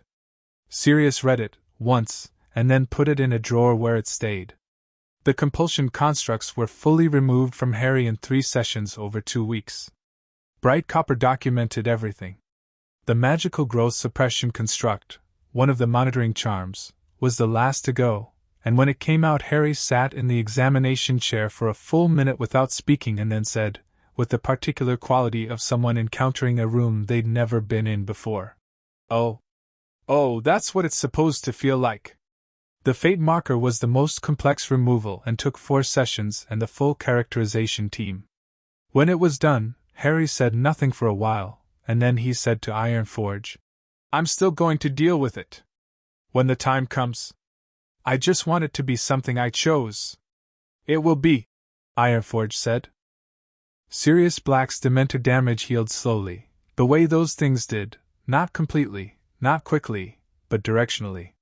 Sirius read it, once, and then put it in a drawer where it stayed. The compulsion constructs were fully removed from Harry in 3 sessions over 2 weeks. Bright Copper documented everything. The magical growth suppression construct, one of the monitoring charms, was the last to go, and when it came out Harry sat in the examination chair for a full minute without speaking and then said, with the particular quality of someone encountering a room they'd never been in before, "Oh, that's what it's supposed to feel like." The fate marker was the most complex removal and took 4 sessions and the full characterization team. When it was done, Harry said nothing for a while, and then he said to Ironforge, "I'm still going to deal with it. When the time comes. I just want it to be something I chose." "It will be," Ironforge said. Sirius Black's dementor damage healed slowly, the way those things did, not completely, not quickly, but directionally.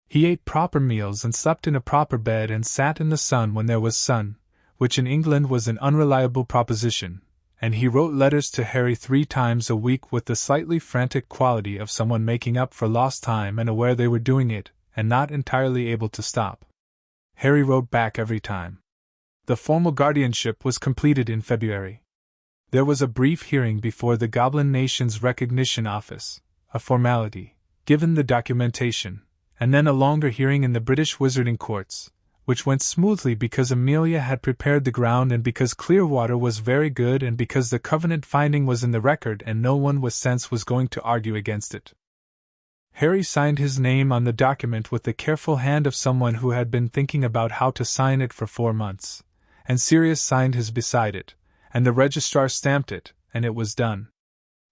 He ate proper meals and slept in a proper bed and sat in the sun when there was sun, which in England was an unreliable proposition, and he wrote letters to Harry 3 times a week with the slightly frantic quality of someone making up for lost time and aware they were doing it, and not entirely able to stop. Harry wrote back every time. The formal guardianship was completed in February. There was a brief hearing before the Goblin Nation's Recognition Office, a formality, given the documentation, and then a longer hearing in the British Wizarding Courts, which went smoothly because Amelia had prepared the ground and because Clearwater was very good and because the Covenant finding was in the record and no one with sense was going to argue against it. Harry signed his name on the document with the careful hand of someone who had been thinking about how to sign it for 4 months, and Sirius signed his beside it, and the registrar stamped it, and it was done.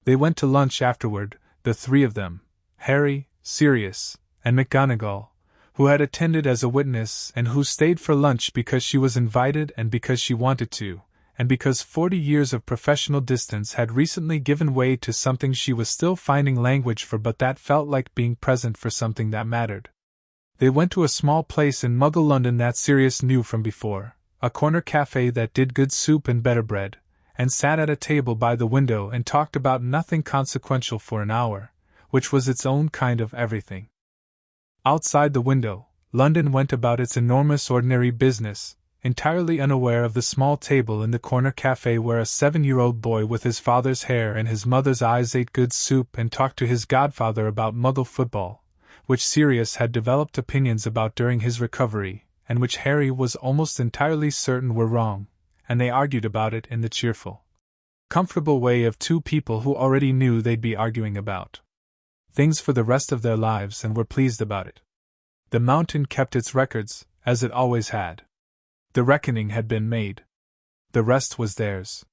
They went to lunch afterward, the 3 of them, Harry, Sirius, and McGonagall, who had attended as a witness and who stayed for lunch because she was invited and because she wanted to, and because 40 years of professional distance had recently given way to something she was still finding language for, but that felt like being present for something that mattered. They went to a small place in Muggle London that Sirius knew from before, a corner cafe that did good soup and better bread, and sat at a table by the window and talked about nothing consequential for an hour, which was its own kind of everything. Outside the window, London went about its enormous ordinary business, entirely unaware of the small table in the corner cafe where a 7-year-old boy with his father's hair and his mother's eyes ate good soup and talked to his godfather about Muggle football, which Sirius had developed opinions about during his recovery, and which Harry was almost entirely certain were wrong, and they argued about it in the cheerful, comfortable way of 2 people who already knew they'd be arguing about things for the rest of their lives and were pleased about it. The mountain kept its records, as it always had. The reckoning had been made. The rest was theirs.